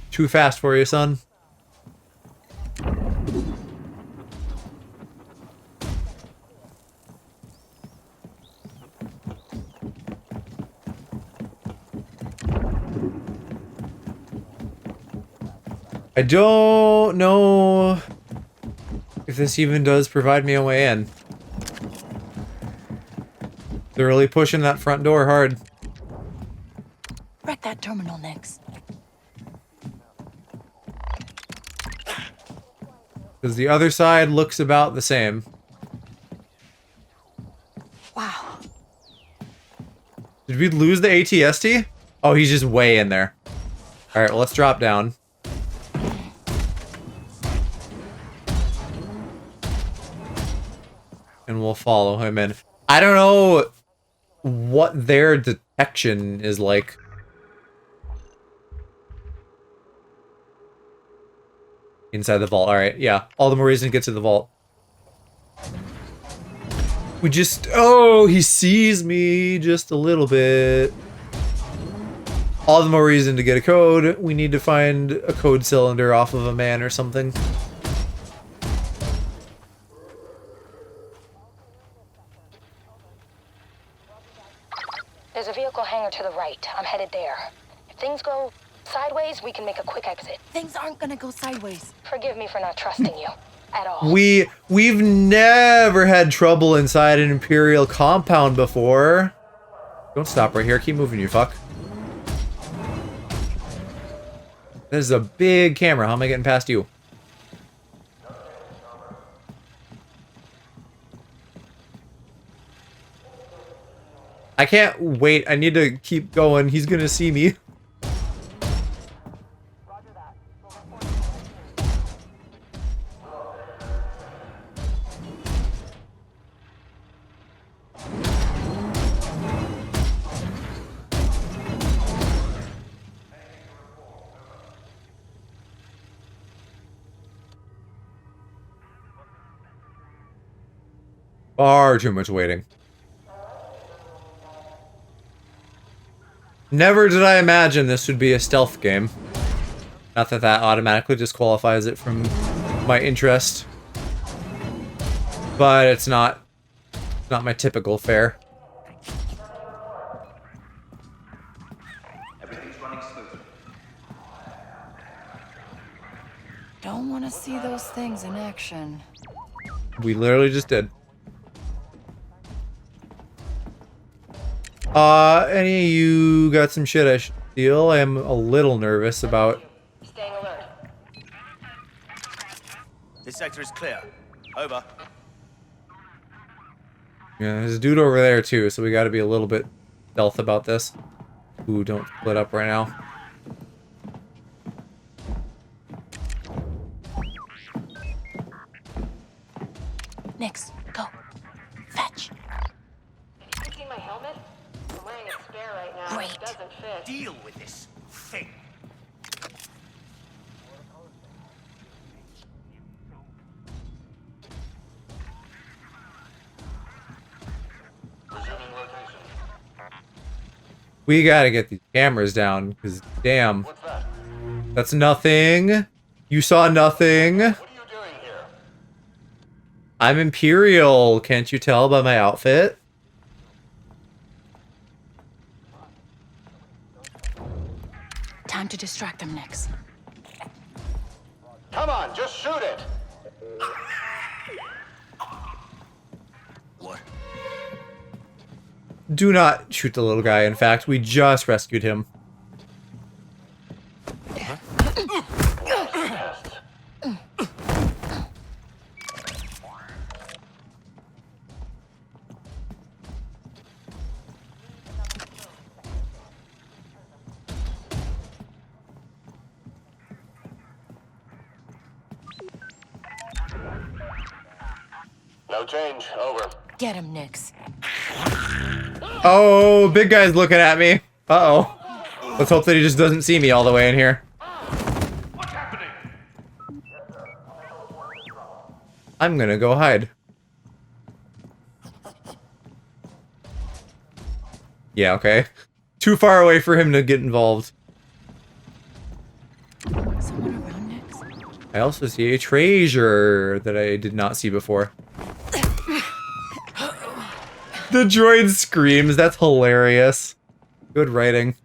Speaker 1: Too fast for you, son. I don't know if this even does provide me a way in. They're really pushing that front door hard.
Speaker 2: Wreck that terminal, Nix.
Speaker 1: Because the other side looks about the same.
Speaker 2: Wow.
Speaker 1: Did we lose the ATST? Oh, he's just way in there. Alright, well, let's drop down. And we'll follow him in. I don't know what their detection is like. Inside the vault. Alright, yeah. All the more reason to get to the vault. We just... Oh, he sees me just a little bit. All the more reason to get a code. We need to find a code cylinder off of a man or something.
Speaker 2: There's a vehicle hangar to the right. I'm headed there. If things go sideways, we can make a quick exit. Things aren't gonna go sideways. Forgive me for not trusting you at all.
Speaker 1: We've never had trouble inside an Imperial compound before. Don't stop right here. Keep moving, you fuck. This is a big camera. How am I getting past you? I can't wait. I need to keep going. He's gonna see me. Far too much waiting. Never did I imagine this would be a stealth game. Not that that automatically disqualifies it from my interest. But it's not my typical fare.
Speaker 5: Everything's running smooth.
Speaker 2: Don't want to see those things in action.
Speaker 1: We literally just did. Any of you got some shit Still am a little nervous about...
Speaker 14: Staying alert.
Speaker 15: This sector is clear. Over.
Speaker 1: Yeah, there's a dude over there too, so we gotta be a little bit stealth about this. Ooh, don't split up right now.
Speaker 2: Nix, go. Fetch.
Speaker 14: You see my helmet? I'm wearing a spare right now.
Speaker 2: Great.
Speaker 14: It doesn't fit.
Speaker 15: Deal with this thing.
Speaker 1: We gotta get these cameras down, because damn.
Speaker 9: What's that?
Speaker 1: That's nothing. You saw nothing.
Speaker 9: What are you doing here?
Speaker 1: I'm Imperial. Can't you tell by my outfit?
Speaker 2: Time to distract them, Nix.
Speaker 9: Come on, just shoot it.
Speaker 15: What?
Speaker 1: Do not shoot the little guy. In fact, we just rescued him.
Speaker 9: No change. Over.
Speaker 2: Get him, Nix.
Speaker 1: Oh, big guy's looking at me. Uh-oh. Let's hope that he just doesn't see me all the way in here.
Speaker 9: What's happening?
Speaker 1: I'm gonna go hide. Yeah, okay. Too far away for him to get involved.
Speaker 2: Someone around Nix?
Speaker 1: I also see a treasure that I did not see before. The droid screams. That's hilarious. Good writing.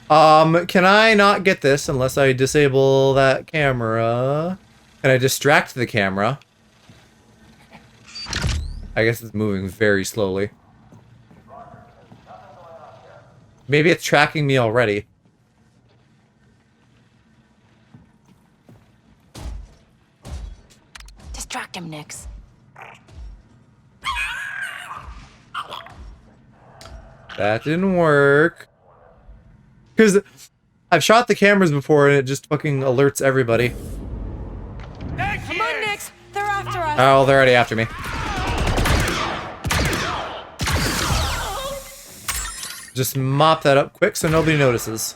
Speaker 1: Can I not get this unless I disable that camera? Can I distract the camera? I guess it's moving very slowly. Maybe it's tracking me already.
Speaker 2: Distract him, Nix.
Speaker 1: That didn't work. Because I've shot the cameras before and it just fucking alerts everybody.
Speaker 2: Come on, Nix. They're after us.
Speaker 1: Oh, they're already after me. Just mop that up quick so nobody notices.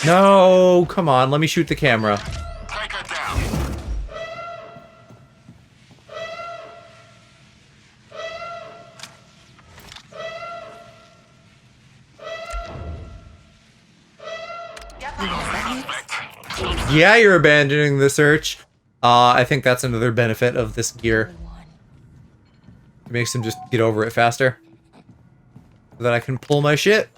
Speaker 1: No, come on, let me shoot the camera.
Speaker 9: Take her down.
Speaker 1: Yeah, you're abandoning the search. I think that's another benefit of this gear. It makes him just get over it faster. So that I can pull my shit.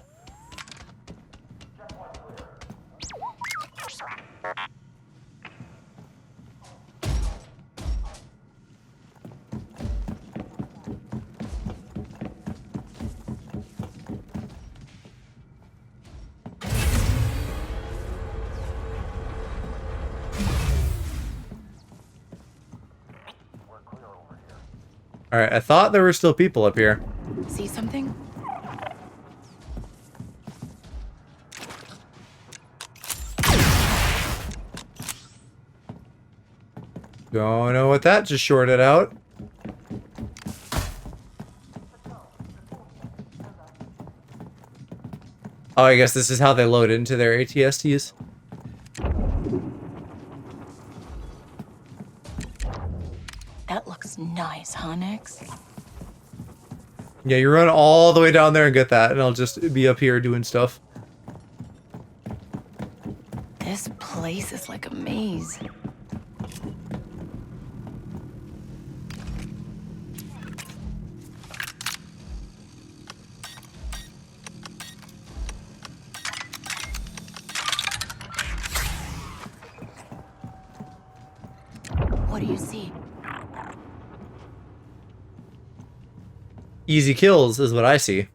Speaker 1: Alright, I thought there were still people up here.
Speaker 2: See something?
Speaker 1: Don't know what that just shorted out. Oh, I guess this is how they load into their ATSTs.
Speaker 2: That looks nice, huh, Nix?
Speaker 1: Yeah, you run all the way down there and get that, and I'll just be up here doing stuff.
Speaker 2: This place is like a maze. What do you see?
Speaker 1: Easy kills is what I see.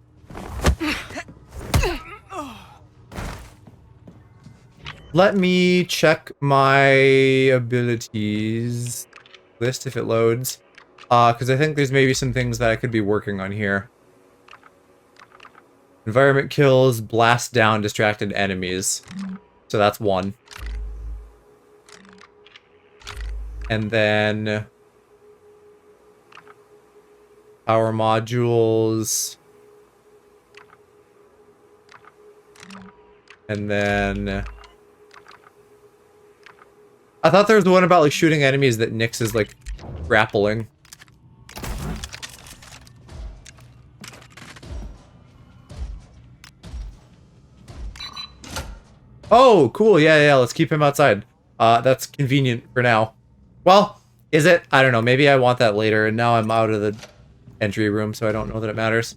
Speaker 1: Let me check my abilities list if it loads. Because I think there's maybe some things that I could be working on here. Environment kills, blast down distracted enemies. So that's one. And then power modules. And then I thought there was the one about like shooting enemies that Nyx is like grappling. Oh, cool. Yeah, let's keep him outside. That's convenient for now. Well, is it? I don't know. Maybe I want that later, and now I'm out of the entry room, so I don't know that it matters.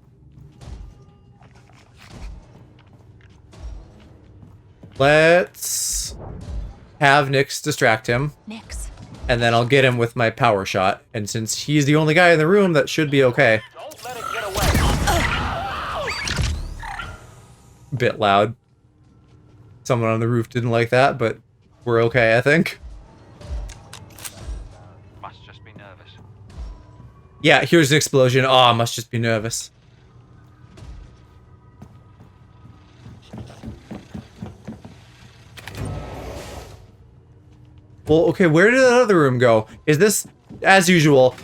Speaker 1: Let's have Nyx distract him.
Speaker 4: Nyx.
Speaker 1: And then I'll get him with my power shot. And since he's the only guy in the room, that should be okay.
Speaker 15: Don't let it get away.
Speaker 1: Bit loud. Someone on the roof didn't like that, but we're okay, I think.
Speaker 16: Must just be nervous.
Speaker 1: Yeah, here's an explosion. Oh, I must just be nervous. Well, okay, where did that other room go? Is this, as usual,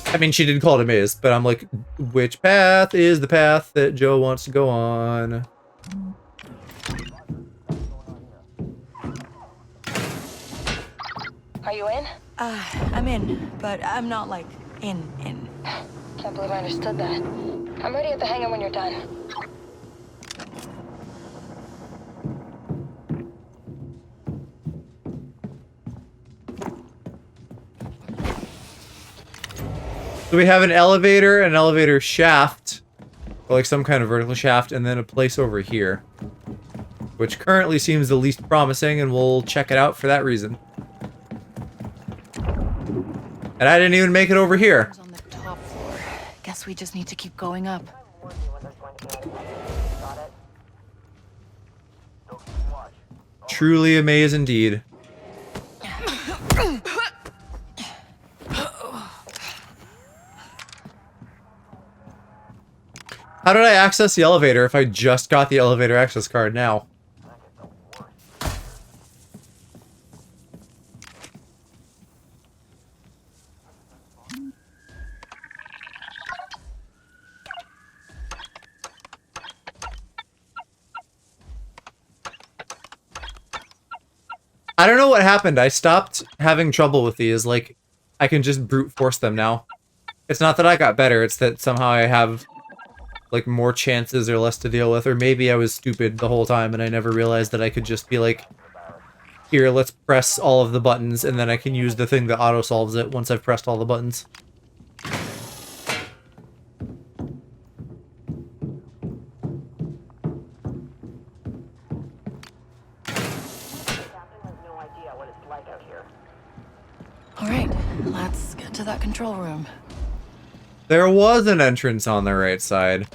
Speaker 1: I mean, she did call it a maze, but I'm like, which path is the path that Joe wants to go on?
Speaker 2: Are you in? I'm in, but I'm not like in.
Speaker 14: Can't believe I understood that. I'm ready at the hangar when you're done.
Speaker 1: So we have an elevator shaft, or like some kind of vertical shaft, and then a place over here, which currently seems the least promising, and we'll check it out for that reason. And I didn't even make it over here.
Speaker 2: On the top floor. Guess we just need to keep going up.
Speaker 1: Truly a maze indeed. How did I access the elevator if I just got the elevator access card now? I don't know what happened. I stopped having trouble with these. Like, I can just brute force them now. It's not that I got better, it's that somehow I have like more chances or less to deal with, or maybe I was stupid the whole time and I never realized that I could just be like, here, let's press all of the buttons and then I can use the thing that auto solves it once I've pressed all the buttons.
Speaker 2: All right, let's get to that control room.
Speaker 1: There was an entrance on the right side.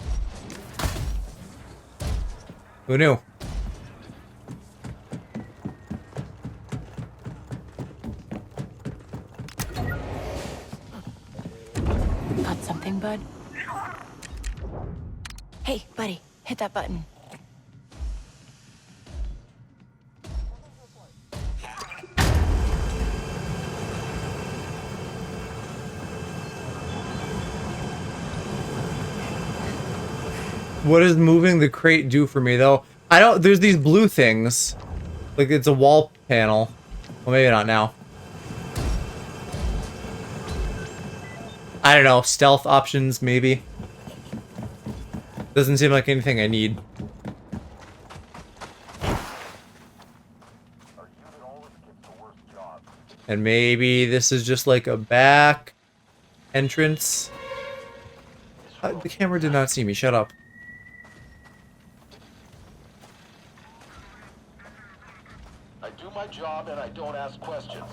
Speaker 1: Who knew?
Speaker 2: Got something, bud? Hey, buddy, hit that button.
Speaker 1: What does moving the crate do for me, though? I don't... There's these blue things. Like, it's a wall panel. Well, maybe not now. I don't know. Stealth options, maybe. Doesn't seem like anything I need. And maybe this is just like a back entrance. The camera did not see me. Shut up.
Speaker 9: I do my job and I don't ask questions.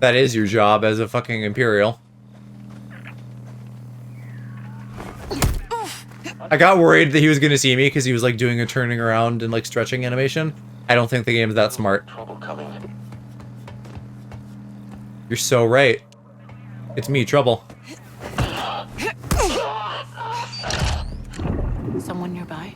Speaker 1: That is your job as a fucking Imperial. I got worried that he was gonna see me because he was like doing a turning around and like stretching animation. I don't think the game's that smart.
Speaker 7: Trouble coming.
Speaker 1: You're so right. It's me, Trouble.
Speaker 4: Someone nearby?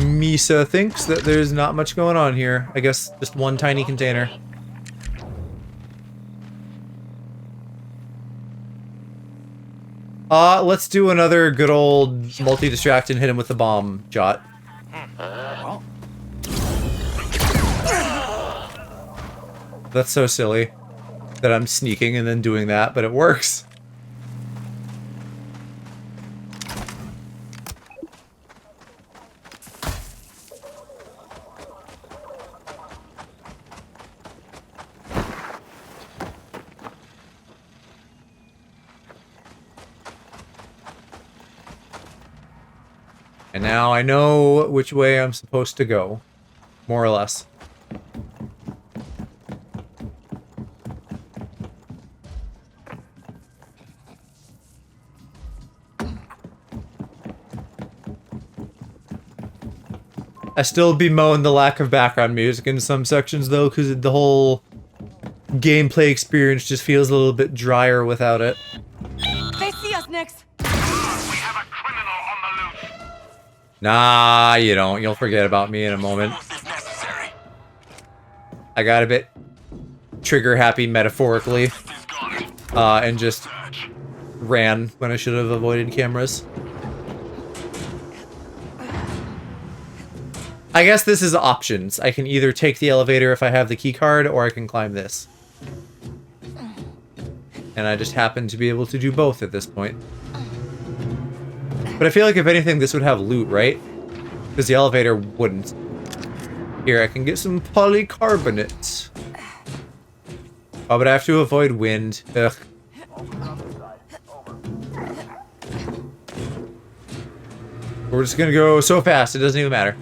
Speaker 1: Misa thinks that there's not much going on here. I guess just one tiny container. Let's do another good old multi-distract and hit him with the bomb shot. That's so silly that I'm sneaking and then doing that, but it works. And now I know which way I'm supposed to go, more or less. I still bemoan the lack of background music in some sections though, because the whole gameplay experience just feels a little bit drier without it.
Speaker 2: They see us next.
Speaker 1: Nah, you don't. You'll forget about me in a moment. I got a bit trigger happy metaphorically, and just ran when I should have avoided cameras. I guess this is options. I can either take the elevator if I have the key card, or I can climb this. And I just happen to be able to do both at this point. But I feel like if anything, this would have loot, right? Because the elevator wouldn't. Here, I can get some polycarbonate. Oh, but I have to avoid wind. Ugh. We're just gonna go so fast, it doesn't even matter.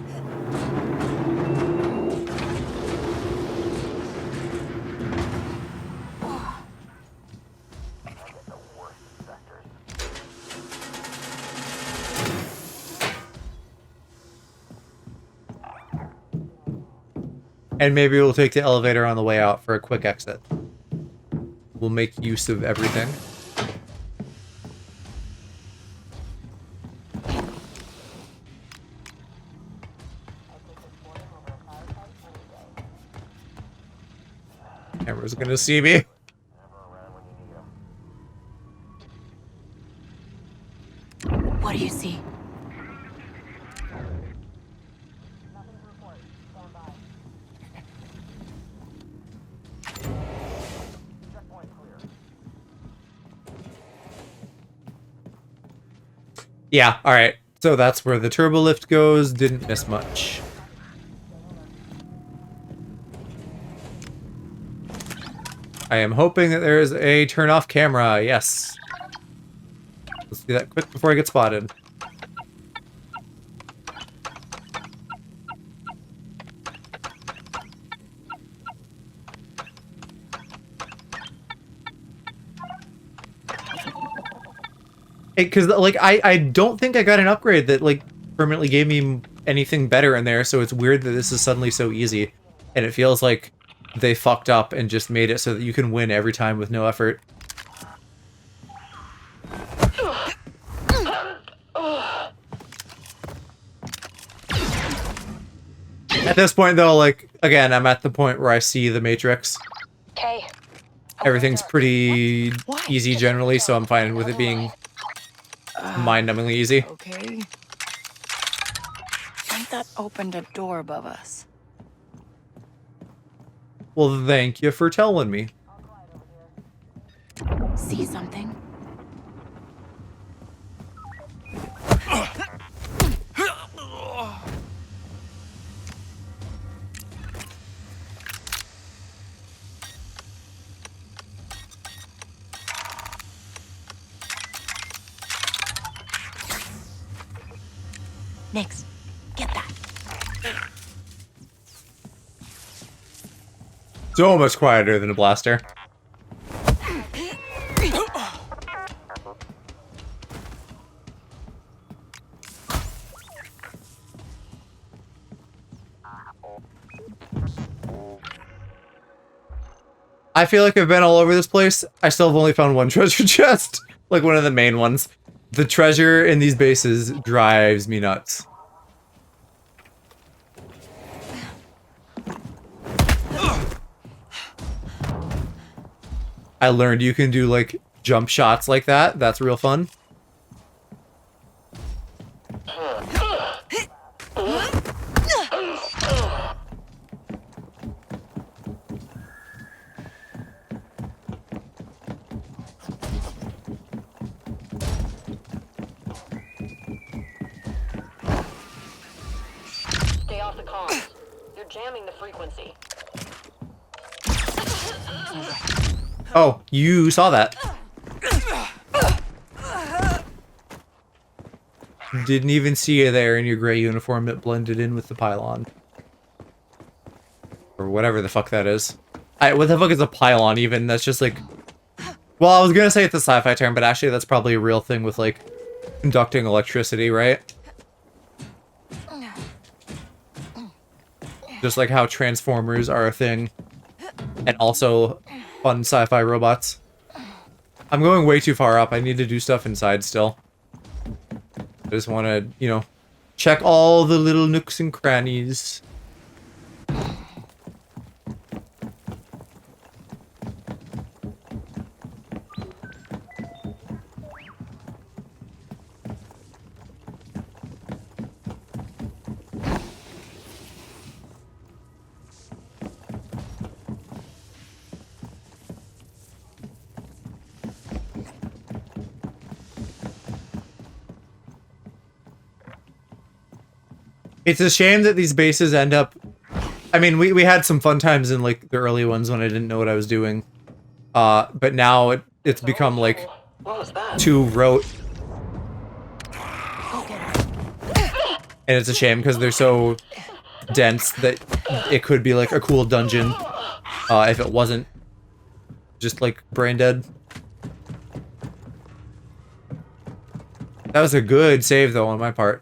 Speaker 1: And maybe we'll take the elevator on the way out for a quick exit. We'll make use of everything. Camera's gonna see me.
Speaker 4: What do you see?
Speaker 1: Yeah, alright. So that's where the turbo lift goes. Didn't miss much. I am hoping that there is a turn off camera. Yes. Let's do that quick before I get spotted. Because, like, I don't think I got an upgrade that, like, permanently gave me anything better in there, so it's weird that this is suddenly so easy. And it feels like they fucked up and just made it so that you can win every time with no effort. At this point, though, like, again, I'm at the point where I see the Matrix.
Speaker 14: Okay.
Speaker 1: Everything's pretty easy generally, so I'm fine with it being mind-numbingly easy.
Speaker 2: Okay. I think that opened a door above us.
Speaker 1: Well, thank you for telling me.
Speaker 4: See something? Next, get that.
Speaker 1: So much quieter than a blaster. I feel like I've been all over this place. I still have only found one treasure chest. Like one of the main ones. The treasure in these bases drives me nuts. I learned you can do like jump shots like that. That's real fun.
Speaker 14: Stay off the comms. You're jamming the frequency.
Speaker 1: Oh, you saw that. Didn't even see you there in your gray uniform that blended in with the pylon. Or whatever the fuck that is. What the fuck is a pylon even? That's just like... Well, I was gonna say it's a sci-fi term, but actually that's probably a real thing with like conducting electricity, right? Just like how Transformers are a thing. And also fun sci-fi robots. I'm going way too far up. I need to do stuff inside still. I just want to, you know, check all the little nooks and crannies. It's a shame that these bases end up... I mean, we had some fun times in, like, the early ones when I didn't know what I was doing. But now it's become, like, too rote. And it's a shame, because they're so dense that it could be, like, a cool dungeon. If it wasn't just, like, brain dead. That was a good save, though, on my part.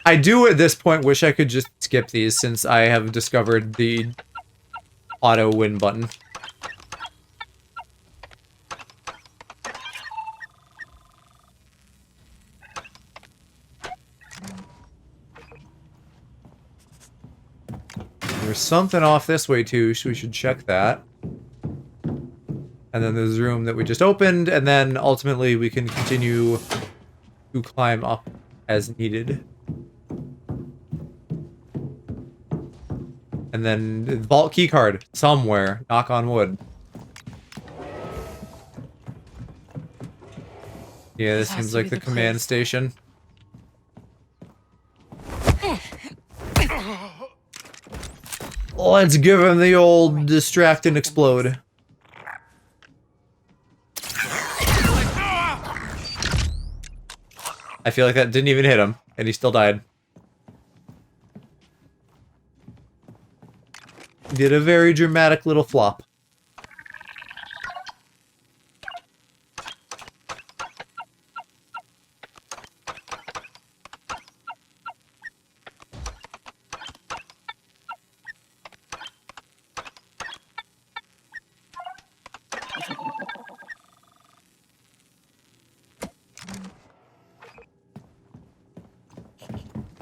Speaker 1: I do at this point wish I could just skip these since I have discovered the auto win button. There's something off this way too, so we should check that. And then there's a room that we just opened, and then ultimately we can continue to climb up as needed. And then the vault keycard somewhere. Knock on wood. Yeah, this seems like the command station. Let's give him the old distract and explode. I feel like that didn't even hit him, and he still died. Did a very dramatic little flop.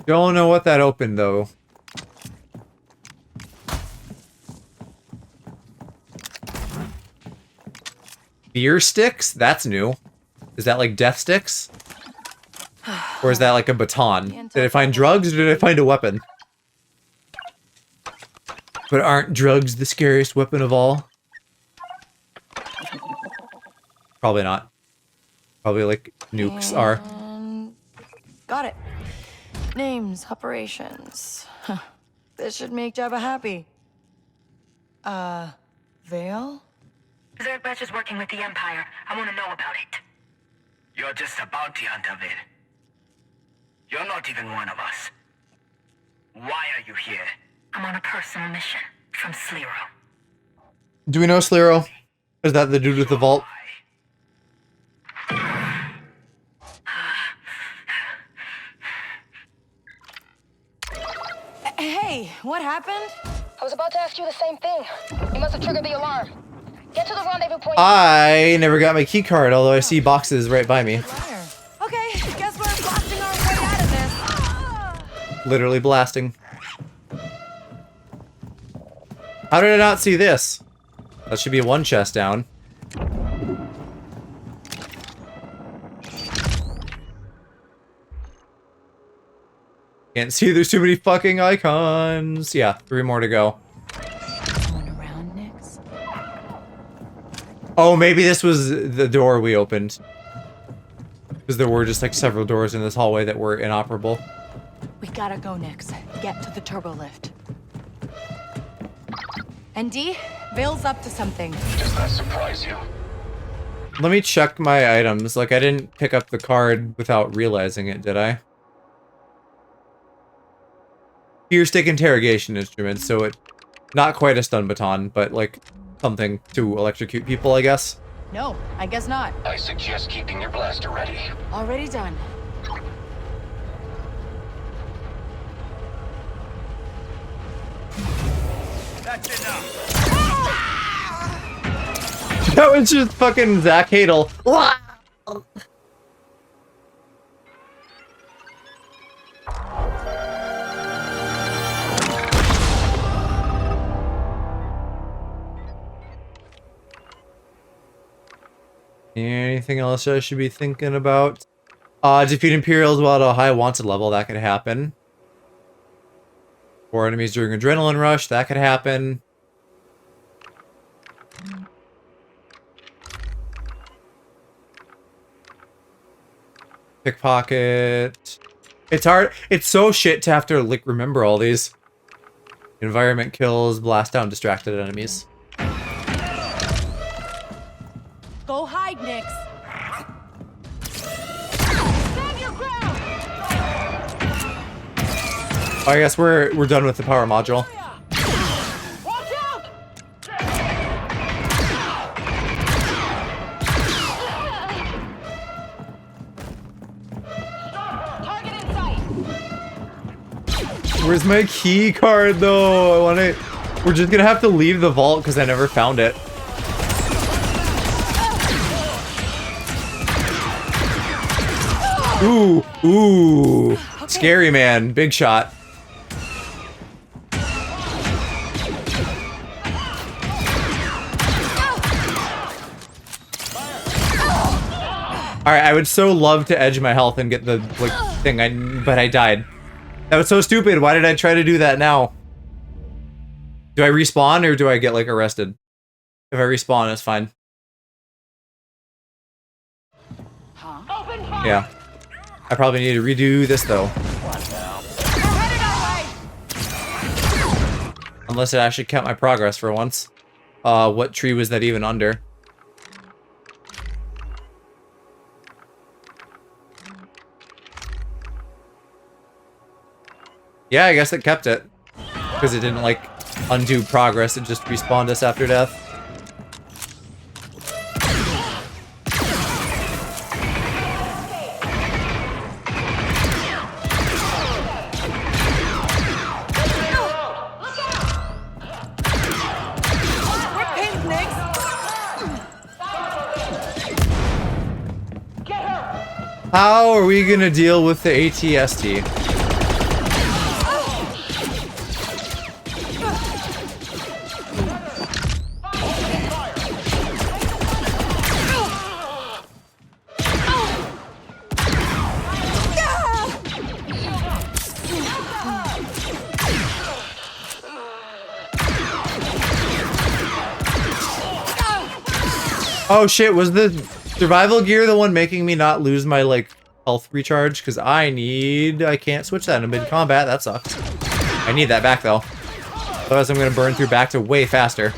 Speaker 1: Don't know what that opened, though. Fear sticks? That's new. Is that like death sticks? Or is that like a baton? Did I find drugs or did I find a weapon? But aren't drugs the scariest weapon of all? Probably not. Probably like nukes are.
Speaker 2: Got it. Names, operations. Huh. This should make Jabba happy. Vale?
Speaker 16: Zerg Batch is working with the Empire. I want to know about it.
Speaker 17: You're just a bounty hunter, Vid. You're not even one of us. Why are you here?
Speaker 16: I'm on a personal mission. from Slero.
Speaker 1: Do we know Slero? Is that the dude with the vault?
Speaker 2: Hey, what happened?
Speaker 14: I was about to ask you the same thing. You must have triggered the alarm. Get to the rendezvous point.
Speaker 1: I never got my key card, although I see boxes right by me.
Speaker 2: Okay, guess we're blasting our way out of this.
Speaker 1: Literally blasting. How did I not see this? That should be one chest down. Can't see, there's too many fucking icons. Yeah, 3 more to go. Oh, maybe this was the door we opened. Because there were just like several doors in this hallway that were inoperable.
Speaker 2: We gotta go, Nix. Get to the turbo lift. And D, Bill's up to something.
Speaker 7: Does that surprise you?
Speaker 1: Let me check my items. Like, I didn't pick up the card without realizing it, did I? Ear stick interrogation instrument, so it... Not quite a stun baton, but like something to electrocute people, I guess.
Speaker 2: No, I guess not.
Speaker 7: I suggest keeping your blaster ready.
Speaker 2: Already done.
Speaker 17: That's enough.
Speaker 1: That was just fucking Zach Hadel. Anything else I should be thinking about? Defeat Imperials while at a high wanted level, that could happen. 4 enemies during adrenaline rush, that could happen. Pickpocket. It's hard. It's so shit to have to like remember all these. Environment kills, blast down distracted enemies.
Speaker 2: Go hide, Nix. Stand your ground.
Speaker 1: I guess we're done with the power module.
Speaker 2: Watch out! Target in sight.
Speaker 1: Where's my key card though? I want to. We're just gonna have to leave the vault because I never found it. Ooh, ooh. Okay. Scary man, big shot. Alright, I would so love to edge my health and get the like thing, but I died. That was so stupid. Why did I try to do that now? Do I respawn or do I get like arrested? If I respawn, it's fine. Yeah. I probably need to redo this though. Unless it actually kept my progress for once. What tree was that even under? Yeah, I guess it kept it. Because it didn't, like, undo progress, it just respawned us after death. How are we gonna deal with the ATST? Oh shit, was the survival gear the one making me not lose my, like, health recharge? Because I can't switch that in mid-combat, that sucks. I need that back, though. Otherwise I'm gonna burn through back to way faster.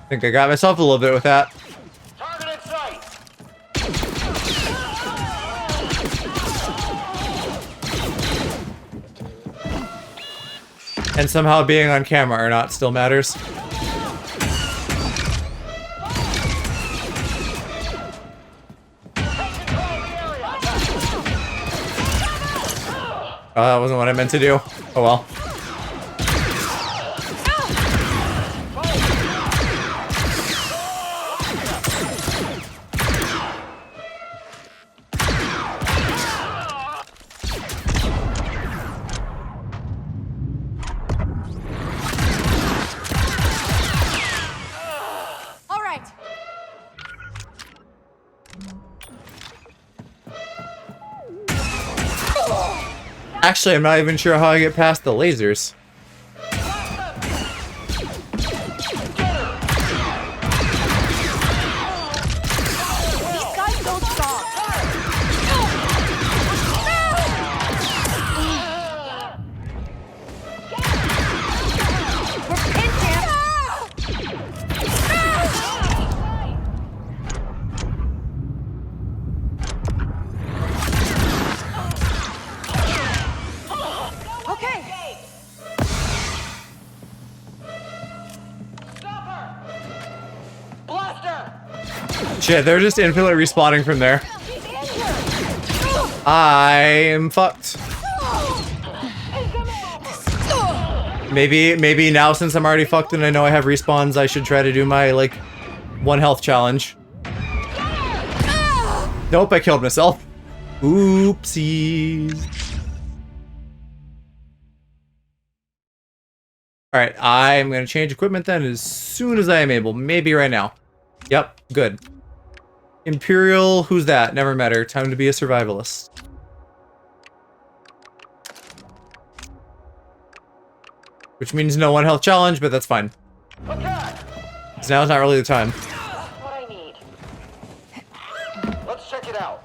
Speaker 1: think I got myself a little bit with that.
Speaker 15: Target in sight.
Speaker 1: And somehow being on camera or not still matters. Oh, that wasn't what I meant to do. Oh well.
Speaker 12: All right.
Speaker 1: Actually, I'm not even sure how I get past the lasers.
Speaker 12: These guys don't stop. We're pinned, Okay.
Speaker 1: Shit, they're just infinitely respawning from there. I'm fucked. Maybe now since I'm already fucked and I know I have respawns, I should try to do my, like, 1 health challenge. Nope, I killed myself. Oopsies. Alright, I'm gonna change equipment then as soon as I am able. Maybe right now. Yep, good. Imperial, who's that? Never met her. Time to be a survivalist. Which means no 1 health challenge, but that's fine. Because now's not really the time.
Speaker 15: What I need. Let's check it out.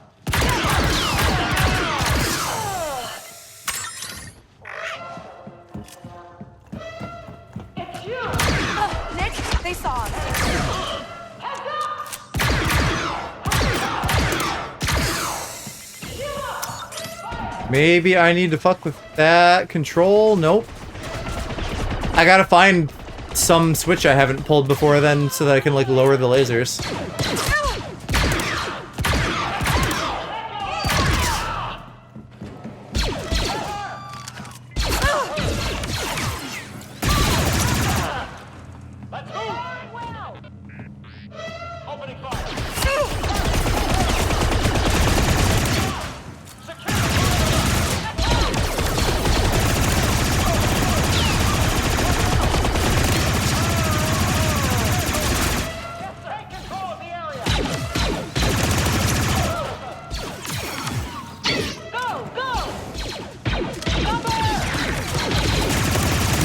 Speaker 12: It's you. Nick, they saw us.
Speaker 1: Maybe I need to fuck with that control? Nope. I gotta find some switch I haven't pulled before then so that I can, like, lower the lasers.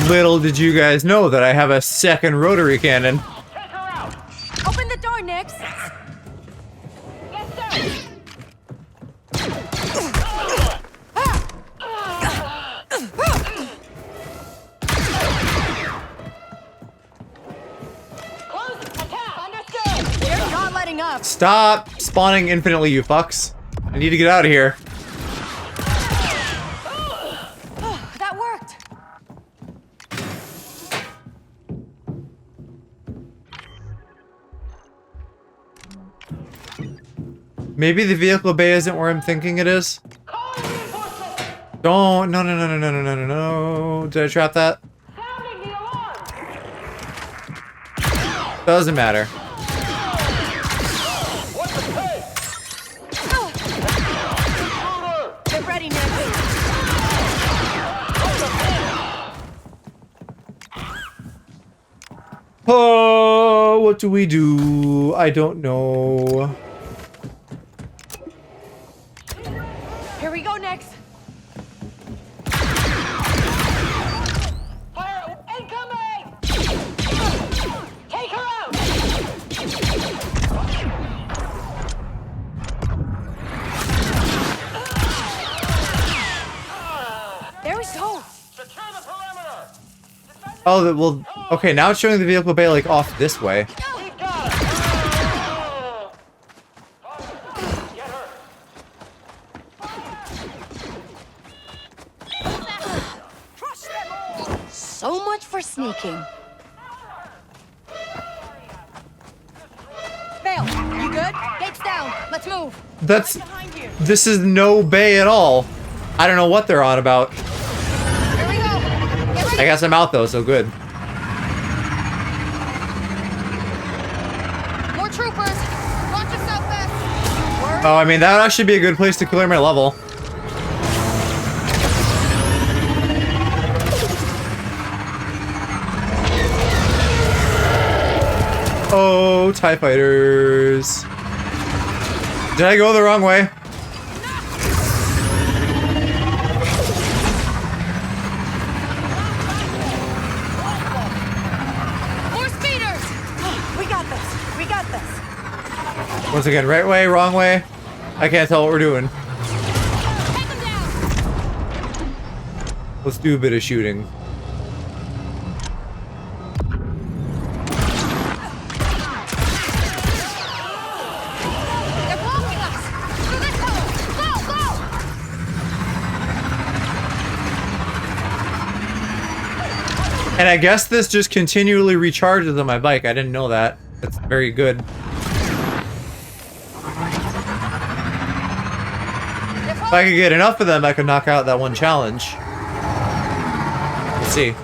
Speaker 1: Little did you guys know that I have a second rotary cannon.
Speaker 12: Open the door, Nix. They're not letting up.
Speaker 1: Stop spawning infinitely, you fucks. I need to get out of here.
Speaker 12: That worked.
Speaker 1: Maybe the vehicle bay isn't where I'm thinking it is. Don't. No, no, no, no, no, no, no, no, no. Did I trap that? Doesn't matter.
Speaker 12: Get ready, Nick.
Speaker 1: Oh, what do we do? I don't know.
Speaker 12: Here we go, Nix.
Speaker 15: Fire incoming! Take her out!
Speaker 12: There we go.
Speaker 1: Oh, well, okay, now it's showing the vehicle bay, like, off this way.
Speaker 2: much for sneaking. Vale, you good? Gates down. Let's move.
Speaker 1: That's... This is no bay at all. I don't know what they're on about.
Speaker 2: Here we go. Get ready.
Speaker 1: I guess I'm out though, so good.
Speaker 2: More troopers. Watch yourself, Beth.
Speaker 1: Oh, I mean, that would actually be a good place to clear my level. Oh, TIE fighters. Did I go the wrong way?
Speaker 2: More speeders. We got this. We got this.
Speaker 1: Once again, right way, wrong way. I can't tell what we're doing.
Speaker 2: Take them down.
Speaker 1: Let's do a bit of shooting.
Speaker 2: They're blocking us. Through this tunnel. Go, go.
Speaker 1: And I guess this just continually recharges on my bike. I didn't know that. That's very good. If I could get enough of them, I could knock out that one challenge. Let's see.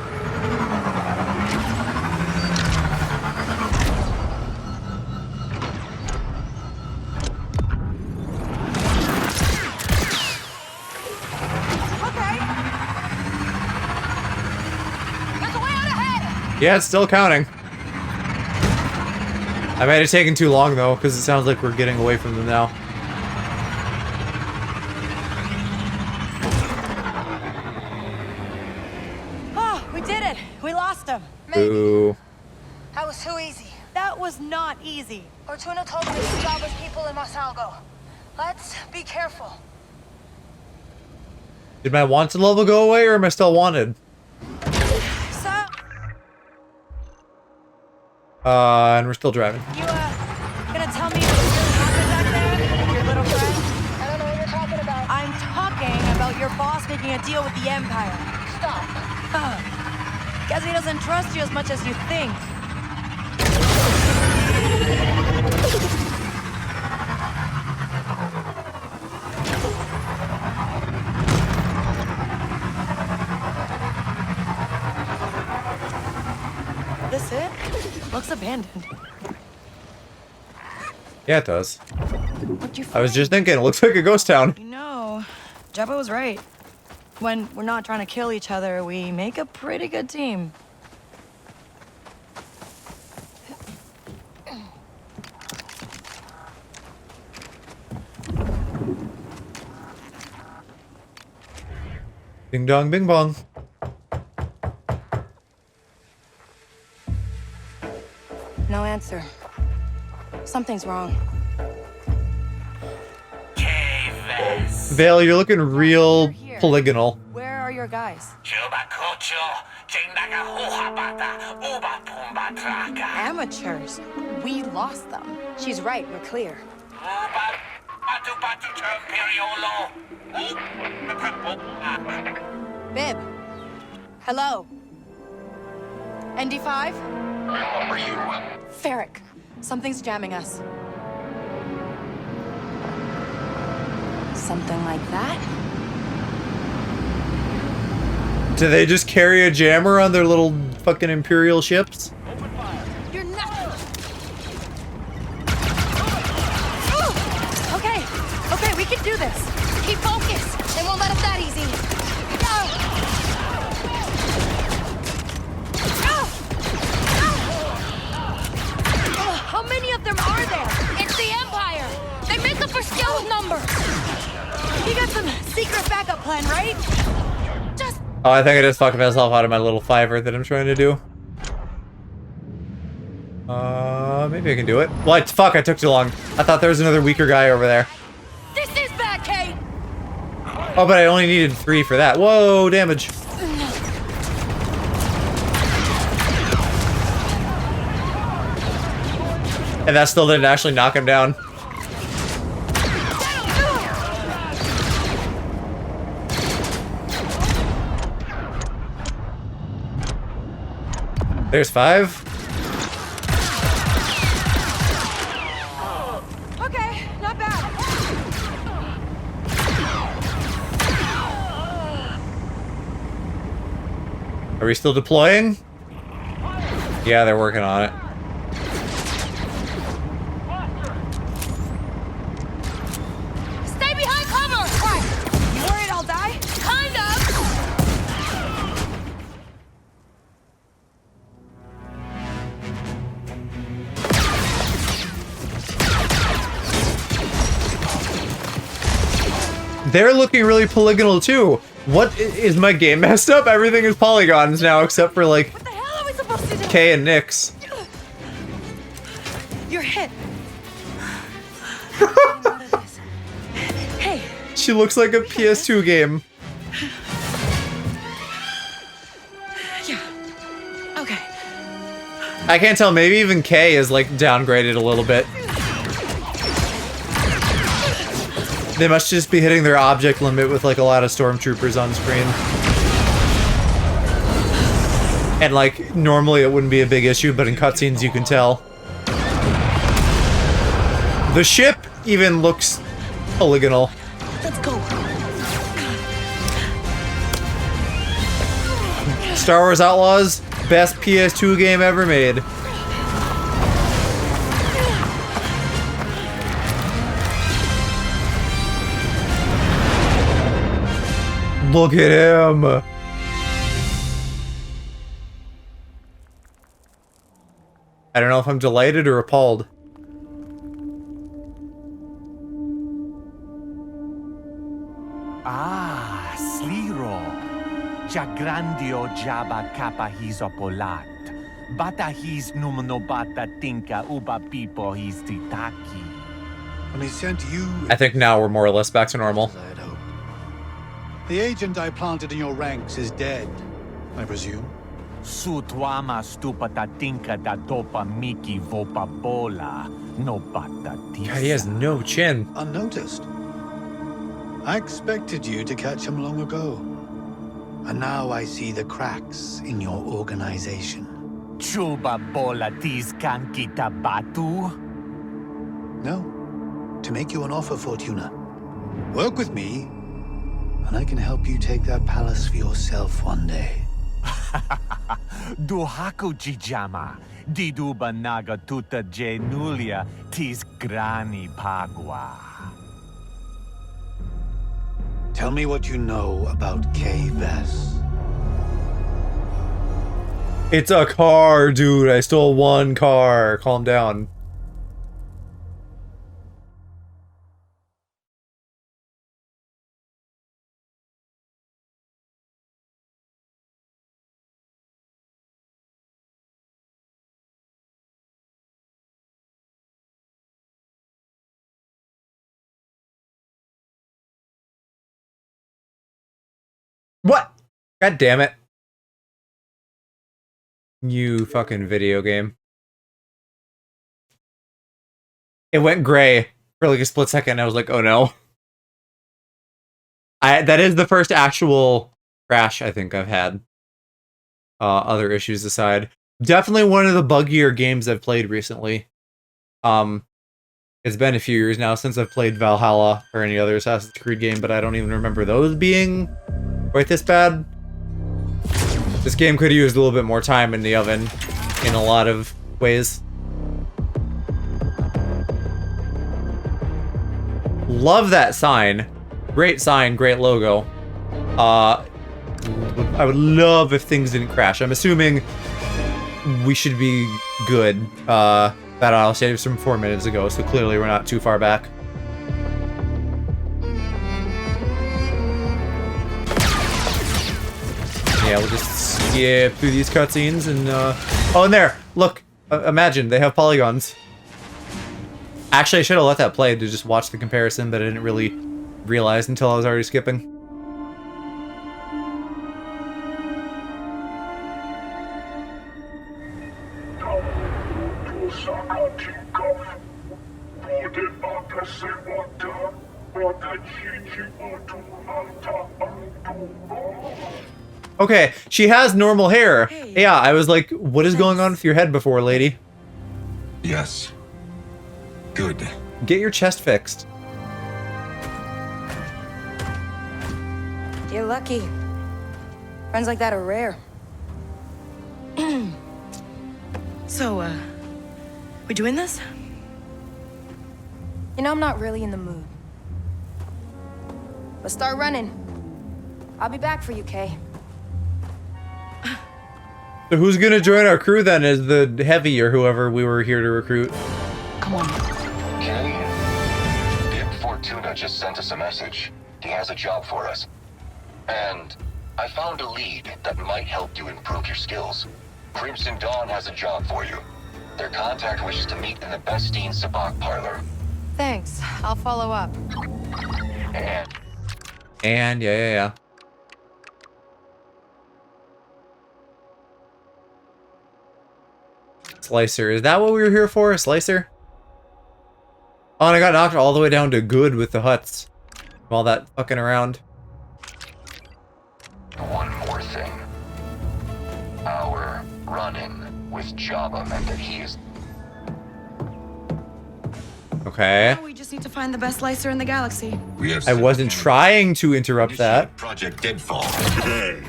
Speaker 1: Yeah, it's still counting. I might have taken too long though, because it sounds like we're getting away from them now.
Speaker 2: Oh, we did it. We lost them.
Speaker 1: Ooh.
Speaker 14: That was too easy.
Speaker 2: That was not easy.
Speaker 14: Fortuna told me to see Jabba's people in Masalgo. Let's be careful.
Speaker 1: Did my wanted level go away, or am I still wanted? And we're still driving.
Speaker 2: You, gonna tell me what really happened back there with your little friend?
Speaker 14: I don't know what you're talking about.
Speaker 2: I'm talking about your boss making a deal with the Empire.
Speaker 14: Stop.
Speaker 2: Guess he doesn't trust you as much as you think. This it? Looks abandoned.
Speaker 1: Yeah, it does.
Speaker 2: What'd you find?
Speaker 1: I was just thinking, it looks like a ghost town.
Speaker 2: You know, Jabba was right. When we're not trying to kill each other, we make a pretty good team.
Speaker 1: Ding dong, bing bong.
Speaker 2: No answer. Something's wrong.
Speaker 1: Vale, you're looking real polygonal.
Speaker 2: Where are your guys? Amateurs. We lost them. She's right, we're clear. Bib. Hello. ND5?
Speaker 7: What were you?
Speaker 2: Ferric. Something's jamming us. Something like that?
Speaker 1: Do they just carry a jammer on their little fucking Imperial ships?
Speaker 2: You're not. Okay, we can do this. Keep focused. They won't let us that easy. How many of them are there? It's the Empire. They make up for skill with numbers. You got some secret backup plan, right? Just.
Speaker 1: Oh, I think I just fucked myself out of my little fiver that I'm trying to do. Maybe I can do it. What? Fuck, I took too long. I thought there was another weaker guy over there.
Speaker 2: This is bad, Kate.
Speaker 1: Oh, but I only needed 3 for that. Whoa, damage. And that still didn't actually knock him down. There's 5.
Speaker 12: Okay, not bad.
Speaker 1: Are we still deploying? Yeah, they're working on it.
Speaker 12: Stay behind cover! Why? You worried I'll die? Kind of!
Speaker 1: They're looking really polygonal too. What is my game messed up? Everything is polygons now except for like
Speaker 12: What the hell are we supposed to do?
Speaker 1: K and Nyx.
Speaker 12: You're hit. Hey.
Speaker 1: She looks like a PS2 game.
Speaker 12: Yeah. Okay.
Speaker 1: I can't tell, maybe even K is like downgraded a little bit. They must just be hitting their object limit with like a lot of stormtroopers on screen. And like, normally it wouldn't be a big issue, but in cutscenes you can tell. The ship even looks polygonal.
Speaker 12: Let's go.
Speaker 1: Star Wars Outlaws, best PS2 game ever made. Look at him. I don't know if I'm delighted or appalled.
Speaker 8: Ah, Sliro. Jagrandio Jaba Kappa Hizopolat. Bata his numno bata tinka uba pipo his titaki.
Speaker 18: And he sent you.
Speaker 1: I think now we're more or less back to normal.
Speaker 18: The agent I planted in your ranks is dead, I presume.
Speaker 8: Sutwama stupata tinka da topa miki vopa bola. No bata tisa.
Speaker 1: God, he has no chin.
Speaker 18: Unnoticed. I expected you to catch him long ago. And now I see the cracks in your organization.
Speaker 8: Chuba bola tis kankita batu?
Speaker 18: No. To make you an offer, Fortuna. Work with me, and I can help you take that palace for yourself one day.
Speaker 8: Duhaku jijama. Diduba naga tuta genulia tis grani pagua.
Speaker 18: Tell me what you know about Kay Vess.
Speaker 1: It's a car, dude. I stole one car. Calm down. What? God damn it. You fucking video game. It went gray for like a split second. I was like, oh no. That is the first actual crash I think I've had. Other issues aside. Definitely one of the buggier games I've played recently. It's been a few years now since I've played Valhalla or any other Assassin's Creed game, but I don't even remember those being quite this bad. This game could have used a little bit more time in the oven in a lot of ways. Love that sign. Great sign, great logo. I would love if things didn't crash. I'm assuming we should be good. That auto saves from 4 minutes ago, so clearly we're not too far back. Yeah, we'll just skip through these cutscenes and, oh, and there! Look! Imagine, they have polygons. Actually, I should have let that play to just watch the comparison, but I didn't really realize until I was already skipping. Okay, she has normal hair. Yeah, I was like, what is going on with your head before, lady?
Speaker 19: Yes. Good.
Speaker 1: Get your chest fixed.
Speaker 2: You're lucky. Friends like that are rare. So, we doing this? You know, I'm not really in the mood. Let's start running. I'll be back for you, Kay.
Speaker 1: So who's gonna join our crew then as the heavy or whoever we were here to recruit?
Speaker 2: Come on.
Speaker 7: Okay. Bib Fortuna just sent us a message. He has a job for us. And I found a lead that might help you improve your skills. Crimson Dawn has a job for you. Their contact wishes to meet in the Bestine Sabak parlor.
Speaker 2: Thanks. I'll follow up.
Speaker 1: And yeah. Slicer. Is that what we were here for? A slicer? Oh, and I got knocked all the way down to good with the huts. All that fucking around.
Speaker 7: One more thing. Our run-in with Jabba meant that he is...
Speaker 1: Okay.
Speaker 2: We just need to find the best slicer in the galaxy.
Speaker 1: I wasn't trying to interrupt that.
Speaker 19: Project Deadfall. Today.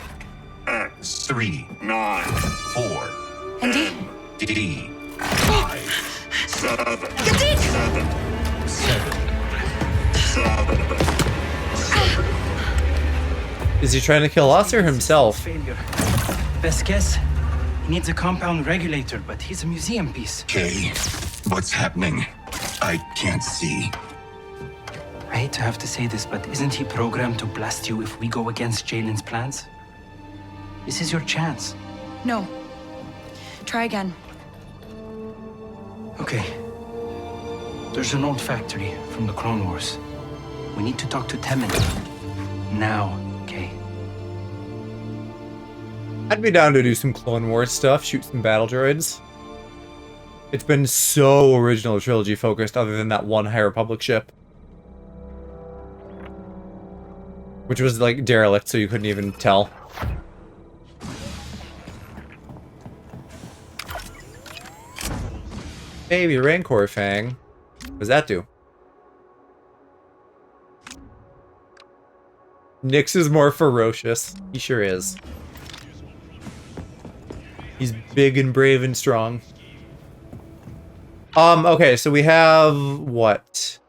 Speaker 19: X 3 9 4
Speaker 2: Andy?
Speaker 19: D 5 7
Speaker 1: Is he trying to kill us or himself?
Speaker 5: Failure. Best guess, he needs a compound regulator, but he's a museum piece.
Speaker 19: Okay. What's happening? I can't see.
Speaker 5: I hate to have to say this, but isn't he programmed to blast you if we go against Jalen's plans? This is your chance.
Speaker 2: No. Try again.
Speaker 5: Okay. There's an old factory from the Clone Wars. We need to talk to Temin. Now, okay?
Speaker 1: I'd be down to do some Clone Wars stuff, shoot some battle droids. It's been so original trilogy focused other than that one High Republic ship. Which was like derelict, so you couldn't even tell. Baby Rancor Fang. What does that do? Nyx is more ferocious. He sure is. He's big and brave and strong. Okay, so we have what?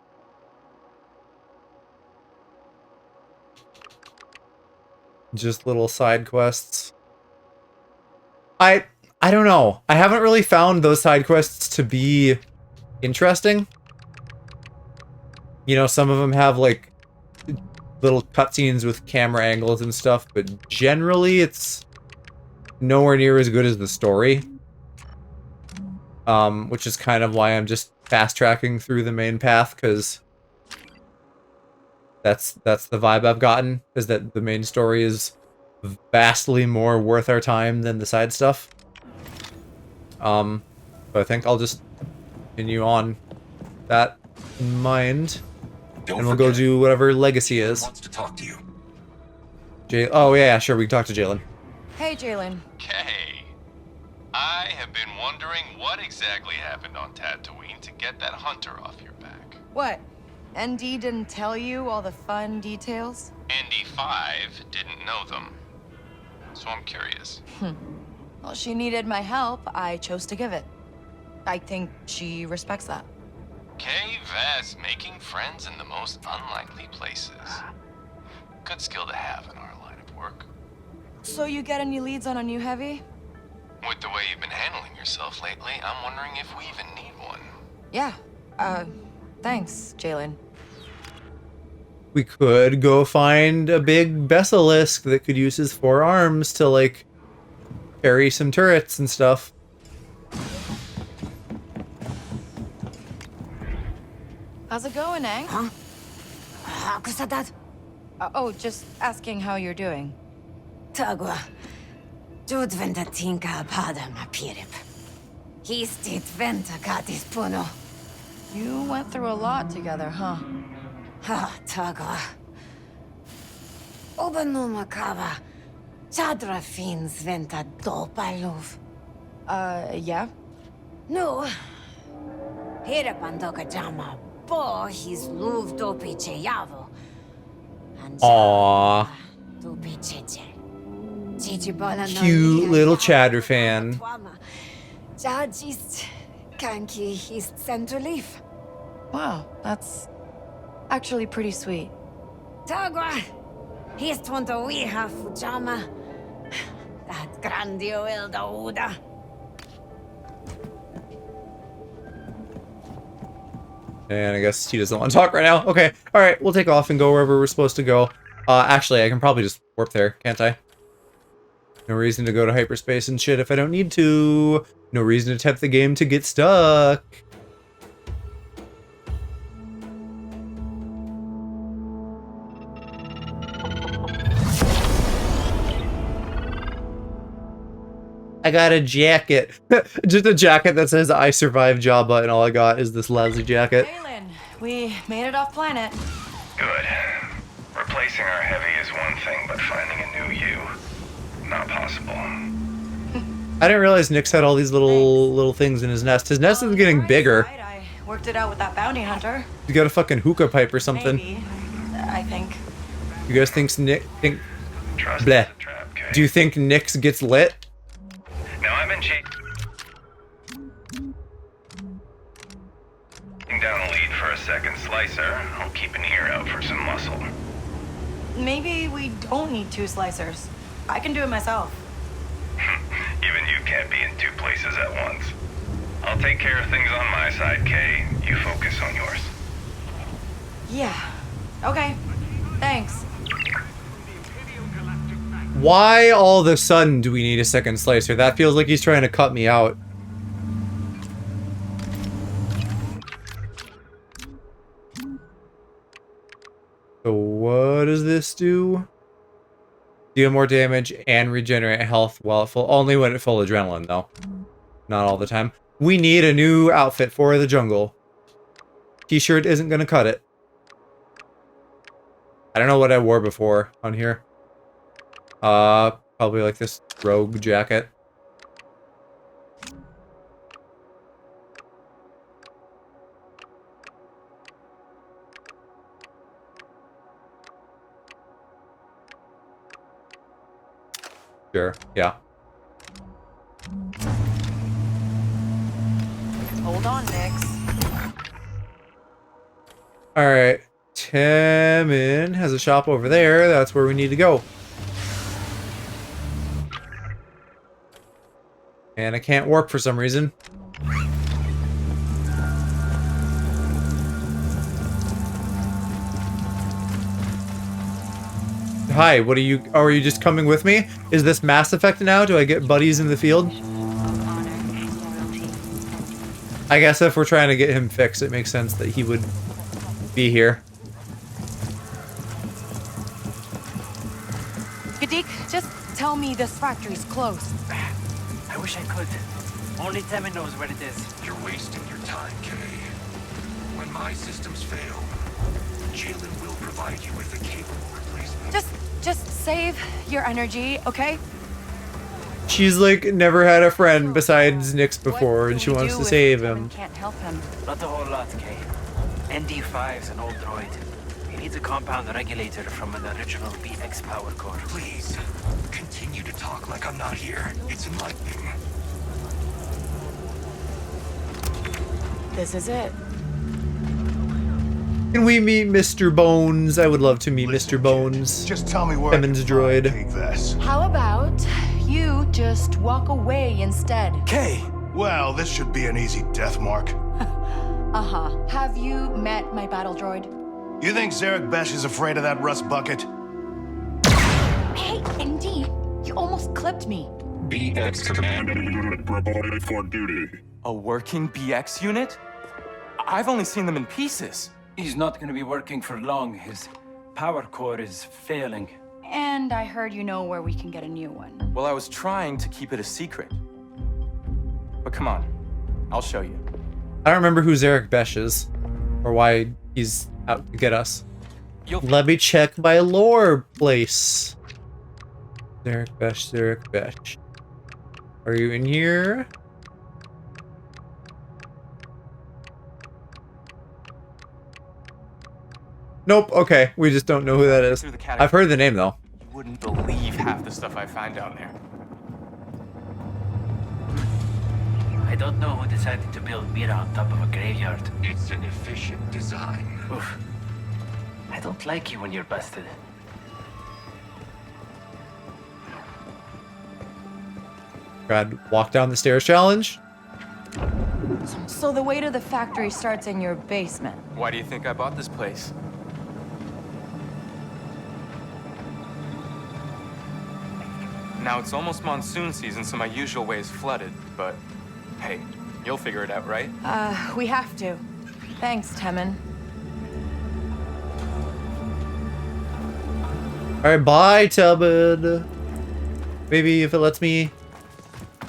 Speaker 1: Just little side quests. I don't know. I haven't really found those side quests to be interesting. You know, some of them have like little cutscenes with camera angles and stuff, but generally it's nowhere near as good as the story. Which is kind of why I'm just fast-tracking through the main path, because that's the vibe I've gotten, is that the main story is vastly more worth our time than the side stuff. But I think I'll just continue on that in mind. And we'll go do whatever Legacy is.
Speaker 19: Wants to talk to you.
Speaker 1: Oh yeah, sure, we can talk to Jalen.
Speaker 2: Hey, Jalen.
Speaker 20: Kay, I have been wondering what exactly happened on Tatooine to get that hunter off your back.
Speaker 2: What? ND didn't tell you all the fun details?
Speaker 20: ND5 didn't know them, so I'm curious.
Speaker 2: Well, she needed my help. I chose to give it. I think she respects that.
Speaker 20: Kay Vess making friends in the most unlikely places. Good skill to have in our line of work.
Speaker 2: So you get any leads on a new heavy?
Speaker 20: With the way you've been handling yourself lately, I'm wondering if we even need one.
Speaker 2: Yeah. Thanks, Jalen.
Speaker 1: We could go find a big basilisk that could use his 4 arms to, like, carry some turrets and stuff.
Speaker 2: How's it going, Ang? Huh? Oh, just asking how you're doing.
Speaker 21: Tagwa. Judventa tinka pada ma pirip. Histit venta gatis puno.
Speaker 2: You went through a lot together, huh?
Speaker 21: Ha, Tagwa. Obanuma kava. Chadra fins venta dopaluf.
Speaker 2: Yeah?
Speaker 21: No. Here pandoka jama bo his luv dopi cheyavo.
Speaker 1: Aww.
Speaker 21: Dopi cheche. Chichi bola no
Speaker 1: Cute little chatter fan.
Speaker 21: Jajist kanki his central leaf.
Speaker 2: Wow, that's actually pretty sweet.
Speaker 21: Tagwa. His tonto wiha fujama. That grandio el dauda.
Speaker 1: And I guess he doesn't want to talk right now. Okay, alright, we'll take off and go wherever we're supposed to go. Actually, I can probably just warp there, can't I? No reason to go to hyperspace and shit if I don't need to. No reason to tempt the game to get stuck. I got a jacket. Just a jacket that says I survived Jabba, and all I got is this lousy jacket.
Speaker 2: Aylin, we made it off planet.
Speaker 11: Good. Replacing our heavy is one thing, but finding a new you, not possible.
Speaker 1: I didn't realize Nyx had all these little things in his nest. His nest is getting bigger.
Speaker 2: I worked it out with that bounty hunter.
Speaker 1: He's got a fucking hookah pipe or something.
Speaker 2: Maybe. I think.
Speaker 1: You guys think Bleh. Do you think Nyx gets lit?
Speaker 11: Now I've been chasing down a lead for a second slicer. I'll keep an ear out for some muscle.
Speaker 2: Maybe we don't need 2 slicers. I can do it myself.
Speaker 11: Even you can't be in 2 places at once. I'll take care of things on my side, Kay. You focus on yours.
Speaker 2: Yeah. Okay. Thanks.
Speaker 1: Why all of a sudden do we need a second slicer? That feels like he's trying to cut me out. So what does this do? Deal more damage and regenerate health while at full. Only when at full adrenaline, though. Not all the time. We need a new outfit for the jungle. T-shirt isn't gonna cut it. I don't know what I wore before on here. Probably like this rogue jacket. Sure, yeah.
Speaker 2: Hold on, Nyx.
Speaker 1: Alright. Temin has a shop over there. That's where we need to go. And I can't warp for some reason. Hi, what are you... Oh, are you just coming with me? Is this Mass Effect now? Do I get buddies in the field? I guess if we're trying to get him fixed, it makes sense that he would be here.
Speaker 2: Gadik, just tell me this factory's close.
Speaker 17: I wish I could. Only Temin knows where it is.
Speaker 19: You're wasting your time, Kay. When my systems fail, Jalen will provide you with a capable replacement.
Speaker 2: Just save your energy, okay?
Speaker 1: She's like never had a friend besides Nyx before, and she wants to save him.
Speaker 2: Can't help him.
Speaker 17: Not a whole lot, Kay. ND5's an old droid. He needs a compound regulator from an original BX power core.
Speaker 19: Please, continue to talk like I'm not here. It's enlightening.
Speaker 2: This is it.
Speaker 1: Can we meet Mr. Bones? I would love to meet Mr. Bones.
Speaker 18: Just tell me where
Speaker 1: Temin's droid.
Speaker 2: How about you just walk away instead?
Speaker 18: Kay! Well, this should be an easy death mark.
Speaker 2: Uh-huh. Have you met my battle droid?
Speaker 18: You think Zarek Besh is afraid of that rust bucket?
Speaker 2: Hey, indeed. You almost clipped me.
Speaker 6: BX command unit reported for duty.
Speaker 3: A working BX unit? I've only seen them in pieces.
Speaker 5: He's not going to be working for long. His power core is failing.
Speaker 2: And I heard you know where we can get a new one.
Speaker 3: Well, I was trying to keep it a secret. But come on, I'll show you.
Speaker 1: I don't remember who Zarek Besh is, or why he's out to get us. Let me check my lore place. Zurich Besh. Are you in here? Nope, okay. We just don't know who that is. I've heard the name, though.
Speaker 3: You wouldn't believe half the stuff I find down there.
Speaker 17: I don't know who decided to build Mira on top of a graveyard.
Speaker 19: It's an efficient design.
Speaker 17: Oof. I don't like you when you're busted.
Speaker 1: God, walk down the stairs challenge?
Speaker 2: So the way to the factory starts in your basement.
Speaker 3: Why do you think I bought this place? Now it's almost monsoon season, so my usual way is flooded, but hey, you'll figure it out, right?
Speaker 2: We have to. Thanks, Temin.
Speaker 1: Alright, bye, Telbud. Maybe if it lets me,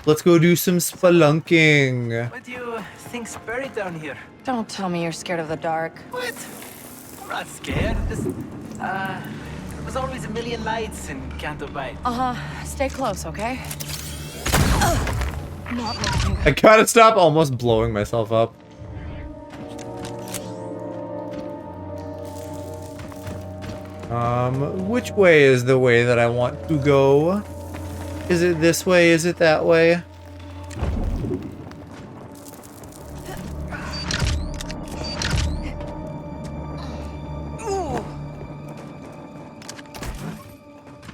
Speaker 1: let's go do some spelunking.
Speaker 17: What do you think's buried down here?
Speaker 2: Don't tell me you're scared of the dark.
Speaker 17: What? I'm not scared. Just, there was always a million lights in Canto Bight.
Speaker 2: Uh-huh. Stay close, okay? Not looking.
Speaker 1: I gotta stop almost blowing myself up. Which way is the way that I want to go? Is it this way? Is it that way?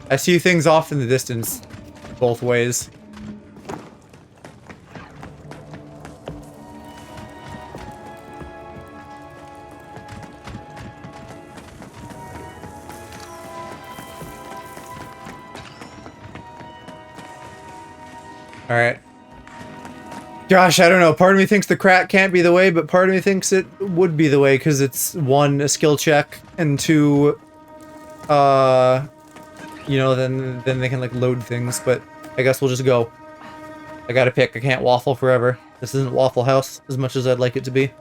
Speaker 1: I see things off in the distance, both ways. Alright. Gosh, I don't know. Part of me thinks the crack can't be the way, but part of me thinks it would be the way, because it's, one, a skill check, and two, you know, then they can, like, load things, but I guess we'll just go. I gotta pick. I can't waffle forever. This isn't Waffle House, as much as I'd like it to be.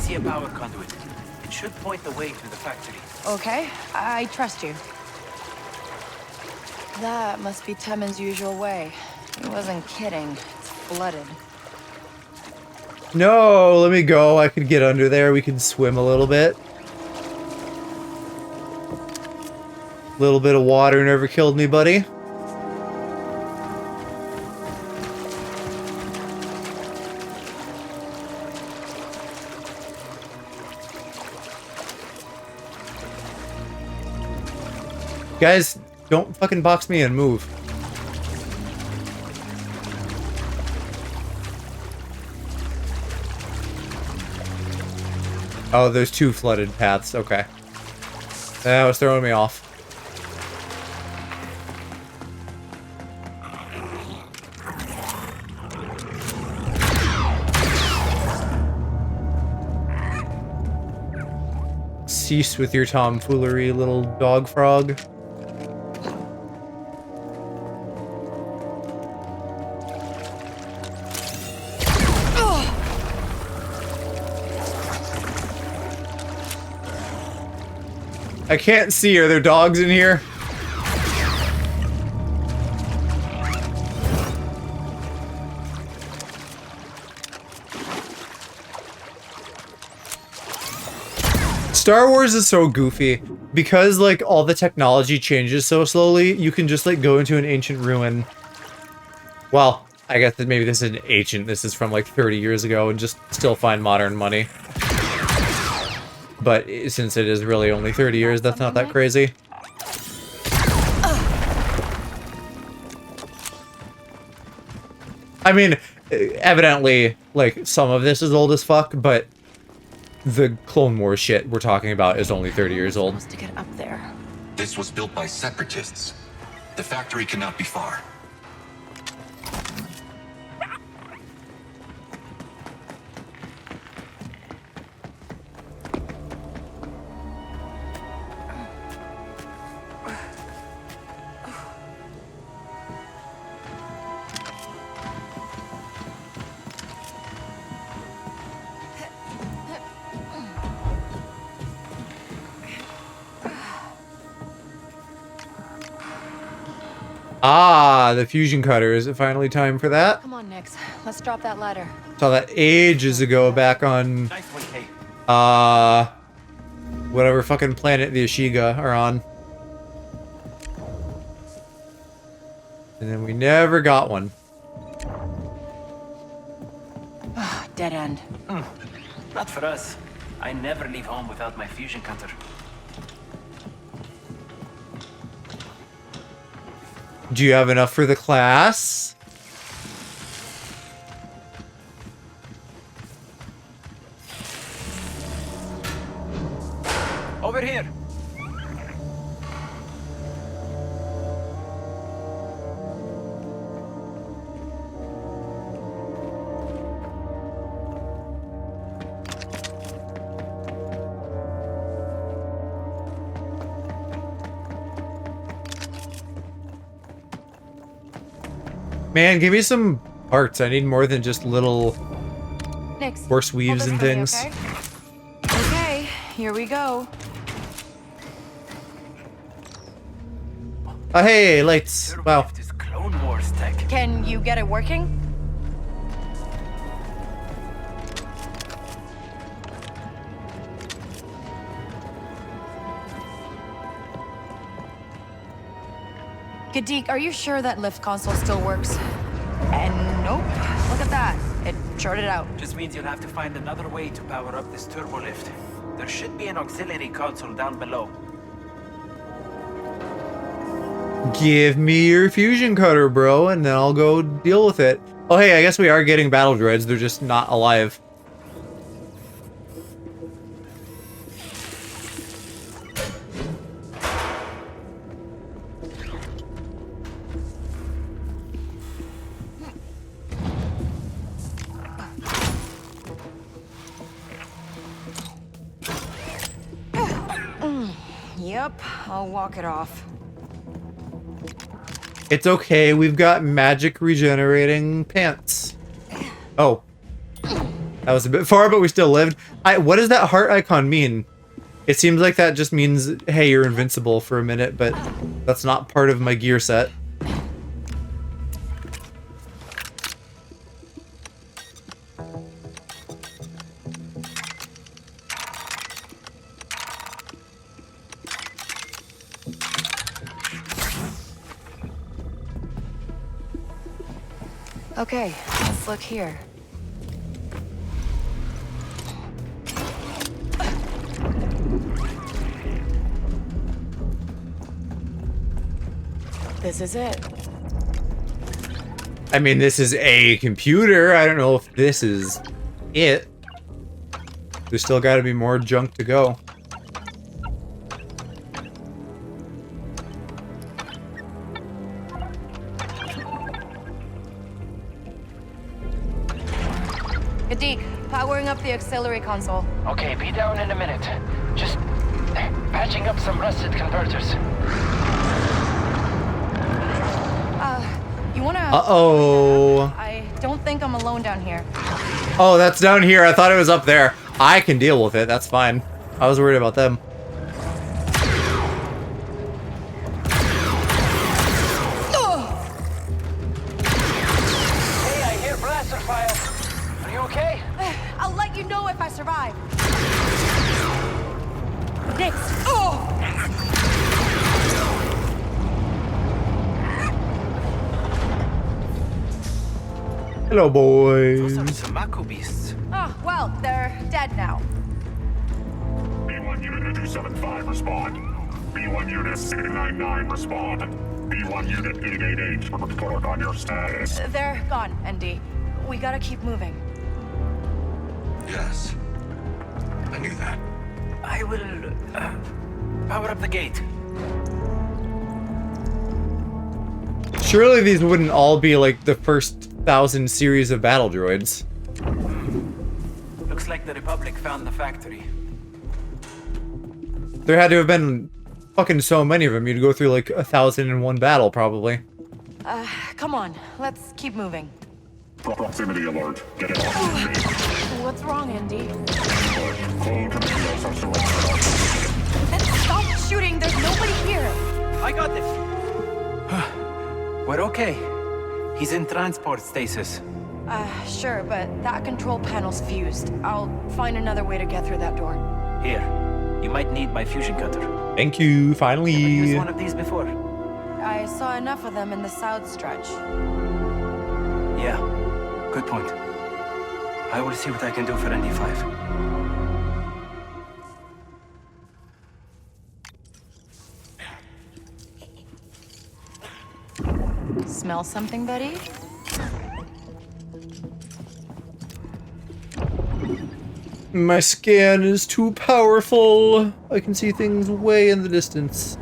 Speaker 17: A power conduit. It should point the way to the factory.
Speaker 2: Okay, I trust you. That must be Temin's usual way. He wasn't kidding. It's flooded.
Speaker 1: No, let me go. I could get under there. We could swim a little bit. Little bit of water never killed me, buddy. Guys, don't fucking box me and move. Oh, there's two flooded paths. Okay. That was throwing me off. Cease with your tomfoolery, little dog frog. I can't see. Are there dogs in here? Star Wars is so goofy because like all the technology changes so slowly. You can just like go into an ancient ruin. Well, I guess that maybe this isn't ancient. This is from like 30 years ago and just still find modern money. But since it is really only 30 years, that's not that crazy. I mean, evidently, like, some of this is old as fuck, but the Clone Wars shit we're talking about is only 30 years old.
Speaker 2: To get up there.
Speaker 19: This was built by separatists. The factory cannot be far.
Speaker 1: Ah, the fusion cutter. Is it finally time for that?
Speaker 2: Come on, Nix. Let's drop that ladder.
Speaker 1: Saw that ages ago back on,
Speaker 17: Nice one, Kay.
Speaker 1: whatever fucking planet the Ashiga are on. And then we never got one.
Speaker 2: Dead end.
Speaker 17: Not for us. I never leave home without my fusion cutter.
Speaker 1: Do you have enough for the class?
Speaker 17: Over here.
Speaker 1: Man, give me some parts. I need more than just little
Speaker 2: Nix,
Speaker 1: horse weaves
Speaker 2: hold
Speaker 1: and
Speaker 2: this for me,
Speaker 1: things.
Speaker 2: Okay, here we go.
Speaker 1: Oh, hey, lights. Wow.
Speaker 17: This Clone Wars tech.
Speaker 2: Can you get it working? Gadik, are you sure that lift console still works? And nope. Look at that. It shorted out.
Speaker 17: Just means you'll have to find another way to power up this turbo lift. There should be an auxiliary console down below.
Speaker 1: Give me your fusion cutter, bro, and then I'll go deal with it. Oh, hey, I guess we are getting battle droids. They're just not alive.
Speaker 2: Yep, I'll walk it off.
Speaker 1: It's okay, we've got magic regenerating pants. Oh. That was a bit far, but we still lived. What does that heart icon mean? It seems like that just means, hey, you're invincible for a minute, but that's not part of my gear set.
Speaker 2: Okay, let's look here. This is it.
Speaker 1: I mean, this is a computer. I don't know if this is it. There's still got to be more junk to go.
Speaker 2: Gadik, powering up the auxiliary console.
Speaker 17: Okay, be down in a minute. Just patching up some rusted converters.
Speaker 2: You wanna...
Speaker 1: Uh-oh.
Speaker 2: I don't think I'm alone down here.
Speaker 1: Oh, that's down here. I thought it was up there. I can deal with it. That's fine. I was worried about them.
Speaker 17: Hey, I hear blaster fire. Are you okay?
Speaker 2: I'll let you know if I survive. Nix. Oh!
Speaker 1: Hello, boys.
Speaker 17: Those are some Mako beasts.
Speaker 2: Oh, well, they're dead now.
Speaker 6: B1 Unit 275, respond. B1 Unit 699, respond. B1 Unit 888, report on your status.
Speaker 2: They're gone, ND. We gotta keep moving.
Speaker 19: Yes. I knew that.
Speaker 17: I will power up the gate.
Speaker 1: Surely these wouldn't all be like the first 1,000 series of battle droids.
Speaker 17: Looks like the Republic found the factory.
Speaker 1: There had to have been fucking so many of them. You'd go through like 1,001 battle, probably.
Speaker 2: Come on. Let's keep moving.
Speaker 6: Proximity alert. Get it off.
Speaker 2: What's wrong, ND?
Speaker 6: Clone controls are surrounded.
Speaker 2: Stop shooting! There's nobody here!
Speaker 17: I got this! We're okay. He's in transport stasis.
Speaker 2: Sure, but that control panel's fused. I'll find another way to get through that door.
Speaker 17: Here, you might need my fusion cutter.
Speaker 1: Thank you, finally.
Speaker 17: Ever used one of these before?
Speaker 2: I saw enough of them in the south stretch.
Speaker 17: Yeah, good point. I will see what I can do for ND5.
Speaker 2: Smell something, buddy?
Speaker 1: My scan is too powerful. I can see things way in the distance.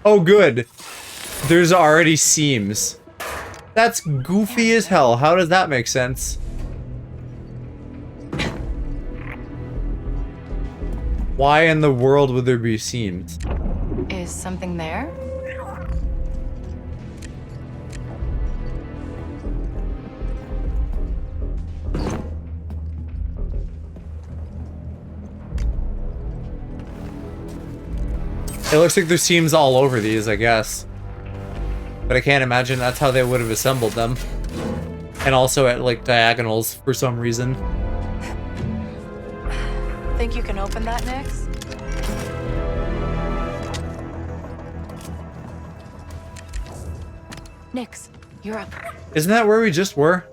Speaker 1: Oh, good. There's already seams. That's goofy as hell. How does that make sense? Why in the world would there be seams?
Speaker 2: Is something there?
Speaker 1: It looks like there's seams all over these, I guess. But I can't imagine that's how they would have assembled them. And also at, like, diagonals for some reason.
Speaker 2: Think you can open that, Nix? Nix, you're up.
Speaker 1: Isn't that where we just were?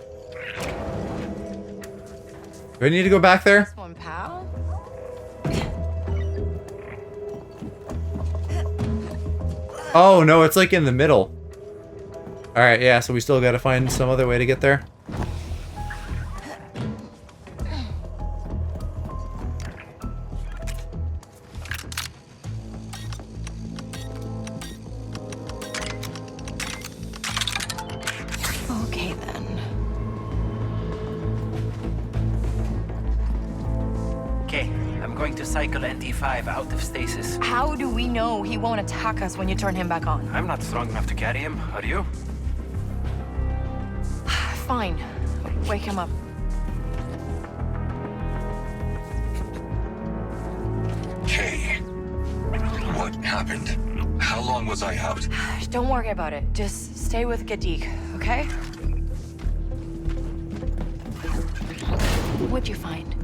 Speaker 1: Do I need to go back there?
Speaker 2: This one, pal.
Speaker 1: Oh, no, it's like in the middle. Alright, yeah, so we still gotta find some other way to get there.
Speaker 2: Okay, then.
Speaker 17: Okay, I'm going to cycle ND5 out of stasis.
Speaker 2: How do we know he won't attack us when you turn him back on?
Speaker 17: I'm not strong enough to carry him, are you?
Speaker 2: Fine. Wake him up.
Speaker 19: Kay, what happened? How long was I out?
Speaker 2: Don't worry about it. Just stay with Gadik, okay? What'd you find?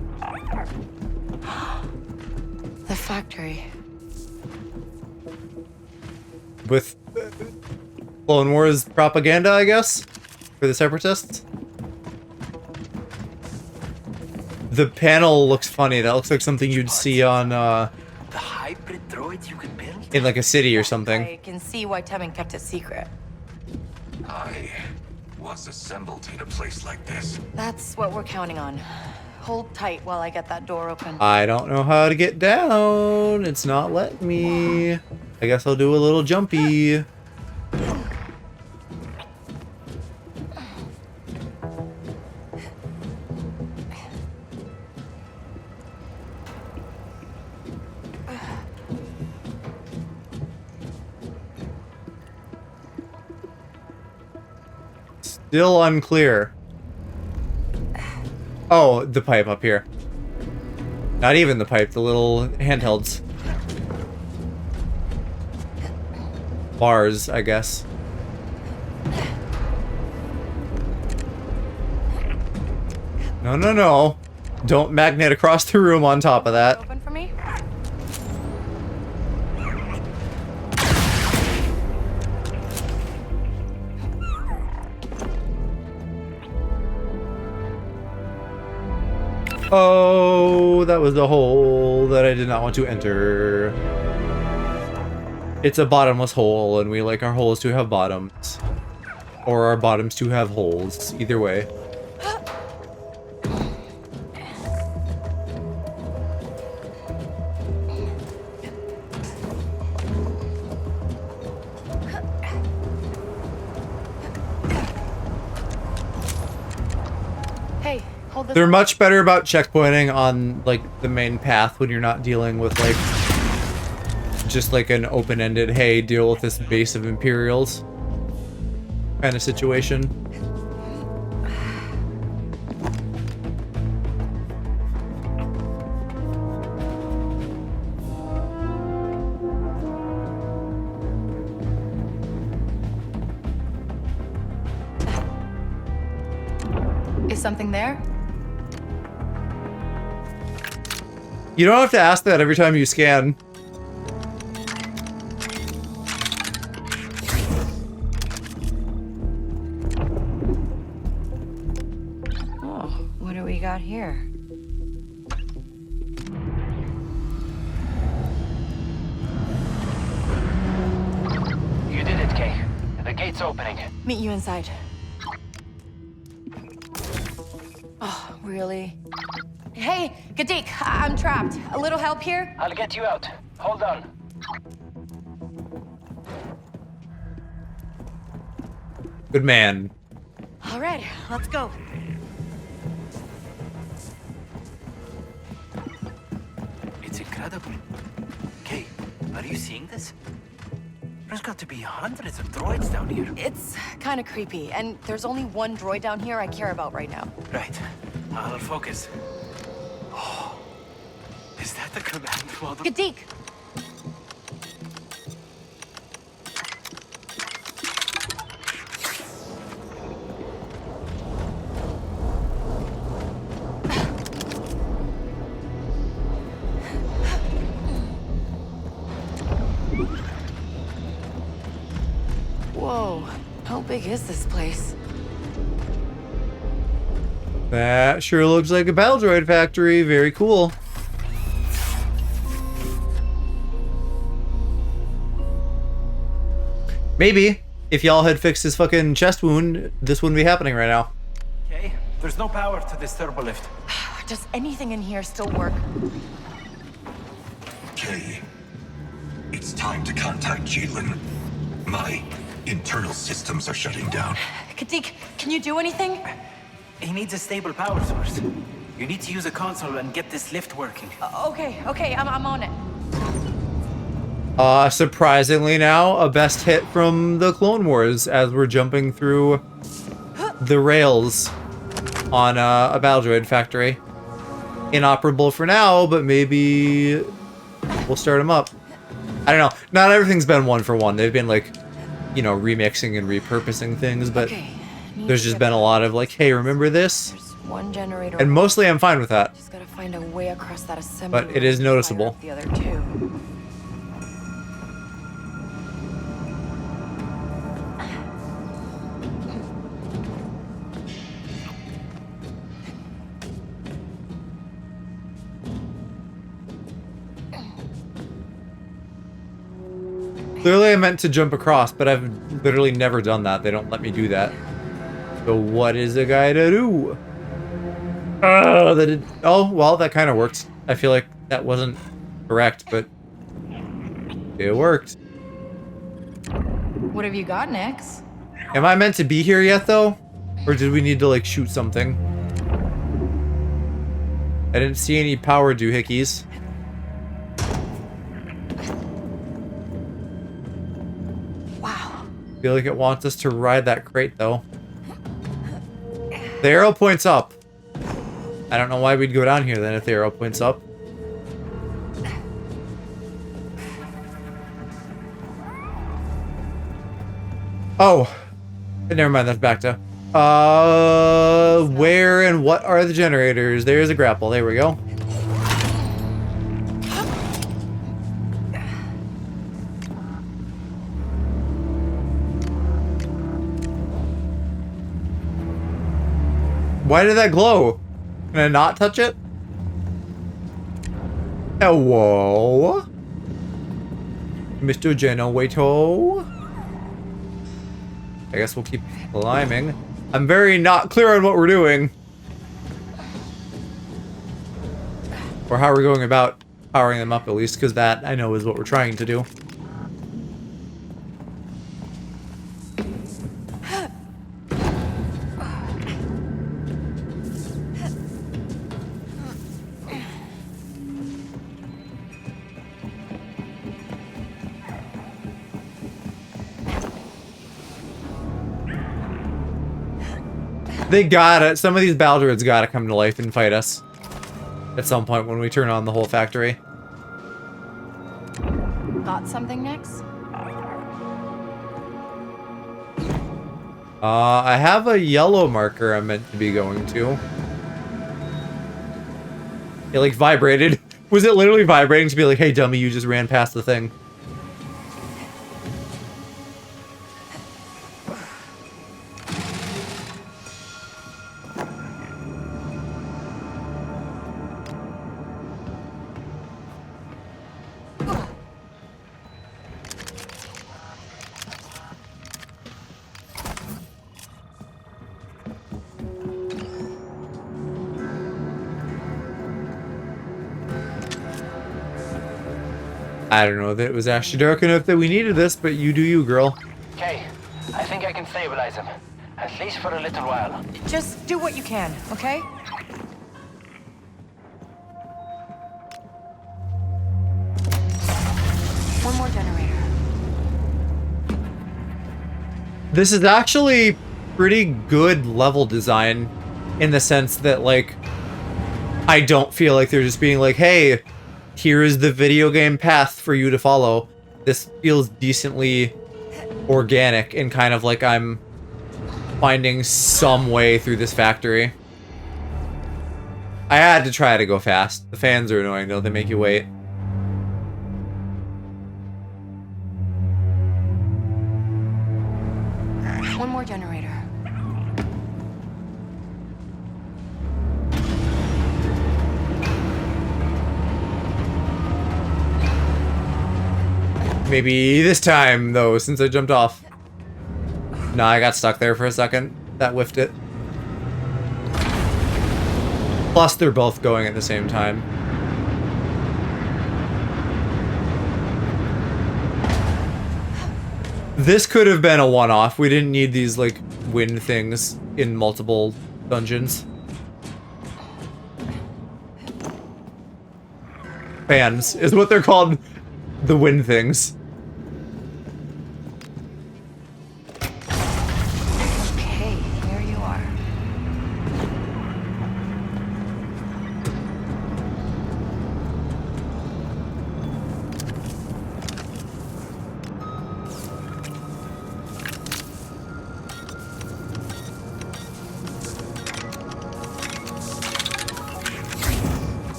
Speaker 2: The factory.
Speaker 1: With Clone Wars propaganda, I guess? For the Separatists? The panel looks funny. That looks like something you'd see on,
Speaker 17: The hybrid droids you could build?
Speaker 1: in like a city or something.
Speaker 2: I can see why Temin kept it secret.
Speaker 19: I was assembled in a place like this.
Speaker 2: That's what we're counting on. Hold tight while I get that door open.
Speaker 1: I don't know how to get down. It's not letting me. I guess I'll do a little jumpy. Still unclear. Oh, the pipe up here. Not even the pipe, the little handhelds. Bars, I guess. No, no, no. Don't magnet across the room on top of that.
Speaker 2: Open for me?
Speaker 1: Oh, that was a hole that I did not want to enter. It's a bottomless hole, and we like our holes to have bottoms. Or our bottoms to have holes. Either way.
Speaker 2: Hold this
Speaker 1: They're
Speaker 2: up.
Speaker 1: much better about checkpointing on, like, the main path when you're not dealing with, like, just, like, an open-ended, hey, deal with this base of Imperials kind of situation.
Speaker 2: Is something there?
Speaker 1: You don't have to ask that every time you scan.
Speaker 2: Oh, what do we got here?
Speaker 17: You did it, Kay. The gate's opening.
Speaker 2: Meet you inside. Oh, really? Hey, Gadik, I'm trapped. A little help here?
Speaker 17: I'll get you out. Hold on.
Speaker 1: Good man.
Speaker 2: All right, let's go.
Speaker 17: It's incredible. Kay, are you seeing this? There's got to be hundreds of droids down here.
Speaker 2: It's kind of creepy, and there's only one droid down here I care about right now.
Speaker 17: Right. I'll focus. Oh, is that the command module?
Speaker 2: Gadik! Whoa, how big is this place?
Speaker 1: That sure looks like a battle droid factory. Very cool. Maybe if y'all had fixed his fucking chest wound, this wouldn't be happening right now.
Speaker 17: Okay, there's no power to this turbo lift.
Speaker 2: Does anything in here still work?
Speaker 6: Kay, it's time to contact Jalen. My internal systems are shutting down.
Speaker 2: Gadik, can you do anything?
Speaker 17: He needs a stable power source. You need to use a console and get this lift working.
Speaker 2: Okay, I'm on it.
Speaker 1: Surprisingly now, a best hit from the Clone Wars as we're jumping through the rails on a battle droid factory. Inoperable for now, but maybe we'll start them up. I don't know. Not everything's been one for one. They've been like, you know, remixing and repurposing things, but there's just been a lot of like, hey, remember this?
Speaker 2: One generator.
Speaker 1: And mostly I'm fine with that.
Speaker 2: Just gotta find a way across that assembly.
Speaker 1: But it is noticeable.
Speaker 2: The other two.
Speaker 1: Clearly I meant to jump across, but I've literally never done that. They don't let me do that. So what is a guy to do? Oh, well, that kind of worked. I feel like that wasn't correct, but it worked.
Speaker 2: What have you got, Nix?
Speaker 1: Am I meant to be here yet, though? Or did we need to, like, shoot something? I didn't see any power doohickeys. I feel like it wants us to ride that crate, though. The arrow points up. I don't know why we'd go down here, then, if the arrow points up. Oh. Never mind, that's back to... where and what are the generators? There's a grapple. There we go. Why did that glow? Can I not touch it? Hello? Mr. Generator? I guess we'll keep climbing. I'm very not clear on what we're doing. Or how we're going about powering them up, at least, because that, I know, is what we're trying to do. They gotta, some of these Baldurids gotta come to life and fight us. At some point when we turn on the whole factory.
Speaker 2: Got something next?
Speaker 1: I have a yellow marker I'm meant to be going to. It like vibrated. Was it literally vibrating to be like, hey dummy, you just ran past the thing? I don't know that it was actually dark enough that we needed this, but you do you, girl.
Speaker 17: Okay, I think I can stabilize him. At least for a little while.
Speaker 2: Just do what you can, okay? One more generator.
Speaker 1: This is actually pretty good level design in the sense that, like, I don't feel like they're just being like, hey, here is the video game path for you to follow. This feels decently organic and kind of like I'm finding some way through this factory. I had to try to go fast. The fans are annoying, don't they? Make you wait.
Speaker 2: One more generator.
Speaker 1: Maybe this time, though, since I jumped off. Nah, I got stuck there for a second. That whiffed it. Plus, they're both going at the same time. This could have been a one-off. We didn't need these, like, wind things in multiple dungeons. Fans is what they're called. The wind things.
Speaker 2: Okay, here you are.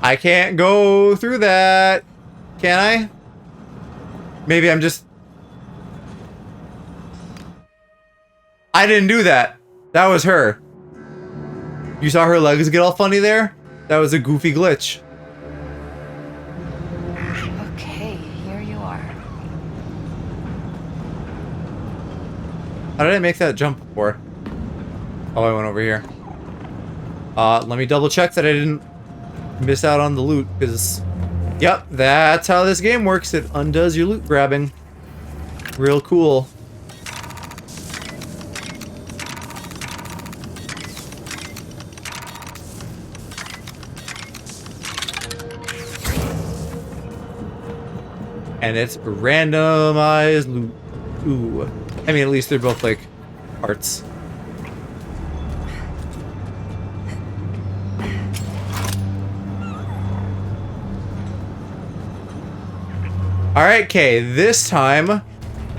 Speaker 1: I can't go through that. Can I? Maybe I'm just... I didn't do that. That was her. You saw her legs get all funny there? That was a goofy glitch.
Speaker 2: Okay, here you are.
Speaker 1: How did I make that jump before? Oh, I went over here. Let me double check that I didn't miss out on the loot, because... Yep, that's how this game works. It undoes your loot grabbing. Real cool. And it's randomized loot. Ooh. I mean, at least they're both, like, parts. Alright, Kay, this time,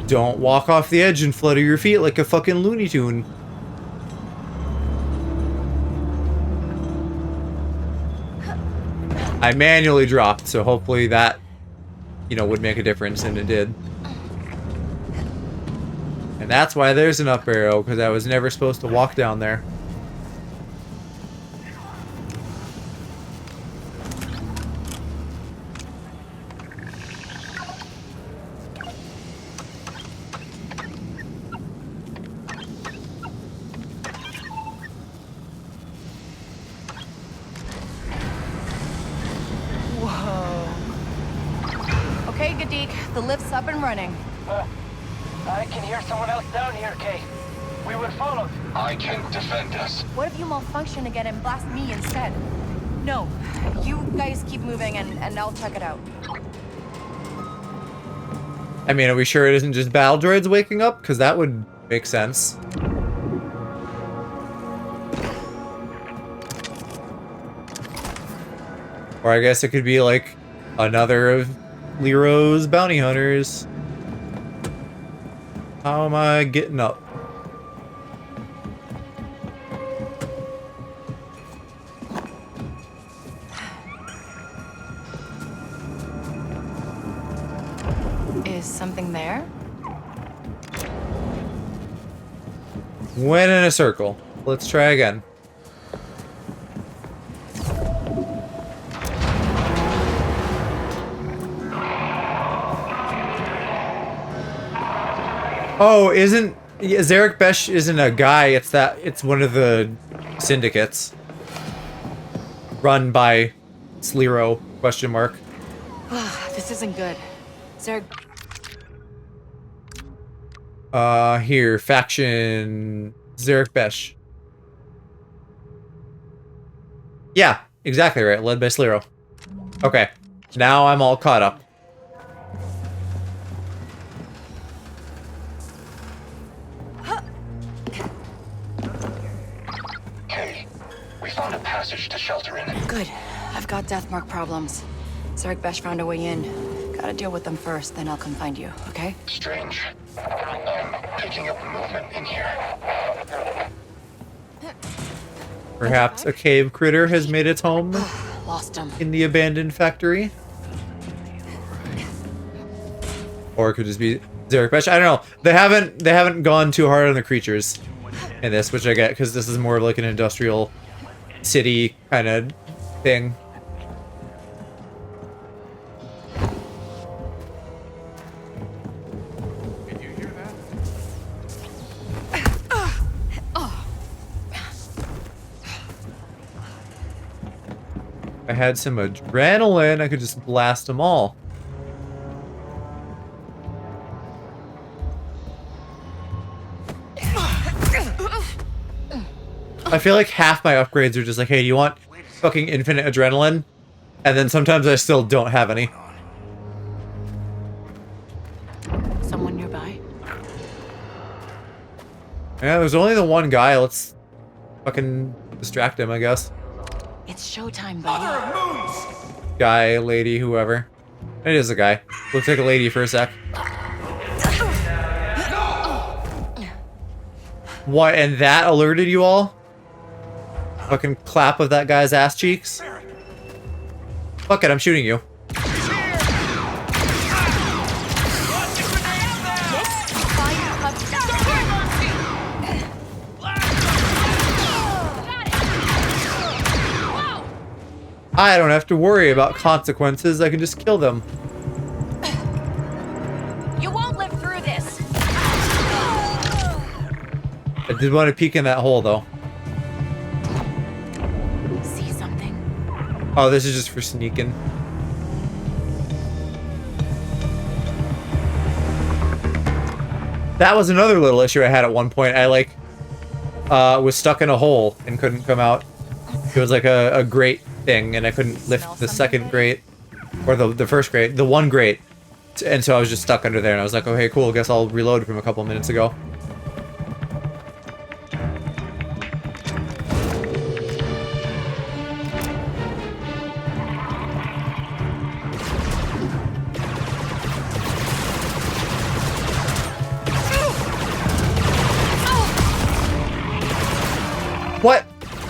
Speaker 1: don't walk off the edge and flutter your feet like a fucking Looney Tune. I manually dropped, so hopefully that, you know, would make a difference, and it did. And that's why there's an up arrow, because I was never supposed to walk down there.
Speaker 2: Kadik. The lift's up and running.
Speaker 17: I can hear someone else down here, Kay. We were followed.
Speaker 7: I can defend us.
Speaker 2: What if you malfunction again and blast me instead? No. You guys keep moving and I'll check it out.
Speaker 1: I mean, are we sure it isn't just battle droids waking up? Because that would make sense. Or I guess it could be like another of Lero's bounty hunters. How am I getting up?
Speaker 2: Is something there?
Speaker 1: Went in a circle. Let's try again. Oh, isn't Zarek Besh isn't a guy, it's one of the syndicates. Run by Slero, question mark.
Speaker 2: This isn't good. Zarek...
Speaker 1: Here, faction Zarek Besh. Yeah, exactly right, led by Slero. Okay, now I'm all caught up.
Speaker 7: Kay, we found a passage to shelter in.
Speaker 2: Good. I've got deathmark problems. Zarek Besh found a way in. Gotta deal with them first, then I'll come find you, okay?
Speaker 7: Strange. I'm picking up movement in here.
Speaker 1: Perhaps a cave critter has made its home
Speaker 2: Lost him.
Speaker 1: in the abandoned factory. Or it could just be Zarek Besh. I don't know. They haven't gone too hard on the creatures in this, which I get because this is more of like an industrial city kind of thing. If I had some adrenaline, I could just blast them all. I feel like half my upgrades are just like, hey, do you want fucking infinite adrenaline? And then sometimes I still don't have any.
Speaker 2: Someone nearby?
Speaker 1: Yeah, there's only the one guy. Let's fucking distract him, I guess.
Speaker 2: It's showtime, buddy.
Speaker 1: Guy, lady, whoever. It is a guy. Looks like a lady for a sec. What, and that alerted you all? Fucking clap of that guy's ass cheeks? Fuck it, I'm shooting you. I don't have to worry about consequences, I can just kill them.
Speaker 2: You won't live through this.
Speaker 1: I did want to peek in that hole, though.
Speaker 2: See something?
Speaker 1: Oh, this is just for sneaking. That was another little issue I had at one point. I, like, was stuck in a hole and couldn't come out. It was like a grate thing, and I couldn't lift the second grate. Or the first grate. The one grate. And so I was just stuck under there, and I was like, okay, cool, guess I'll reload from a couple minutes ago. What?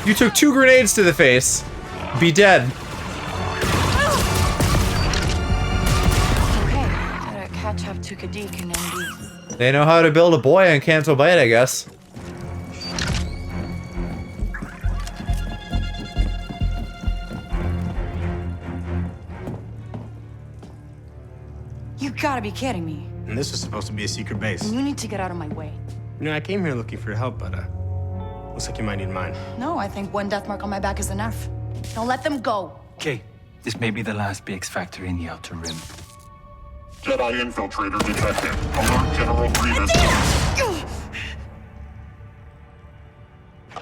Speaker 1: You took 2 grenades to the face. Be dead.
Speaker 2: Okay, gotta catch up to Kadik and Andy.
Speaker 1: They know how to build a boy on Canto Bight, I guess.
Speaker 2: You gotta be kidding me.
Speaker 13: And this was supposed to be a secret base.
Speaker 2: You need to get out of my way.
Speaker 13: You know, I came here looking for your help, but looks like you might need mine.
Speaker 2: No, I think one death mark on my back is enough. Don't let them go.
Speaker 5: Okay, this may be the last BX factory in the Outer Rim.
Speaker 6: Jedi infiltrator detected. Alert General Grievous.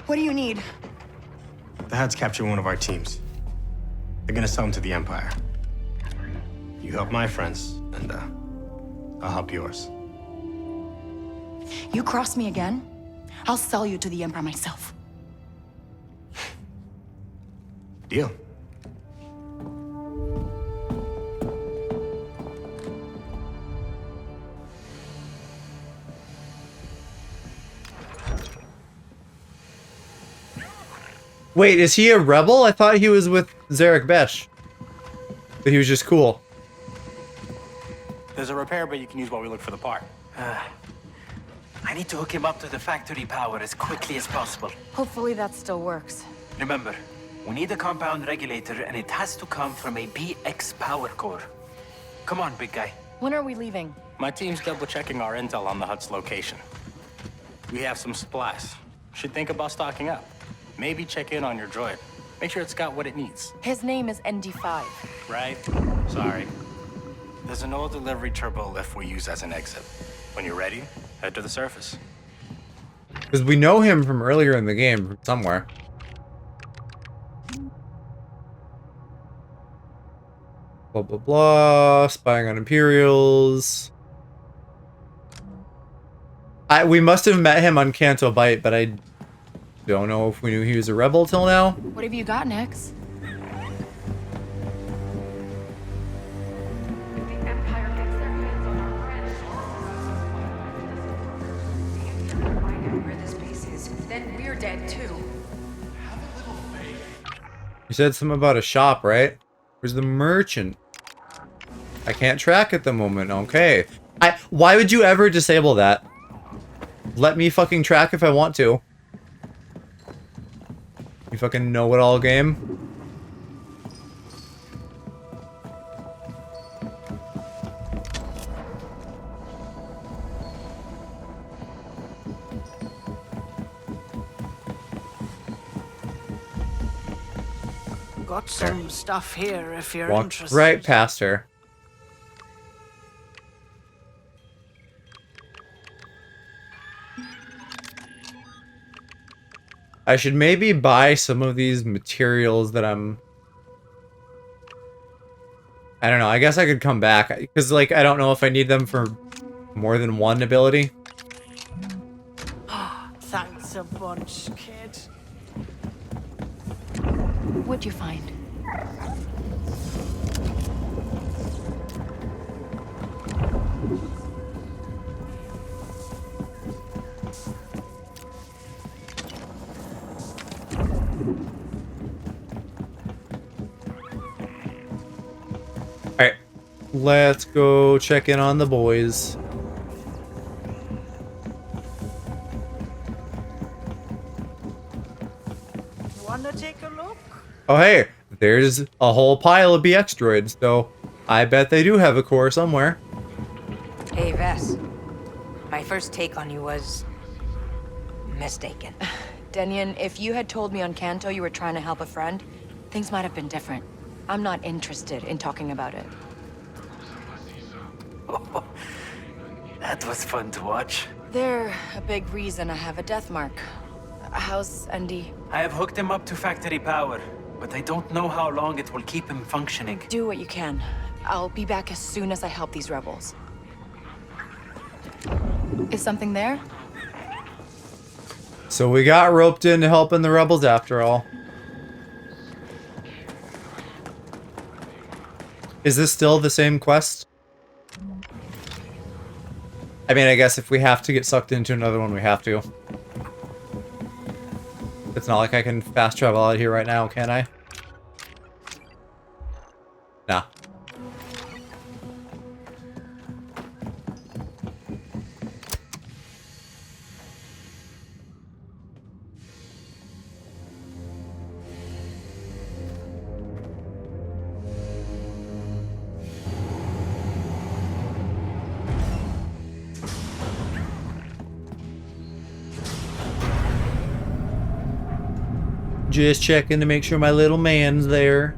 Speaker 2: What do you need?
Speaker 13: The Huts captured one of our teams. They're gonna sell him to the Empire. You help my friends, and I'll help yours.
Speaker 2: You cross me again, I'll sell you to the Emperor myself.
Speaker 13: Deal.
Speaker 1: Wait, is he a rebel? I thought he was with Zarek Besh. But he was just cool.
Speaker 17: There's a repair bay you can use while we look for the part. I need to hook him up to the factory power as quickly as possible.
Speaker 2: Hopefully that still works.
Speaker 17: Remember, we need a compound regulator, and it has to come from a BX power core. Come on, big guy.
Speaker 2: When are we leaving?
Speaker 13: My team's double-checking our intel on the Hut's location. We have some supplies. Should think about stocking up. Maybe check in on your droid. Make sure it's got what it needs.
Speaker 2: His name is ND5.
Speaker 13: Right? Sorry. There's an old delivery turbo lift we use as an exit. When you're ready, head to the surface.
Speaker 1: Because we know him from earlier in the game, from somewhere. Blah, blah, blah. Spying on Imperials. We must have met him on Canto Bight, but I don't know if we knew he was a rebel till now.
Speaker 2: What have you got, Nix?
Speaker 16: Then we're dead too.
Speaker 1: You said something about a shop, right? Where's the merchant? I can't track at the moment. Okay. Why would you ever disable that? Let me fucking track if I want to. You fucking know-it-all game.
Speaker 21: Got some stuff here if you're
Speaker 1: Walked
Speaker 21: interested.
Speaker 1: right past her. I should maybe buy some of these materials that I don't know. I guess I could come back. Because, like, I don't know if I need them for more than one ability.
Speaker 21: Thanks a bunch, kid.
Speaker 2: What'd you find?
Speaker 1: Alright. Let's go check in on the boys.
Speaker 21: Wanna take a look?
Speaker 1: Oh, hey, there's a whole pile of BX droids, so I bet they do have a core somewhere.
Speaker 21: Hey, Vess. My first take on you was mistaken.
Speaker 2: Denyon, if you had told me on Canto you were trying to help a friend, things might have been different. I'm not interested in talking about it.
Speaker 17: That was fun to watch.
Speaker 2: They're a big reason I have a death mark. How's Andy?
Speaker 17: I have hooked him up to factory power, but I don't know how long it will keep him functioning.
Speaker 2: Do what you can. I'll be back as soon as I help these rebels. Is something there?
Speaker 1: So we got roped into helping the rebels after all. Is this still the same quest? I mean, I guess if we have to get sucked into another one, we have to. It's not like I can fast travel out of here right now, can I? Nah. Just checking to make sure my little man's there.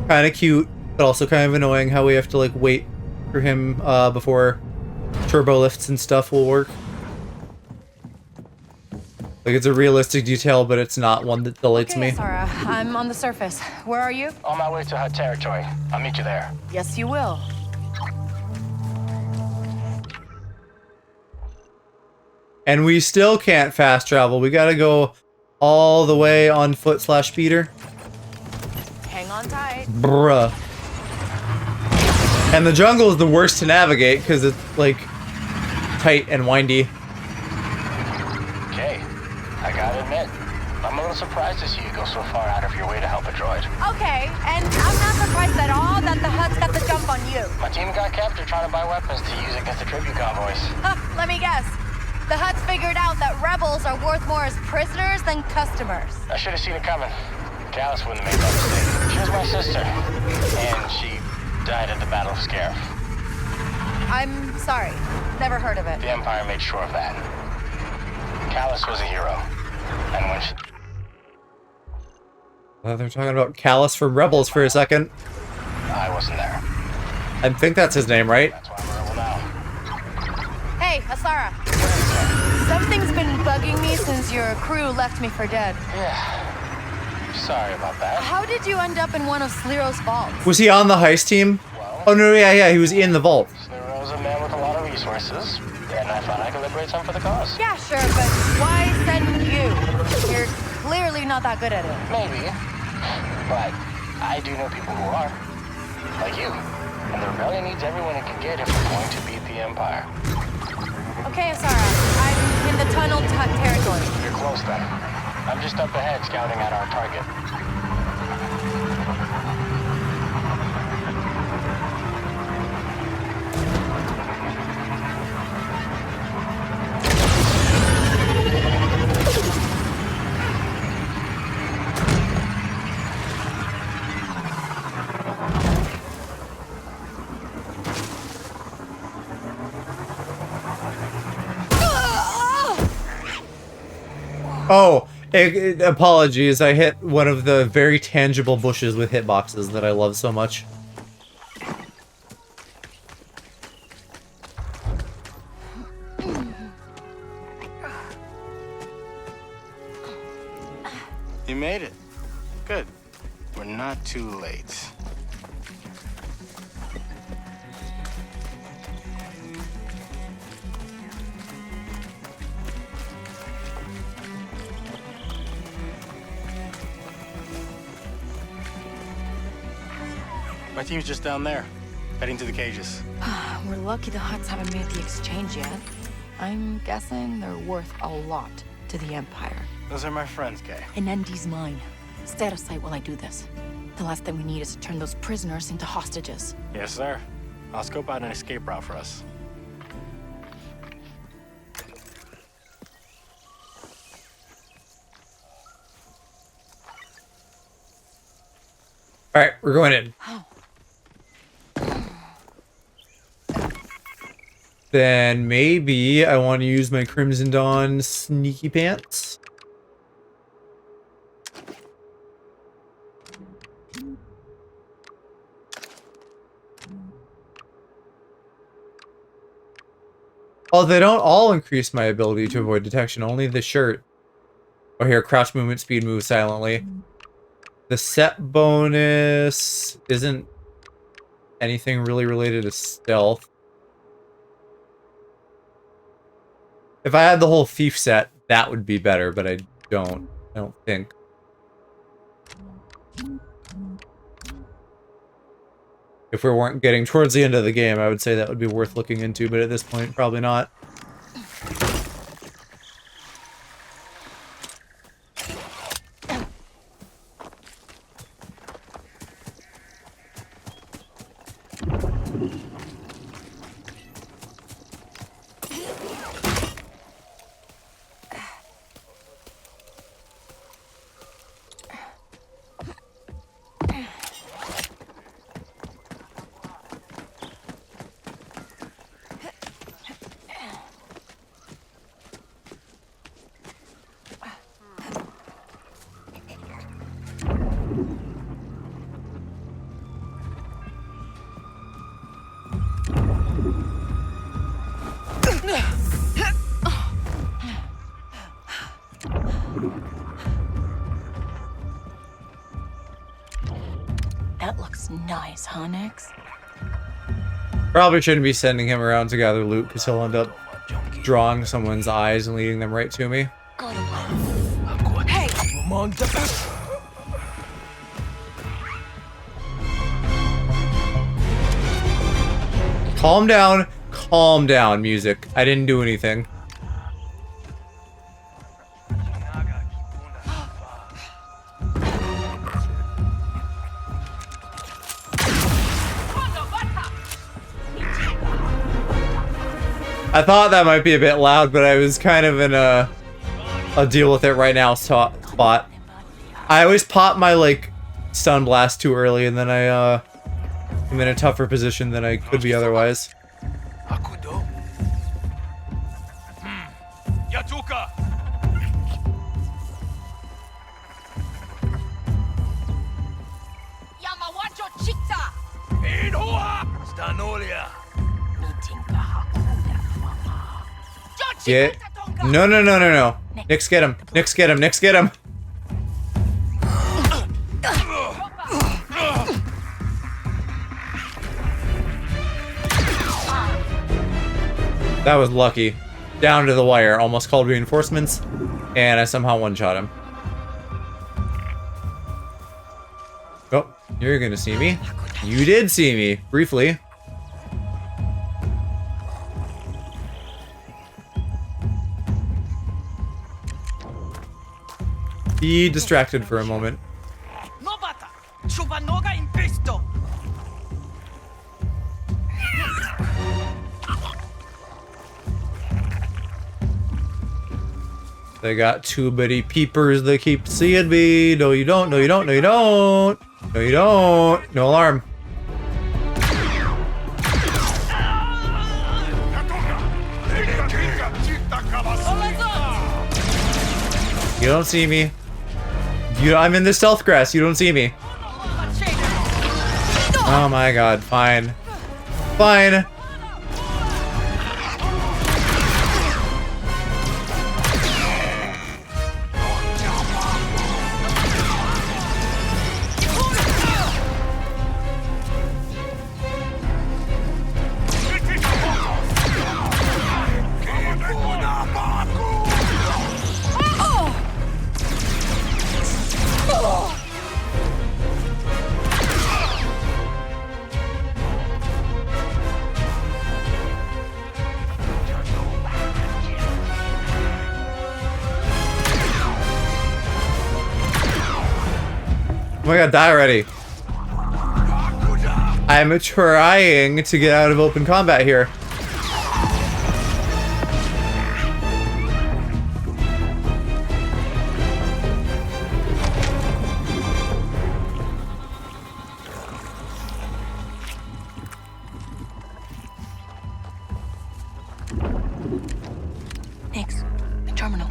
Speaker 1: Kinda cute. but also kind of annoying how we have to like wait for him before turbo lifts and stuff will work. Like it's a realistic detail, but it's not one that delights me.
Speaker 2: Sarah, I'm on the surface. Where are you?
Speaker 13: On my way to her territory. I'll meet you there.
Speaker 2: Yes, you will.
Speaker 1: And we still can't fast travel. We gotta go all the way on foot / speeder.
Speaker 2: Hang on tight.
Speaker 1: Bruh. And the jungle is the worst to navigate because it's like tight and windy.
Speaker 13: Okay, I gotta admit, I'm a little surprised to see you go so far out of your way to help a droid.
Speaker 2: Okay, and I'm not surprised at all that the Hutts got the jump on you.
Speaker 13: My team got captured trying to buy weapons to use against the tribute convoys.
Speaker 2: Let me guess. The Hutts figured out that rebels are worth more as prisoners than customers.
Speaker 13: I should have seen it coming. Callus wouldn't have made that mistake. She was my sister, and she died at the Battle of Scarif.
Speaker 2: I'm sorry. Never heard of it.
Speaker 13: The Empire made sure of that. Callus was a hero. And when she...
Speaker 1: They're talking about Callus from Rebels for a second.
Speaker 13: I wasn't there.
Speaker 1: I think that's his name, right?
Speaker 13: That's why I'm a rebel now.
Speaker 2: Hey, Asara. Something's been bugging me since your crew left me for dead.
Speaker 13: Yeah. Sorry about that.
Speaker 2: How did you end up in one of Sliro's vaults?
Speaker 1: Was he on the heist team? Oh no, yeah, he was in the vault.
Speaker 13: Sliro was a man with a lot of resources, and I thought I could liberate some for the cause.
Speaker 2: Yeah, sure, but why send you? You're clearly not that good at it.
Speaker 13: Maybe, but I do know people who are, like you. And the rebellion needs everyone it can get if we're going to beat the Empire.
Speaker 2: Okay, Asara. I'm in the tunnel territory.
Speaker 13: You're close then. I'm just up ahead scouting out our target.
Speaker 1: Oh, apologies. I hit one of the very tangible bushes with hitboxes that I love so much.
Speaker 13: You made it. Good. We're not too late. My team's just down there, heading to the cages.
Speaker 2: We're lucky the Hutts haven't made the exchange yet. I'm guessing they're worth a lot to the Empire.
Speaker 13: Those are my friends, Kay.
Speaker 2: And Endy's mine. Stay out of sight while I do this. The last thing we need is to turn those prisoners into hostages.
Speaker 13: Yes, sir. I'll scope out an escape route for us.
Speaker 1: Alright, we're going in. Then maybe I want to use my Crimson Dawn sneaky pants. Oh, they don't all increase my ability to avoid detection, only the shirt. Oh, here, crouch movement, speed, move silently. The set bonus isn't anything really related to stealth. If I had the whole thief set, that would be better, but I don't think. If we weren't getting towards the end of the game, I would say that would be worth looking into, but at this point, probably not.
Speaker 2: That looks nice, huh, Nix?
Speaker 1: Probably shouldn't be sending him around to gather loot because he'll end up drawing someone's eyes and leading them right to me.
Speaker 2: Hey!
Speaker 1: Calm down, music. I didn't do anything. I thought that might be a bit loud, but I was kind of in a deal with it right now spot. I always pop my like stun blast too early, and then I am in a tougher position than I could be otherwise. Yeah. No. Nix, get him. Nix, get him. Nix, get him. That was lucky. Down to the wire. Almost called reinforcements. And I somehow one-shot him. Oh, you're gonna see me. You did see me. Briefly. Be distracted for a moment. They got two bitty peepers that keep seeing me. No, you don't. No, you don't. No, you don't. No, you don't. No alarm. You don't see me. I'm in the stealth grass. You don't see me. Oh my god. Fine. Fine. Oh my god, die already. I'm trying to get out of open combat here.
Speaker 2: Nix, the terminal.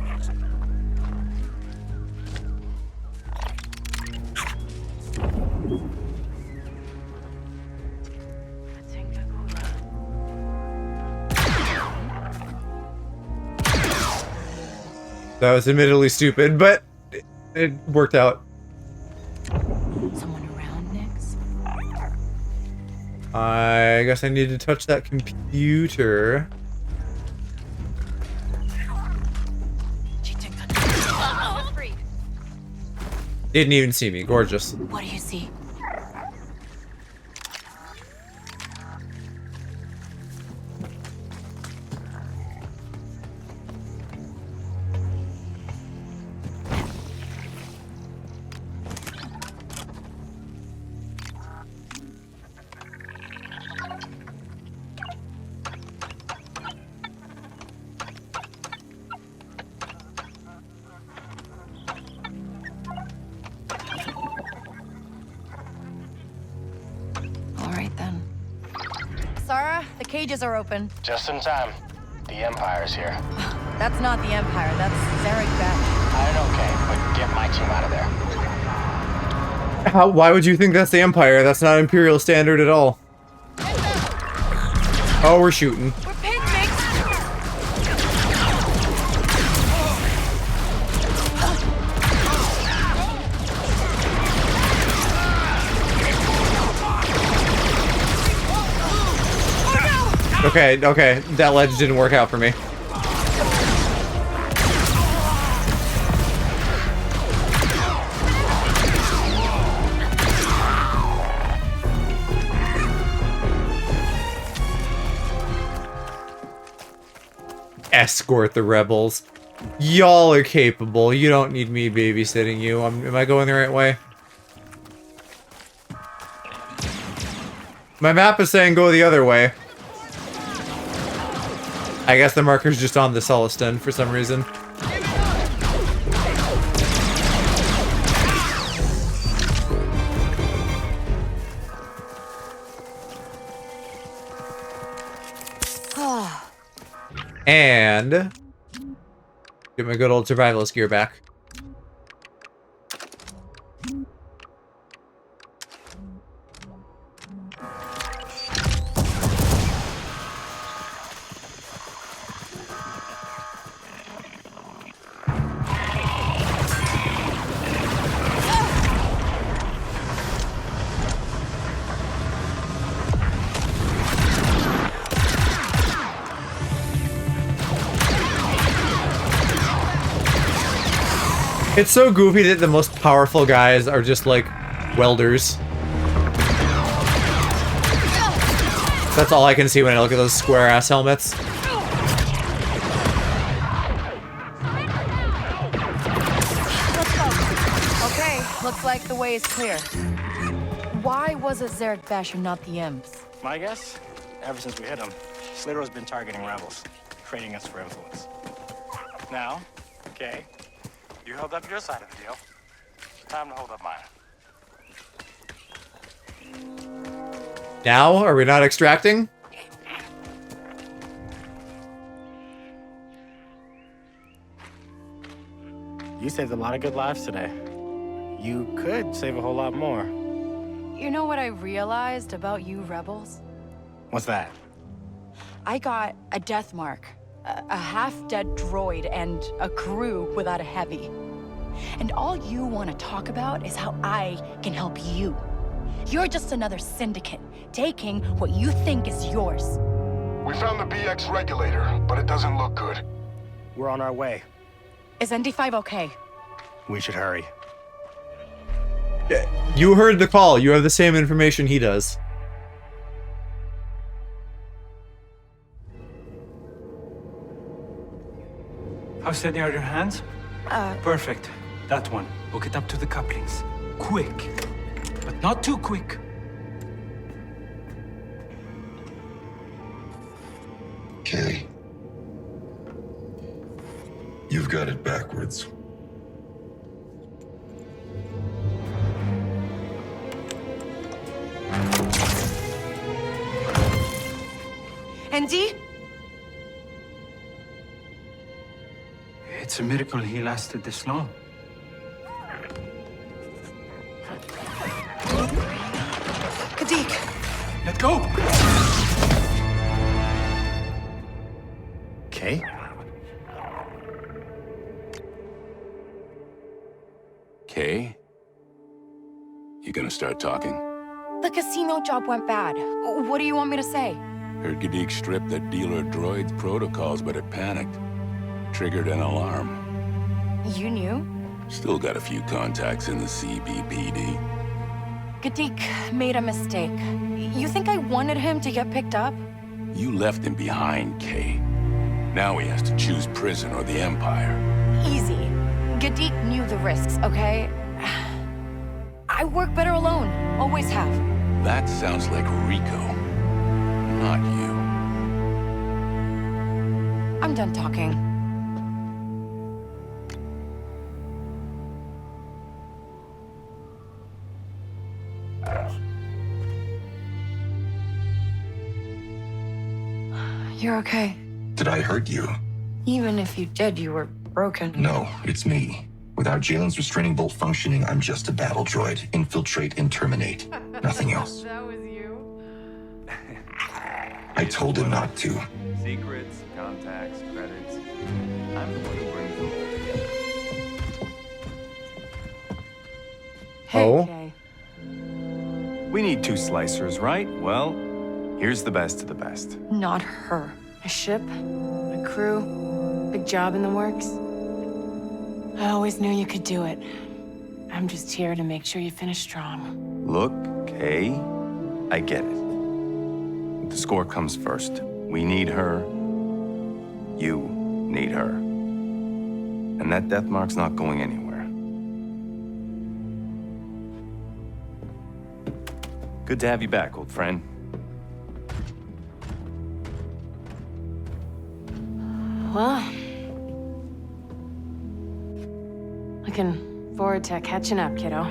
Speaker 1: That was admittedly stupid, but it worked out.
Speaker 2: Someone around, Nix?
Speaker 1: I guess I need to touch that computer. Didn't even see me. Gorgeous.
Speaker 2: What do you see? Sarah, the cages are open.
Speaker 7: Just in time. The Empire's here.
Speaker 2: That's not the Empire, that's Zarek Beck.
Speaker 7: I don't okay, but get my team out of there.
Speaker 1: Why would you think that's the Empire? That's not Imperial standard at all. Oh, we're shooting.
Speaker 2: We're pinned, Nix!
Speaker 1: Okay, okay. That ledge didn't work out for me. Escort the rebels. Y'all are capable. You don't need me babysitting you. Am I going the right way? My map is saying go the other way. I guess the marker's just on the Celestin for some reason. And get my good old survivalist gear back. It's so goofy that the most powerful guys are just like welders. That's all I can see when I look at those square ass helmets.
Speaker 2: Let's go. Okay, looks like the way is clear. Why was it Zarek Basher, not the imps?
Speaker 13: My guess? Ever since we hit him, Slitter's been targeting rebels, trading us for influence. Now, okay, you held up your side of the deal. Time to hold up mine.
Speaker 1: Now, are we not extracting?
Speaker 13: You saved a lot of good lives today. You could save a whole lot more.
Speaker 2: You know what I realized about you rebels?
Speaker 13: What's that?
Speaker 2: I got a death mark, a half-dead droid, and a crew without a heavy. And all you want to talk about is how I can help you. You're just another syndicate, taking what you think is yours.
Speaker 6: We found the BX regulator, but it doesn't look good.
Speaker 13: We're on our way.
Speaker 2: Is ND5 okay?
Speaker 13: We should hurry.
Speaker 1: You heard the call. You have the same information he does.
Speaker 17: How steady are your hands? Perfect. That one. Hook it up to the couplings. Quick. But not too quick.
Speaker 6: Kay. You've got it backwards.
Speaker 2: ND?
Speaker 17: It's a miracle he lasted this long.
Speaker 2: Kadik!
Speaker 17: Let go!
Speaker 13: Okay.
Speaker 19: Kay? You gonna start talking?
Speaker 2: The casino job went bad. What do you want me to say?
Speaker 19: Heard Gadik stripped that dealer droid's protocols, but it panicked. Triggered an alarm.
Speaker 2: You knew?
Speaker 19: Still got a few contacts in the CBPD.
Speaker 2: Gadik made a mistake. You think I wanted him to get picked up?
Speaker 19: You left him behind, Kay. Now he has to choose prison or the Empire.
Speaker 2: Easy. Gadik knew the risks, okay? I work better alone. Always have.
Speaker 19: That sounds like Rico. Not you.
Speaker 2: I'm done talking. You're okay.
Speaker 6: Did I hurt you?
Speaker 2: Even if you did, you were broken.
Speaker 6: No, it's me. Without Jalen's restraining bolt functioning, I'm just a battle droid. Infiltrate and terminate. Nothing else.
Speaker 3: That was you.
Speaker 6: I told him not to.
Speaker 3: Secrets, contacts, credits. I'm the one who brings them all together.
Speaker 2: Hey,
Speaker 1: Oh?
Speaker 2: Kay.
Speaker 10: We need 2 slicers, right? Well,
Speaker 3: Here's the best of the best.
Speaker 12: Not her. A ship, a crew, big job in the works. I always knew you could do it. I'm just here to make sure you finish strong.
Speaker 3: Look, Kay, I get it. The score comes first. We need her. You need her. And that death mark's not going anywhere. Good to have you back, old friend.
Speaker 12: Well, looking forward to catching up, kiddo.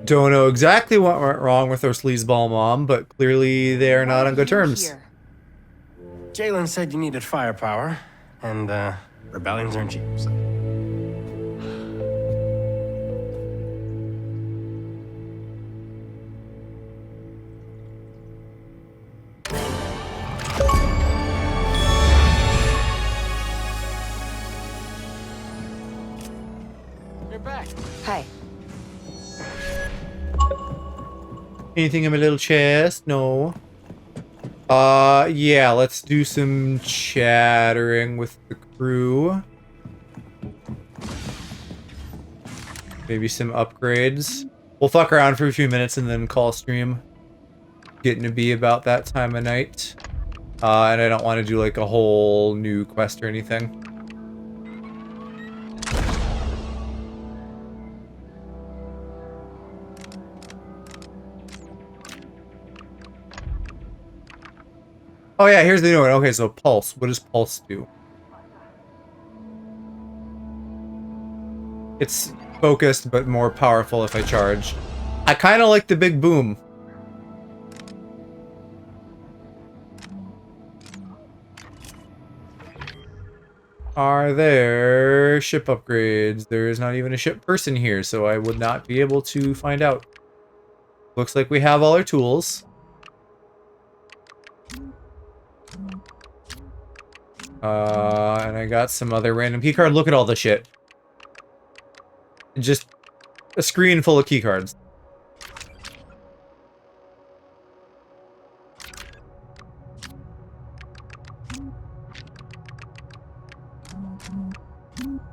Speaker 1: Don't know exactly what went wrong with our sleazeball mom, but clearly they are not on good terms.
Speaker 13: Jalen said you needed firepower, and rebellions aren't cheap, so.
Speaker 12: You're back. Hi.
Speaker 1: Anything in my little chest? No. Yeah, let's do some chattering with the crew. Maybe some upgrades. We'll fuck around for a few minutes and then call stream. Getting to be about that time of night. And I don't want to do like a whole new quest or anything. Oh yeah, here's the new one. Okay, so Pulse. What does Pulse do? It's focused, but more powerful if I charge. I kind of like the big boom. Are there ship upgrades? There is not even a ship person here, so I would not be able to find out. Looks like we have all our tools. And I got some other random keycard. Look at all the shit. Just a screen full of keycards.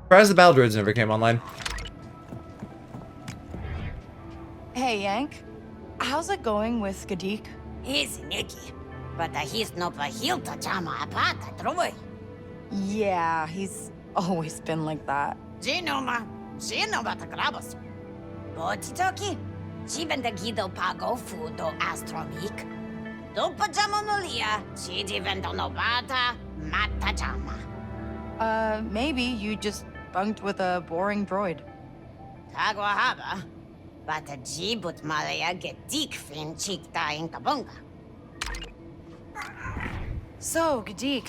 Speaker 1: Surprised the battle droids never came online.
Speaker 2: Hey, Yank. How's it going with Gadik?
Speaker 21: He's Nicky, but he's no Bahilta Jama Apata Droy.
Speaker 2: Yeah, he's always been like that.
Speaker 21: Ginoma, Ginoma Grabos. Botitoki, Chibenda Guido Pago Fudo Astromic. Dopa Jamonolia, Chidi Vendonobata, Mata Jama.
Speaker 2: Maybe you just bunked with a boring droid.
Speaker 21: Tagwahaba, but a Jibut Malaya Gadik Fin Chikta in Kabunga.
Speaker 2: So, Gadik,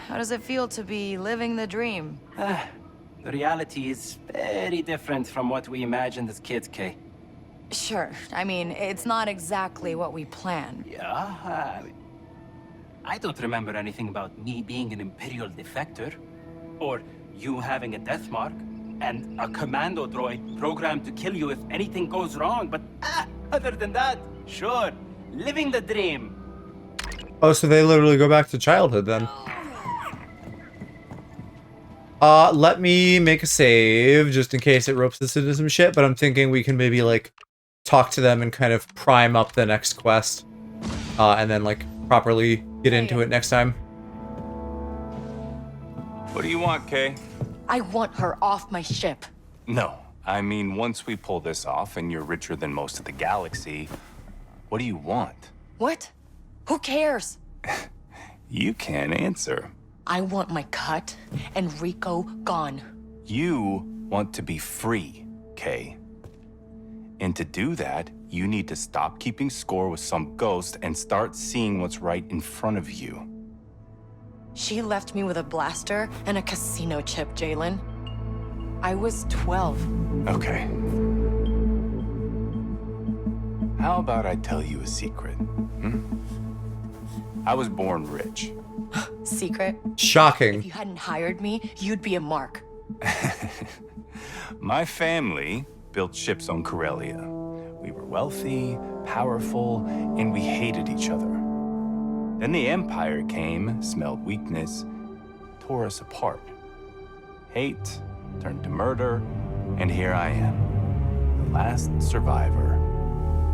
Speaker 2: how does it feel to be living the dream?
Speaker 5: The reality is very different from what we imagined as kids, Kay.
Speaker 2: Sure. I mean, it's not exactly what we planned.
Speaker 5: Yeah, I don't remember anything about me being an Imperial defector, or you having a death mark, and a commando droid programmed to kill you if anything goes wrong, but other than that, sure, living the dream.
Speaker 1: Oh, so they literally go back to childhood then. Let me make a save just in case it ropes us into some shit, but I'm thinking we can maybe like talk to them and kind of prime up the next quest. And then like properly get into it next time.
Speaker 3: What do you want, Kay?
Speaker 2: I want her off my ship.
Speaker 3: No. I mean, once we pull this off and you're richer than most of the galaxy, what do you want?
Speaker 2: What? Who cares?
Speaker 3: You can't answer.
Speaker 2: I want my cut and Rico gone.
Speaker 3: You want to be free, Kay. And to do that, you need to stop keeping score with some ghost and start seeing what's right in front of you.
Speaker 2: She left me with a blaster and a casino chip, Jalen. I was 12.
Speaker 3: Okay. How about I tell you a secret? I was born rich.
Speaker 2: Secret?
Speaker 1: Shocking.
Speaker 2: If you hadn't hired me, you'd be a mark.
Speaker 3: My family built ships on Corellia. We were wealthy, powerful, and we hated each other. Then the Empire came, smelled weakness, tore us apart. Hate turned to murder, and here I am, the last survivor.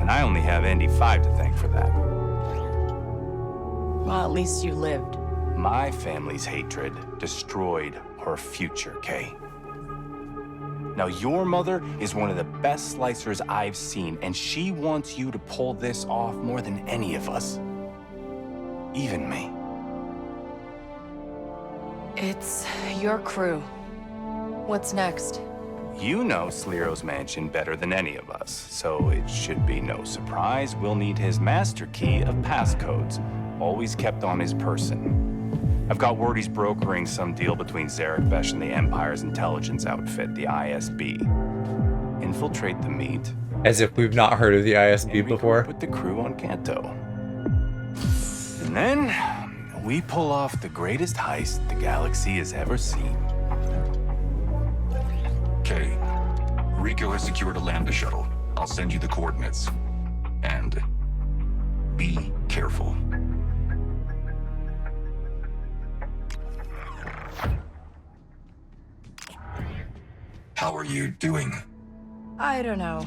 Speaker 3: And I only have Andy 5 to thank for that.
Speaker 2: Well, at least you lived.
Speaker 3: My family's hatred destroyed our future, Kay. Now, your mother is one of the best slicers I've seen, and she wants you to pull this off more than any of us. Even me.
Speaker 2: It's your crew. What's next?
Speaker 3: You know Sliro's mansion better than any of us, so it should be no surprise we'll need his master key of passcodes, always kept on his person. I've got word he's brokering some deal between Zarek Besh and the Empire's intelligence outfit, the ISB. Infiltrate the meet.
Speaker 1: As if we've not heard of the ISB before.
Speaker 3: With the crew on Kanto. And then we pull off the greatest heist the galaxy has ever seen.
Speaker 6: Kay, Rico has secured a lambda shuttle. I'll send you the coordinates. And be careful. How are you doing?
Speaker 2: I don't know.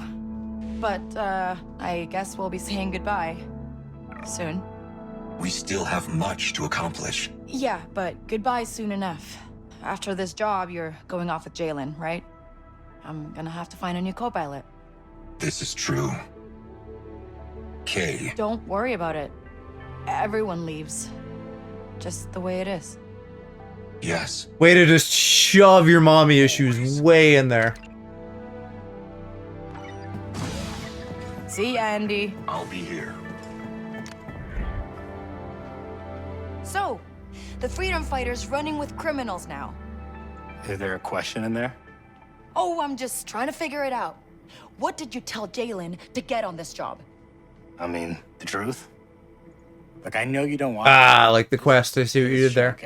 Speaker 2: But, I guess we'll be saying goodbye. Soon.
Speaker 6: We still have much to accomplish.
Speaker 2: Yeah, but goodbye soon enough. After this job, you're going off with Jalen, right? I'm gonna have to find a new co-pilot.
Speaker 6: This is true. Kay.
Speaker 2: Don't worry about it. Everyone leaves. Just the way it is.
Speaker 6: Yes.
Speaker 1: Way to just shove your mommy issues way in there.
Speaker 2: See ya, Andy.
Speaker 6: I'll be here.
Speaker 2: So, the Freedom Fighter's running with criminals now.
Speaker 13: Is there a question in there?
Speaker 2: Oh, I'm just trying to figure it out. What did you tell Jalen to get on this job?
Speaker 13: I mean, the truth. Like, I know you don't want
Speaker 1: Ah, like the quest. I see what you did there.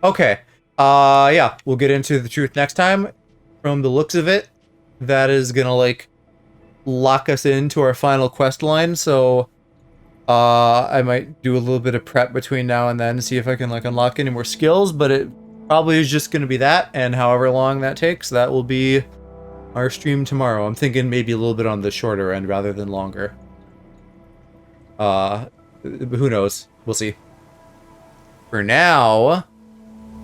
Speaker 1: Okay. Yeah, we'll get into the truth next time. From the looks of it, that is gonna, like, lock us into our final quest line, so I might do a little bit of prep between now and then, see if I can, like, unlock any more skills, but it probably is just gonna be that, and however long that takes, that will be our stream tomorrow. I'm thinking maybe a little bit on the shorter end rather than longer. Who knows? We'll see. For now,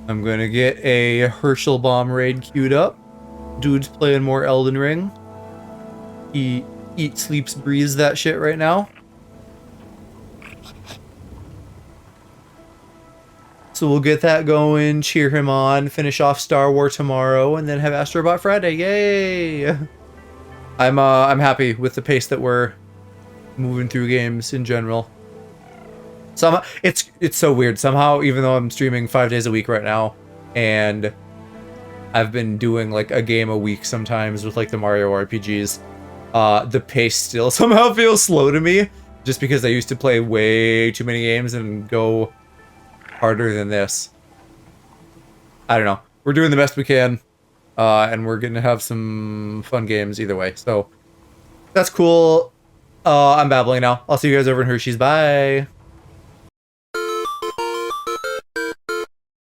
Speaker 1: I'm gonna get a Herschel bomb raid queued up. Dude's playing more Elden Ring. He eats, sleeps, breathes that shit right now. So we'll get that going, cheer him on, finish off Star Wars tomorrow, and then have Astrobot Friday. Yay! I'm happy with the pace that we're moving through games in general. Somehow it's so weird. Somehow, even though I'm streaming 5 days a week right now, and I've been doing like a game a week sometimes with like the Mario RPGs, the pace still somehow feels slow to me, just because I used to play way too many games and go harder than this. I don't know. We're doing the best we can, and we're going to have some fun games either way. So that's cool. I'm babbling now. I'll see you guys over in Hershey's. Bye.